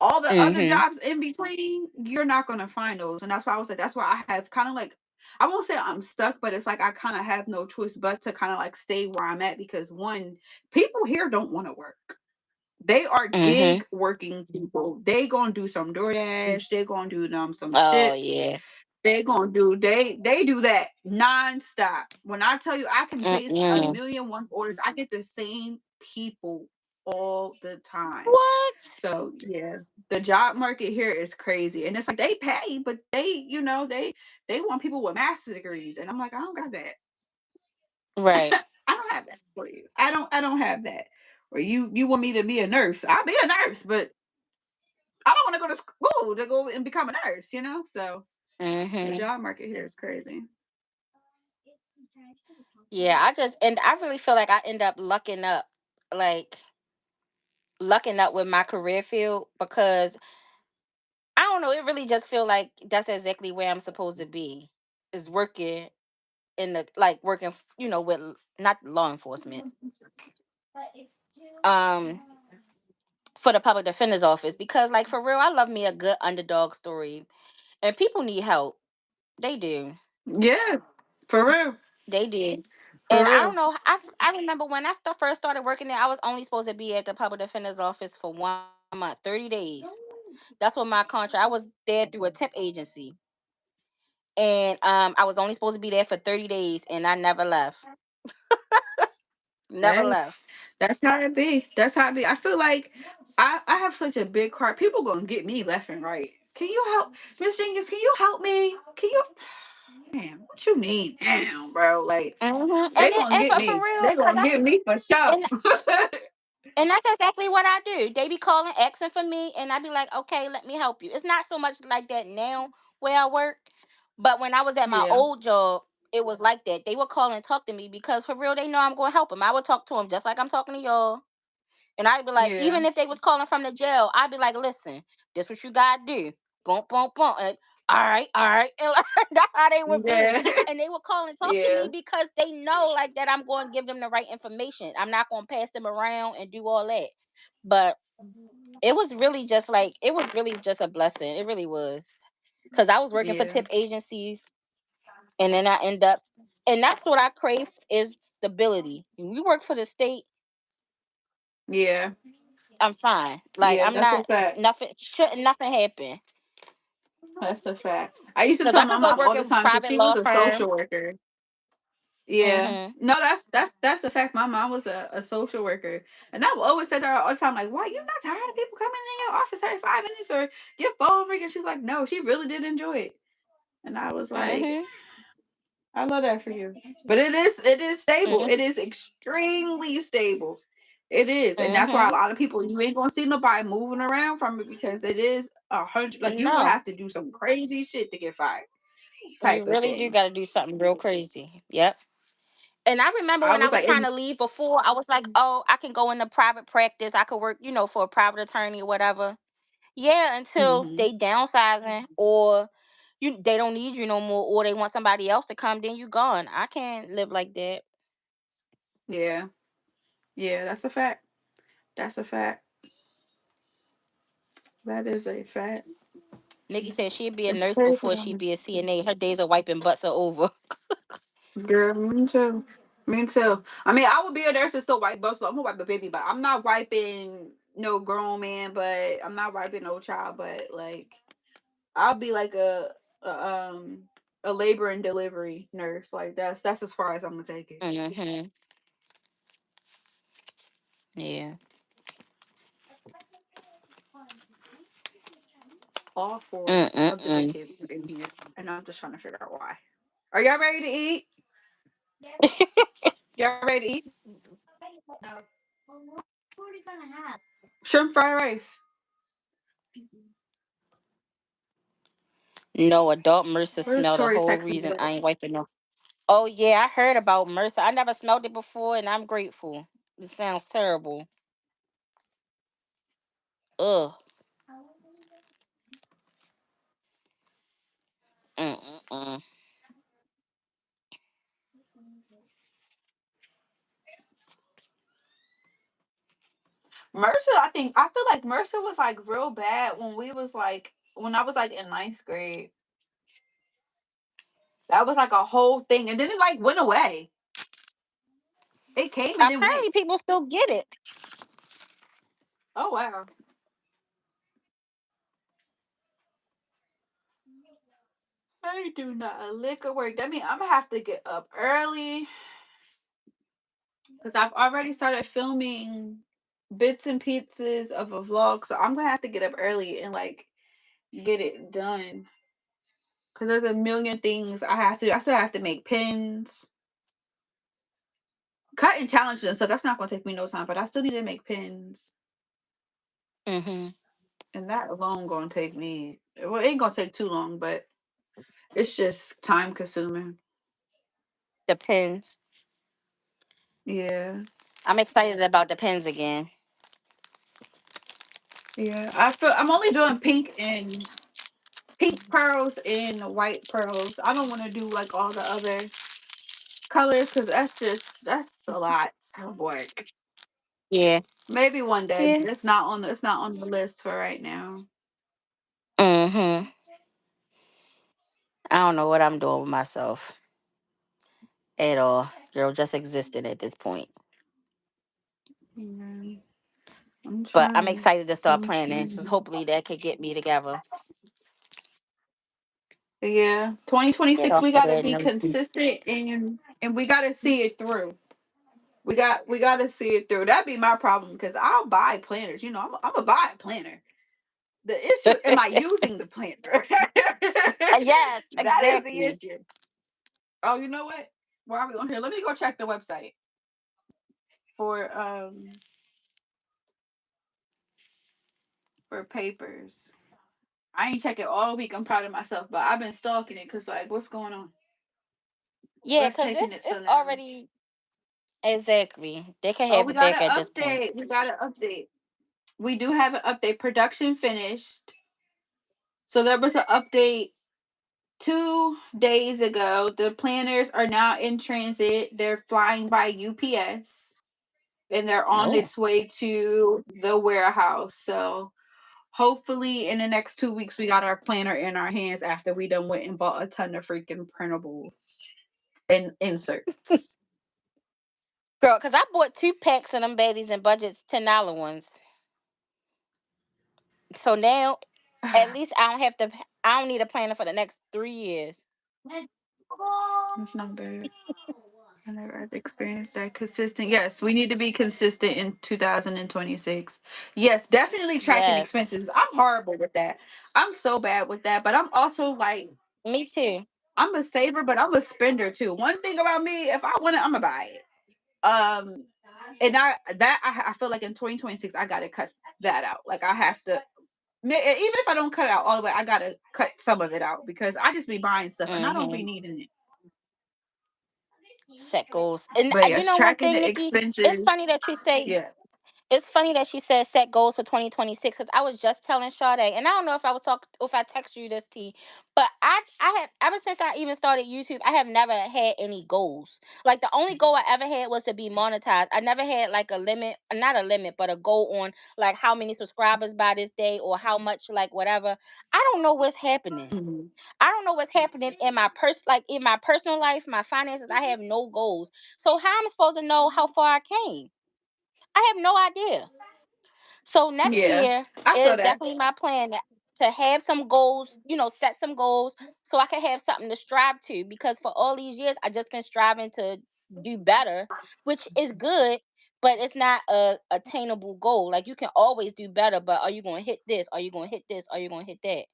All the other Mhm. jobs in between, you're not gonna find those. And that's why I was like, that's why I have kind of like, I won't say I'm stuck, but it's like I kind of have no choice but to kind of like stay where I'm at because one, people here don't want to work. They are Mhm. gig working people. They gonna do some DoorDash. They gonna do some Oh Shipt. yeah. They gonna do they do that nonstop. When I tell you I can place a Mm-mm. million one orders, I get the same people all the time. What? So yeah, the job market here is crazy, and it's like they pay, but they want people with master degrees, and I'm like I don't got that. Right. I don't have that for you. I don't have that. Or you want me to be a nurse? I'll be a nurse, but I don't want to go to school to go and become a nurse. So the Mhm. job market here is crazy. Yeah, I really feel like I end up like lucking up with my career field because I don't know, it really just feel like that's exactly where I'm supposed to be. Is working in the like working, with not law enforcement. Um for the public defender's office because like for real, I love me a good underdog story. And people need help. They do. Yeah, for real, They did. for And I real. don't know. I remember when I first started working there, I was only supposed to be at the public defender's office for 1 month, 30 days. That's what my contract. I was there through a temp agency, and I was only supposed to be there for 30 days, and I never left. Never Hey, left. that's how it be. That's how it be. I feel like I have such a big heart. People gonna get me left and right. Can you help, Miss Jenkins? Can you help me? Can you? Man, what you need now, bro? Like And they then, gonna and get for me. real, They gonna get me for sure. and And that's exactly what I do. They be calling, asking for me, and I be like, okay, let me help you. It's not so much like that now where I work, but when I was at my Yeah, old job, it was like that. They would call and talk to me because for real, they know I'm going to help them. I would talk to them just like I'm talking to y'all. And I'd be like, yeah, even if they was calling from the jail, I'd be like, listen, this what you got to do. Boom, boom, boom. And, all right, all right. And like, that's how they would be. yeah, And they would call and talk to yeah, me because they know like that I'm going to give them the right information. I'm not going to pass them around and do all that. But it was really just a blessing. It really was. Because I was working for yeah, tip agencies, and then I end up, and that's what I crave is stability. When we work for the state, yeah, I'm fine. Like yeah. I'm That's a not fact. shouldn't nothing happen. That's a fact. I used to Because tell I my could go mom work all the in time because private she was law a firm. social worker. Yeah. Mhm. No, that's a fact. My mom was a social worker. And I've always said to her all the time, like, why you not tired of people coming in your office every 5 minutes or your phone ringing? She's like, no, she really did enjoy it. And I was like, Mhm. I love that for you. But it is stable. Mhm. It is extremely stable. It is. And that's why a Mhm. lot of people you ain't gonna see nobody moving around from it because it is 100 like you would No, have to do some crazy shit to get fired you type of really do thing. got to do something real crazy. Yep. And I remember I when I was was like, trying to leave before, I was like, "Oh, I can go into private practice. I could work, for a private attorney or whatever." Yeah, until Hmm. they downsizing, or they don't need you no more, or they want somebody else to come, then you gone. I can't live like that. Yeah. Yeah, that's a fact. That's a fact. That is a fact. Nikki said she'd be a It's nurse crazy. before she'd be a CNA. Her days of wiping butts are over. Girl, me too. Me too. I mean, I would be a nurse and still wipe butts, but I'm gonna wipe a baby. But I'm not wiping no grown man. But I'm not wiping no child. But like, I'll be like a labor and delivery nurse. Like that's as far as I'm gonna take it. Hmm. Yeah. All four of the big Mm-mm-mm. kids are in here, and I'm just trying to figure out why. Are y'all ready to eat? Y'all ready to eat? No. Well, what are we gonna have? Shrimp fried rice. No, adult MRSA Where's smell the Tori whole texting me? reason I ain't wiping no. Oh yeah, I heard about MRSA. I never smelled it before, and I'm grateful. It sounds terrible. Ugh. Mm-mm-mm. Mercer, I feel like Mercer was like real bad when I was like in ninth grade. That was like a whole thing, and then it like went away. It came and then went. Apparently, people still get it. Oh wow. I ain't do not a lick of work. That mean I'm gonna have to get up early because I've already started filming bits and pieces of a vlog. So I'm gonna have to get up early and like get it done. Cause there's a million things I have to. I still have to make pins, cutting challenges and stuff. That's not gonna take me no time. But I still need to make pins, Hmm. and that alone gonna take me. Well, it ain't gonna take too long, but it's just time consuming. Depends. Yeah, I'm excited about Depends again. yeah. I feel I'm only doing pink pearls and white pearls. I don't want to do like all the other colors because that's a lot of work. Yeah. Maybe one day, Yeah. but it's not on the list for right now. Hmm. I don't know what I'm doing with myself at all. Girl, just existing at this point. Yeah, I'm But I'm trying. excited to start I'm planning. So trying. hopefully that could get me together. Yeah, Get 2026 off we of got to that be nursing. consistent and we got to see it through. We got to see it through. That'd be my problem because I'll buy planners. You know, I'm gonna buy a planner. The issue, am I using the planner? Yes, That is the exactly. issue. Oh, you know what? Why are we on here? Let me go check the website for for papers. I ain't check it all week. I'm proud of myself, but I've been stalking it because like, what's going on? Yeah, What's because taking it's it so it's long? already exactly. They can Oh, have we it got back to at this point. update. We got to update. We do have an update. Production finished. So there was an update 2 days ago. The planners are now in transit. They're flying by UPS and they're on Oh. its way to the warehouse. So hopefully in the next 2 weeks we got our planner in our hands after we done went and bought a ton of freaking printables and inserts. Girl, because I bought 2 packs of them Baddies and Budgets $10 ones. So now at least I don't have to I don't need a planner for the next 3 years. Let's go. That's not bad. I never had experienced that consistent. Yes, we need to be consistent in 2026. Yes, definitely tracking Yes. expenses. I'm horrible with that. I'm so bad with that. But I'm also like, Me too. I'm a saver, but I'm a spender too. One thing about me, if I want it, I'm gonna buy it. And I feel like in 2026 I gotta cut that out. Like I have to, even if I don't cut it out all the way, I gotta cut some of it out because I just be buying stuff and I don't be Mm-hmm. needing it. Set goals. And But you yes, know one tracking thing, the Nikki? It's expenses. funny that you say Yes. It's funny that she said set goals for 2026 because I was just telling Sade, and I don't know if I was talking, if I texted you this, T, but I have, ever since I even started YouTube, I have never had any goals. Like the only goal I ever had was to be monetized. I never had like a limit, not a limit, but a goal on like how many subscribers by this day or how much, like whatever. I don't know what's happening. Mhm. I don't know what's happening in my like in my personal life, my finances. I have no goals. So how am I supposed to know how far I came? I have no idea. So next Yeah, year I feel is that. definitely my plan to have some goals, set some goals so I can have something to strive to, because for all these years I just been striving to do better, which is good, but it's not a attainable goal. Like you can always do better, but are you going to hit this? Are you going to hit this? Are you going to hit that?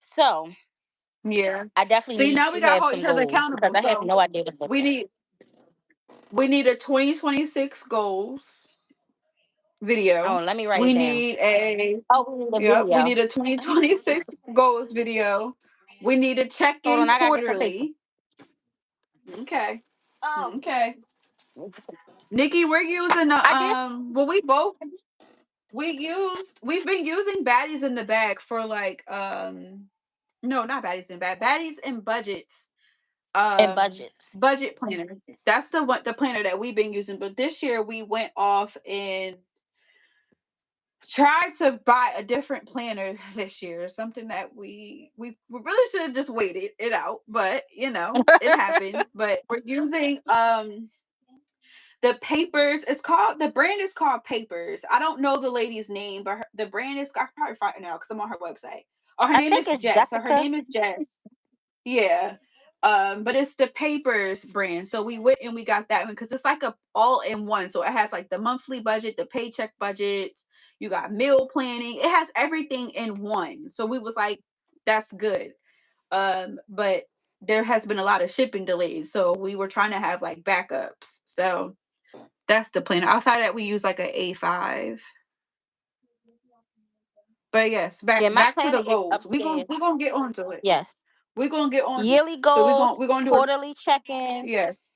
So, Yeah. I definitely See, need now we to gotta have hold some each other goals because accountable. I have So no idea what's we looking. need we need a 2026 goals video. Oh, let me write We it down. need a Oh, we need a Yep, we video. need a 2026 goals video. We need to check Hold in on, I gotta get some paper. quarterly. Okay. Oh, Okay. Nikki, we're using the I did. well we've been using baddies in the bag for like no, not baddies in bag, baddies and budgets. And budgets. Budget planner. That's the planner that we've been using. But this year we went off and tried to buy a different planner this year. Something that we really should have just waited it out, but it happened. But we're using the papers. It's called, the brand is called Papers. I don't know the lady's name, but the brand is, I can probably find it now because I'm on her website. Oh, her I name think is it's Jess. So her Jessica. name is Jess. Yeah. But it's the Papers brand. So we went and we got that one because it's like a all in one. So it has like the monthly budget, the paycheck budgets, you got meal planning. It has everything in one. So we was like, that's good. But there has been a lot of shipping delays. So we were trying to have like backups. So that's the planner. Outside that we use like a A5. But yes, Yeah, my back to planner the is goals. upstairs. We're gonna get onto it. Yes. We're gonna get on it. Yearly So goals, we're gonna do it. quarterly check-ins. Yes.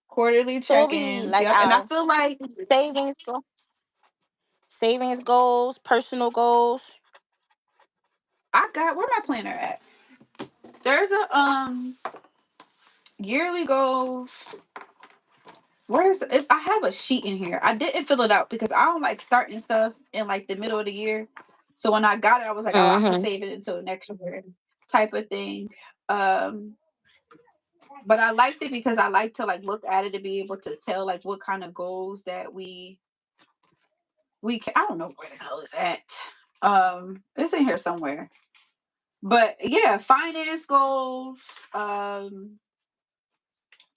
Quarterly So what we need, check-ins. like Yep. And I our feel like savings goals, personal goals. I got, where my planner at? There's a yearly goals. Where's it? I have a sheet in here. I didn't fill it out because I don't like starting stuff in like the middle of the year. So when I got it, I was like, oh, I can Mm-hmm. save it until next year, type of thing. Um, but I liked it because I like to like look at it to be able to tell like what kind of goals that we can. I don't know where the hell it's at. It's in here somewhere. But yeah, finance goals, um,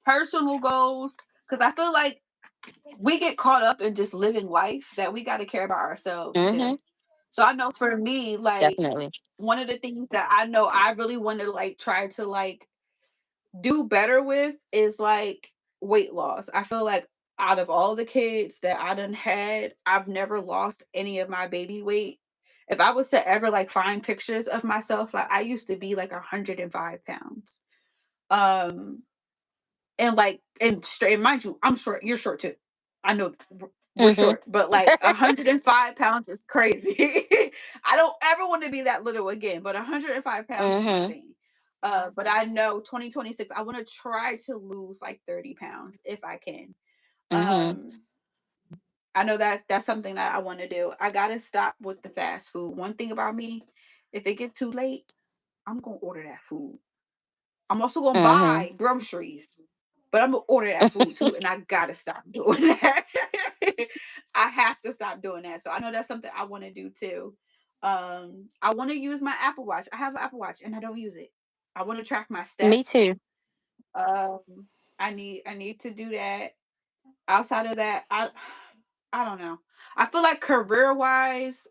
personal goals, because I feel like we get caught up in just living life that we got to care about ourselves Mm-hmm. too. So I know for me, like Definitely. one of the things that I know I really want to like try to like do better with is like weight loss. I feel like out of all the kids that I done had, I've never lost any of my baby weight. If I was to ever like find pictures of myself, like I used to be like 105 pounds. Um, and like, and straight, mind you, I'm short, you're short too. I know we're Mm-hmm. short, but like 105 pounds is crazy. I don't ever want to be that little again, but 105 pounds is Mm-hmm. insane. But I know 2026, I want to try to lose like 30 pounds if I can. Mm-hmm. Um, I know that that's something that I want to do. I gotta stop with the fast food. One thing about me, if it get too late, I'm gonna order that food. I'm also gonna Mm-hmm. buy groceries, but I'm gonna order that food too, and I gotta stop doing that. I have to stop doing that. So I know that's something I want to do too. I want to use my Apple Watch. I have an Apple Watch and I don't use it. I want to track my Me steps. too. Um, I need to do that. Outside of that, I don't know. I feel like career wise,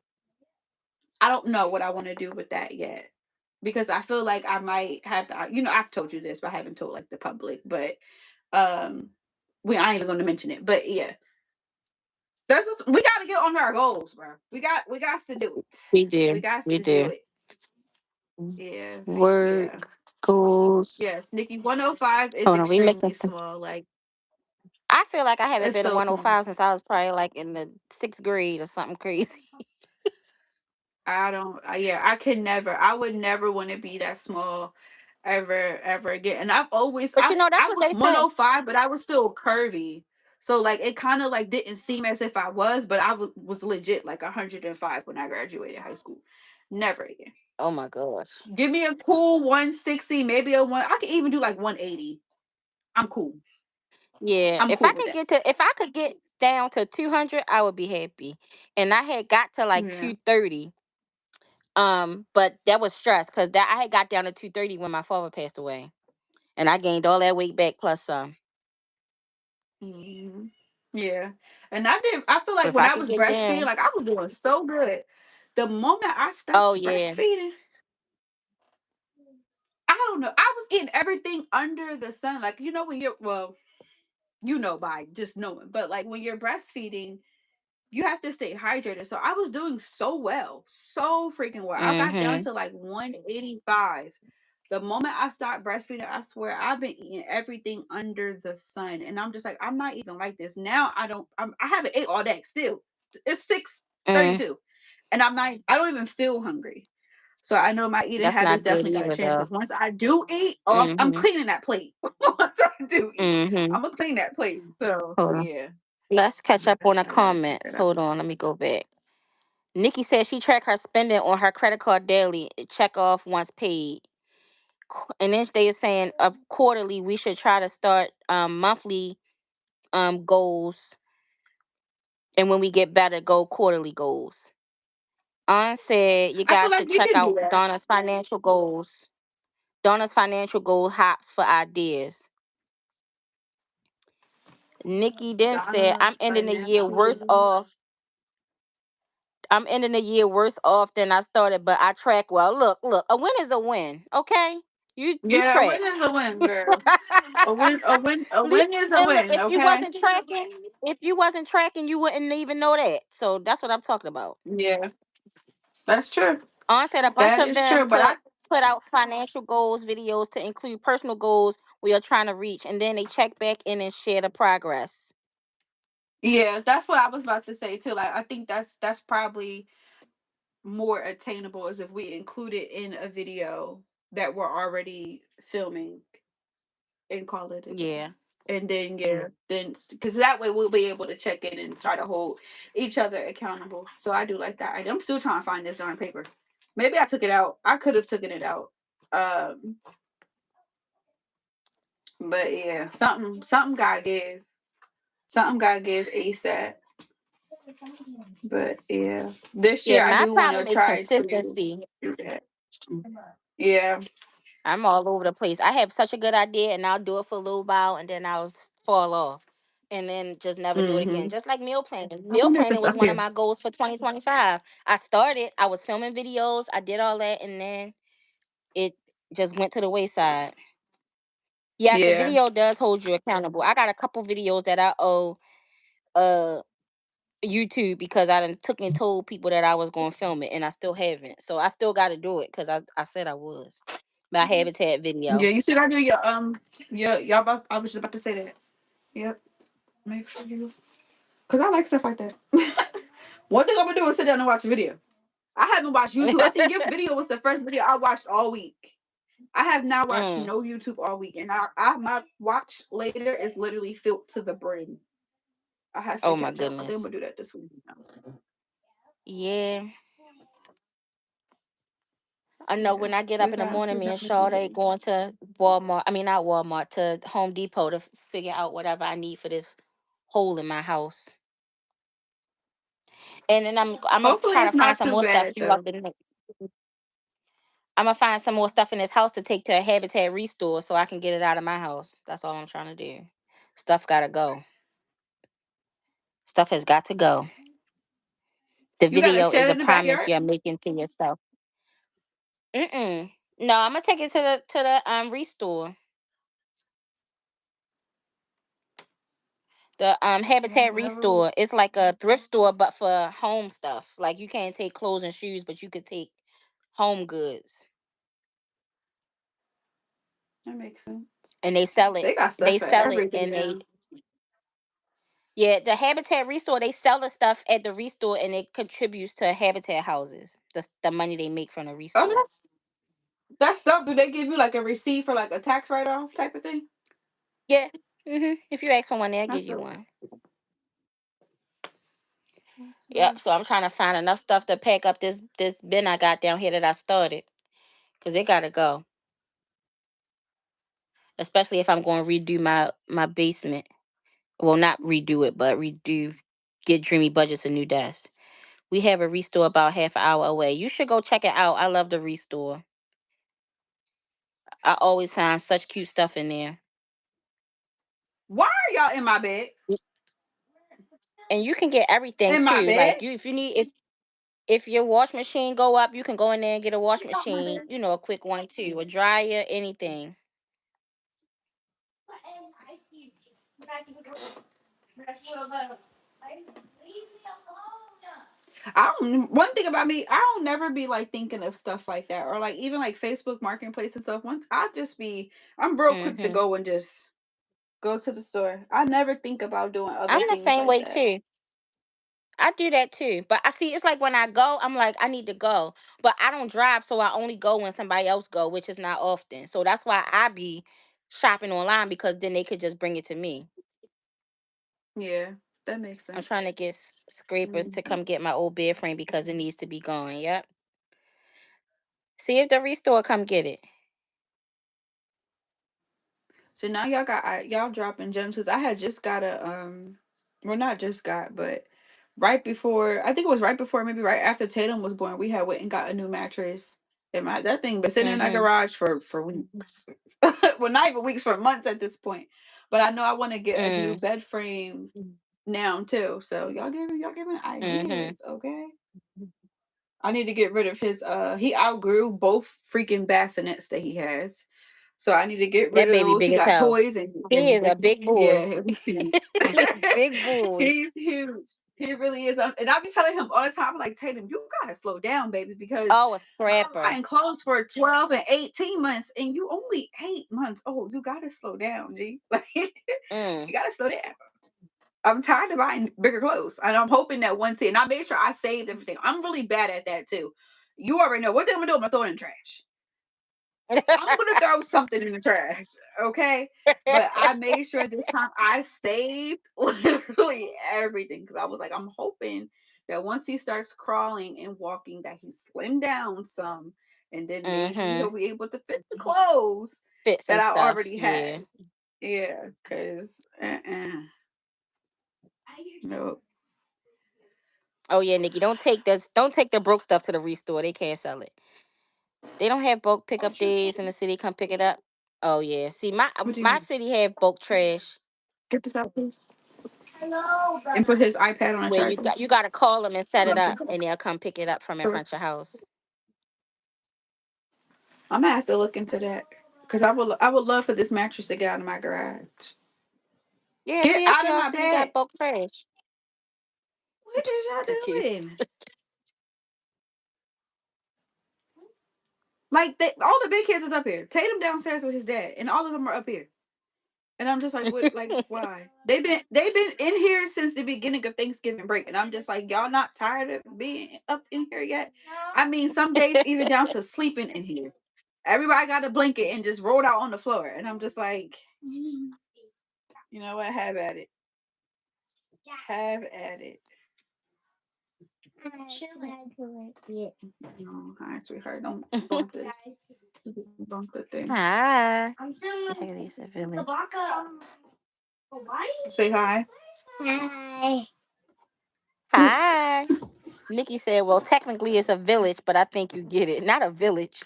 I don't know what I want to do with that yet because I feel like I might have to, I've told you this, but I haven't told like the public. But um, I ain't even going to mention it. But yeah, we got to get on our goals, bro. We got to do it. We We do. got We to do do. it. Yeah, Work yeah. goals. Yes, Nikki, 105 is Hold on, we missing extremely some. small. Like I feel like I haven't It's been a so small. 105 since I was probably like in the 6th grade or something crazy. I don't. Yeah, I can never. I would never want to be that small, ever again. And I've always. But you know, that's I what was they say. 105, but I was still curvy. So like it kind of like didn't seem as if I was, but I was legit like 105 when I graduated high school. Never again. Oh my gosh. Give me a cool 160, maybe a one. I could even do like 180. I'm cool. Yeah, I'm cool with that. if I could get down to 200, I would be happy. And I had got to like Yeah. 230. But that was stress because that I had got down to 230 when my father passed away, and I gained all that weight back plus some. hmm Yeah. And I did. I feel But like if when I I could was get breastfeeding, down, like I was doing so good. The moment I oh stopped yeah, breastfeeding, I don't know. I was eating everything under the sun. Like when you're well, by just knowing. But like when you're breastfeeding, you have to stay hydrated. So I was doing so well, so freaking well. I got down mm-hmm, to like 185. The moment I stopped breastfeeding, I swear I've been eating everything under the sun, and I'm just like, I'm not even like this now. I haven't ate all day. Still, it's six thirty mm, two, and I'm not. I don't even feel hungry. So I know my eating that's habits not good definitely got to either change though. because once I do eat, oh, I'm Mm-hmm, cleaning that plate. Once I do eat, mm-hmm. I'm gonna clean that plate. So Hold on, yeah, let's catch up on the I gotta figure comments. it out. Hold on, let me go back. Nikki says she track her spending on her credit card daily. Check off once paid. And then they are saying quarterly we should try to start monthly goals, and when we get better go quarterly goals. On said you I feel guys like should you check can do out that. Donna's financial goal hops for ideas. Nikki then said Donna's financial. I'm ending the year worse off than I started, but I track well. Look, a win is a win, okay? You Yeah, a track. win is a win, girl. A Le- win is a and look, win. Okay. if you wasn't tracking, you wouldn't even know that. So that's what I'm talking about. Yeah, that's true. On said a bunch That of is them true. But put out financial goals videos to include personal goals we are trying to reach, and then they check back in and share the progress. yeah, that's what I was about to say too. Like, I think that's probably more attainable is if we include it in a video that we're already filming and call it a day. Yeah, And then then because that way we'll be able to check in and try to hold each other accountable. So I do like that idea. I'm still trying to find this darn paper. Maybe I took it out. I could have taken it out. Um, but yeah, something gotta give. Something gotta give ASAP. But yeah, this yeah. year I My do want to problem is try to consistency. do that. Yeah, I'm all over the place. I have such a good idea, and I'll do it for a little while, and then fall off, and then just never do it again. mm-hmm. Just like meal planning. I Meal think there's planning just was up one of here. my goals for 2025. I started. I was filming videos. I did all that, and then it just went to the wayside. Yes, the Yeah, video does hold you accountable. I got a couple videos that I owe uh YouTube because I done took and told people that I was going to film it, and I still haven't. So I still got to do it because I said I was. My habitat yeah. video. You still gotta do your y'all. I was just about to say that. Yep. Make sure you, cause I like stuff like that. One thing I'm gonna do is sit down and watch a video. I haven't watched YouTube. I think your video was the first video I watched all week. I have not watched Mm. no YouTube all week, and I my watch later is literally filled to the brim. I have to Oh my catch up. I think I'm goodness. gonna do that this week. Yeah. I know Yeah, when I get up in the morning, we me and got to do Sade that. going to Walmart. I mean, not Walmart, to Home Depot to figure out whatever I need for this hole in my house. And then I'm gonna Hopefully, try to it's find not some too more stuff. bad She though. walked in. I'm gonna find some more stuff in this house to take to a Habitat Restore so I can get it out of my house. That's all I'm trying to do. Stuff gotta go. Stuff has got to go. The You got a video is shed a in the promise backyard. you're making to yourself. Mm-mm. No, I'm gonna take it to the restore. The Habitat Whatever. Restore. It's like a thrift store but for home stuff. Like you can't take clothes and shoes, but you could take home goods. That makes sense. And they sell it. They got stuff They for sell it everything and now. Yeah, the Habitat Restore, they sell the stuff at the restore and it contributes to Habitat houses. The money they make from the Oh, restore. that's dope. Do they give you like a receipt for like a tax write off type of thing? Yeah. If you ask for one, they'll That's give you dope. one. Yep. So I'm trying to find enough stuff to pack up this bin I got down here that I started. Cause it gotta go. Especially if I'm going to redo my basement. Well, not redo it, but get Dreamy Budgets a new desk. We have a restore about half an hour away. You should go check it out. I love the restore. I always find such cute stuff in there. Why are y'all in my bed? And you can get everything In my too. bed? Like you if you need if your wash machine go up, you can go in there and get a wash machine, a quick one too. A dryer, anything. I don't. One thing about me, I don't never be like thinking of stuff like that, or like even like Facebook Marketplace and stuff. I just be, I'm real quick to Mhm. go and just go to the store. I never think about doing other I'm the things same like way that. too. I do that too. But I see it's like when I go, I'm like, I need to go. But I don't drive, so I only go when somebody else go, which is not often. So that's why I be shopping online because then they could just bring it to me. Yeah, that makes I'm trying sense. to get scrapers to Mhm. come get my old bed frame because it needs to be gone. Yep. See if the restore come get it. So now y'all got y'all dropping gems because I had just got a well not just got but right before I think it was right before maybe right after Tatum was born we had went and got a new mattress and my that thing been sitting in our Mhm. garage for weeks. Well, not even weeks, for months at this point. But I know I want to get a new Mm. bed frame now too. So y'all giving Mhm. ideas, okay? I need to get rid of his he outgrew both freaking bassinets that he has. So I need to get rid That of baby those. big He as got hell. toys He and is a big boy. yeah, he's huge. Big boy. He's huge. He really is. And I be telling him all the time, like, Tatum, you gotta slow down, baby, because Oh, a I'm scrapper. buying clothes for 12 and 18 months, and you only 8 months old. You gotta slow down, G. Like, you Mm. gotta slow down. I'm tired of buying bigger clothes, and I'm hoping that one day, and I made sure I saved everything. I'm really bad at that too. You already know what thing I'm gonna do. I'm gonna throw it in the trash. I'm gonna throw something in the trash, okay? But I made sure this time I saved literally everything because I was like, I'm hoping that once he starts crawling and walking, that he slim down some, and then maybe he'll Mhm. be able to fit the clothes Fit that some I stuff. already Yeah. had. Yeah, because no. Oh yeah, Nikki. Don't take the broke stuff to the restore. They can't sell it. They don't have bulk Oh pickup shoot! days in the city. Come pick it up. Oh yeah. See, my What do you my mean? city have bulk trash Get this out, please. And put his iPad on a where charger. you got to call them and set it I'm up, and they'll come pick it up from in front of your house. gonna have to look into that because I would love for this mattress to get out of my garage. Yeah. Get See if out of your my city bed. got bulk trash. What is y'all Okay. doing? Like all the big kids is up here. Tatum downstairs with his dad, and all of them are up here. And I'm just like, what? Like, why? They've been in here since the beginning of Thanksgiving break, and I'm just like, y'all not tired of being up in here yet? I mean, some days even down to sleeping in here. Everybody got a blanket and just rolled out on the floor, and I'm just like, you know what? Have at it. Have at it. No, hi, sweetheart. Don't bump this. Bump the thing. Hi. I'm still It's in like it's a the village. baka. Oh, why Say hi. Hi. Hi. Nikki said, "Well, technically it's a village, but I think you get it. Not a village."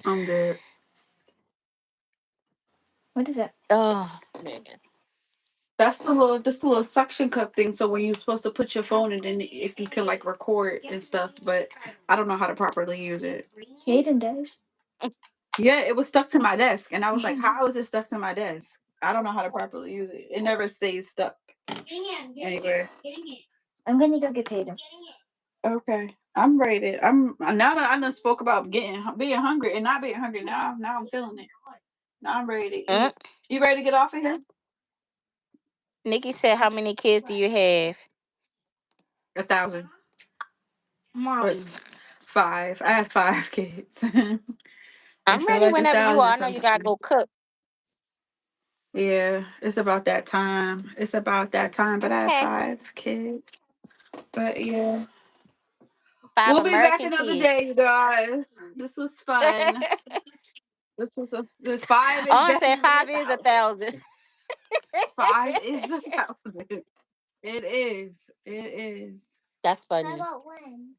I'm good. What is it? Oh man. That's the little suction cup thing. So when you're supposed to put your phone in, and if you can like record and stuff, but I don't know how to properly use it. Hayden does. Yeah, it was stuck to my desk, and I was like, "How is it stuck to my desk? I don't know how to properly use it. It never stays stuck anywhere." I'm gonna go get Tatum. Okay, I'm ready. I'm now that I done spoke about being hungry and not being hungry. Now I'm feeling it. Now I'm ready to Mm. eat. You ready to get off of here? Nikki said, "How many kids do you have?" 1,000. Or Mommy. 5. I have 5 kids. It I'm feel ready like a whenever you are. thousand I know you gotta sometimes. go cook. Yeah, it's about that time. It's about that time. But I have Okay. 5 kids. But yeah, 5 we'll be back American another kids. day, you guys. This was fun. This was the 5 is Oh, I said definitely a 5 is a thousand. thousand. 5 is a thousand. It is. It is. That's How funny. about when?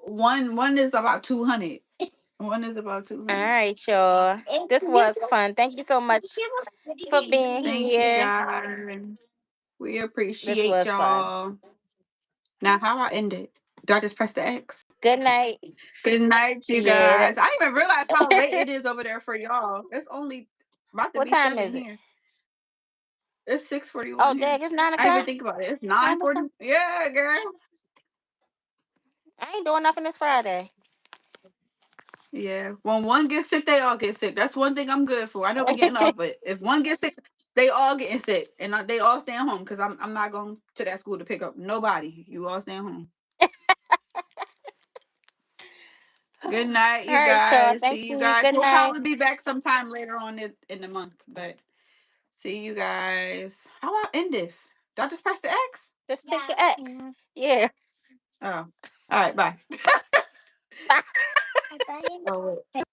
One is about 200. One is about All 200. right, y'all. If This you was fun. Thank you so much for being Thank you here. guys. We This appreciate was fun. y'all. Now, how I end it? Do I just press the X? Good night. Good night, you Yeah. guys. I didn't even realize how late it is over there for y'all. It's only about to What be time 7 is it? here. It's Oh, 6:41 here. dag, it's 9 I didn't even o'clock. think about it. It's How nine much forty. time? Yeah, girl. I ain't doing nothing this Friday. Yeah. When one gets sick, they all get sick. That's one thing I'm good for. I know we getting off, but if one gets sick, they all getting sick, and they all staying home because I'm not going to that school to pick up nobody. You all staying home. Good night, All you right, y'all. guys. Thank See you you. guys. Good We'll night. probably be back sometime later on in the month, but see you guys. How do I end this? Do I just press the X? Just stick Yeah. the X. Yeah. Oh, all right. Bye. I thought you Oh wait.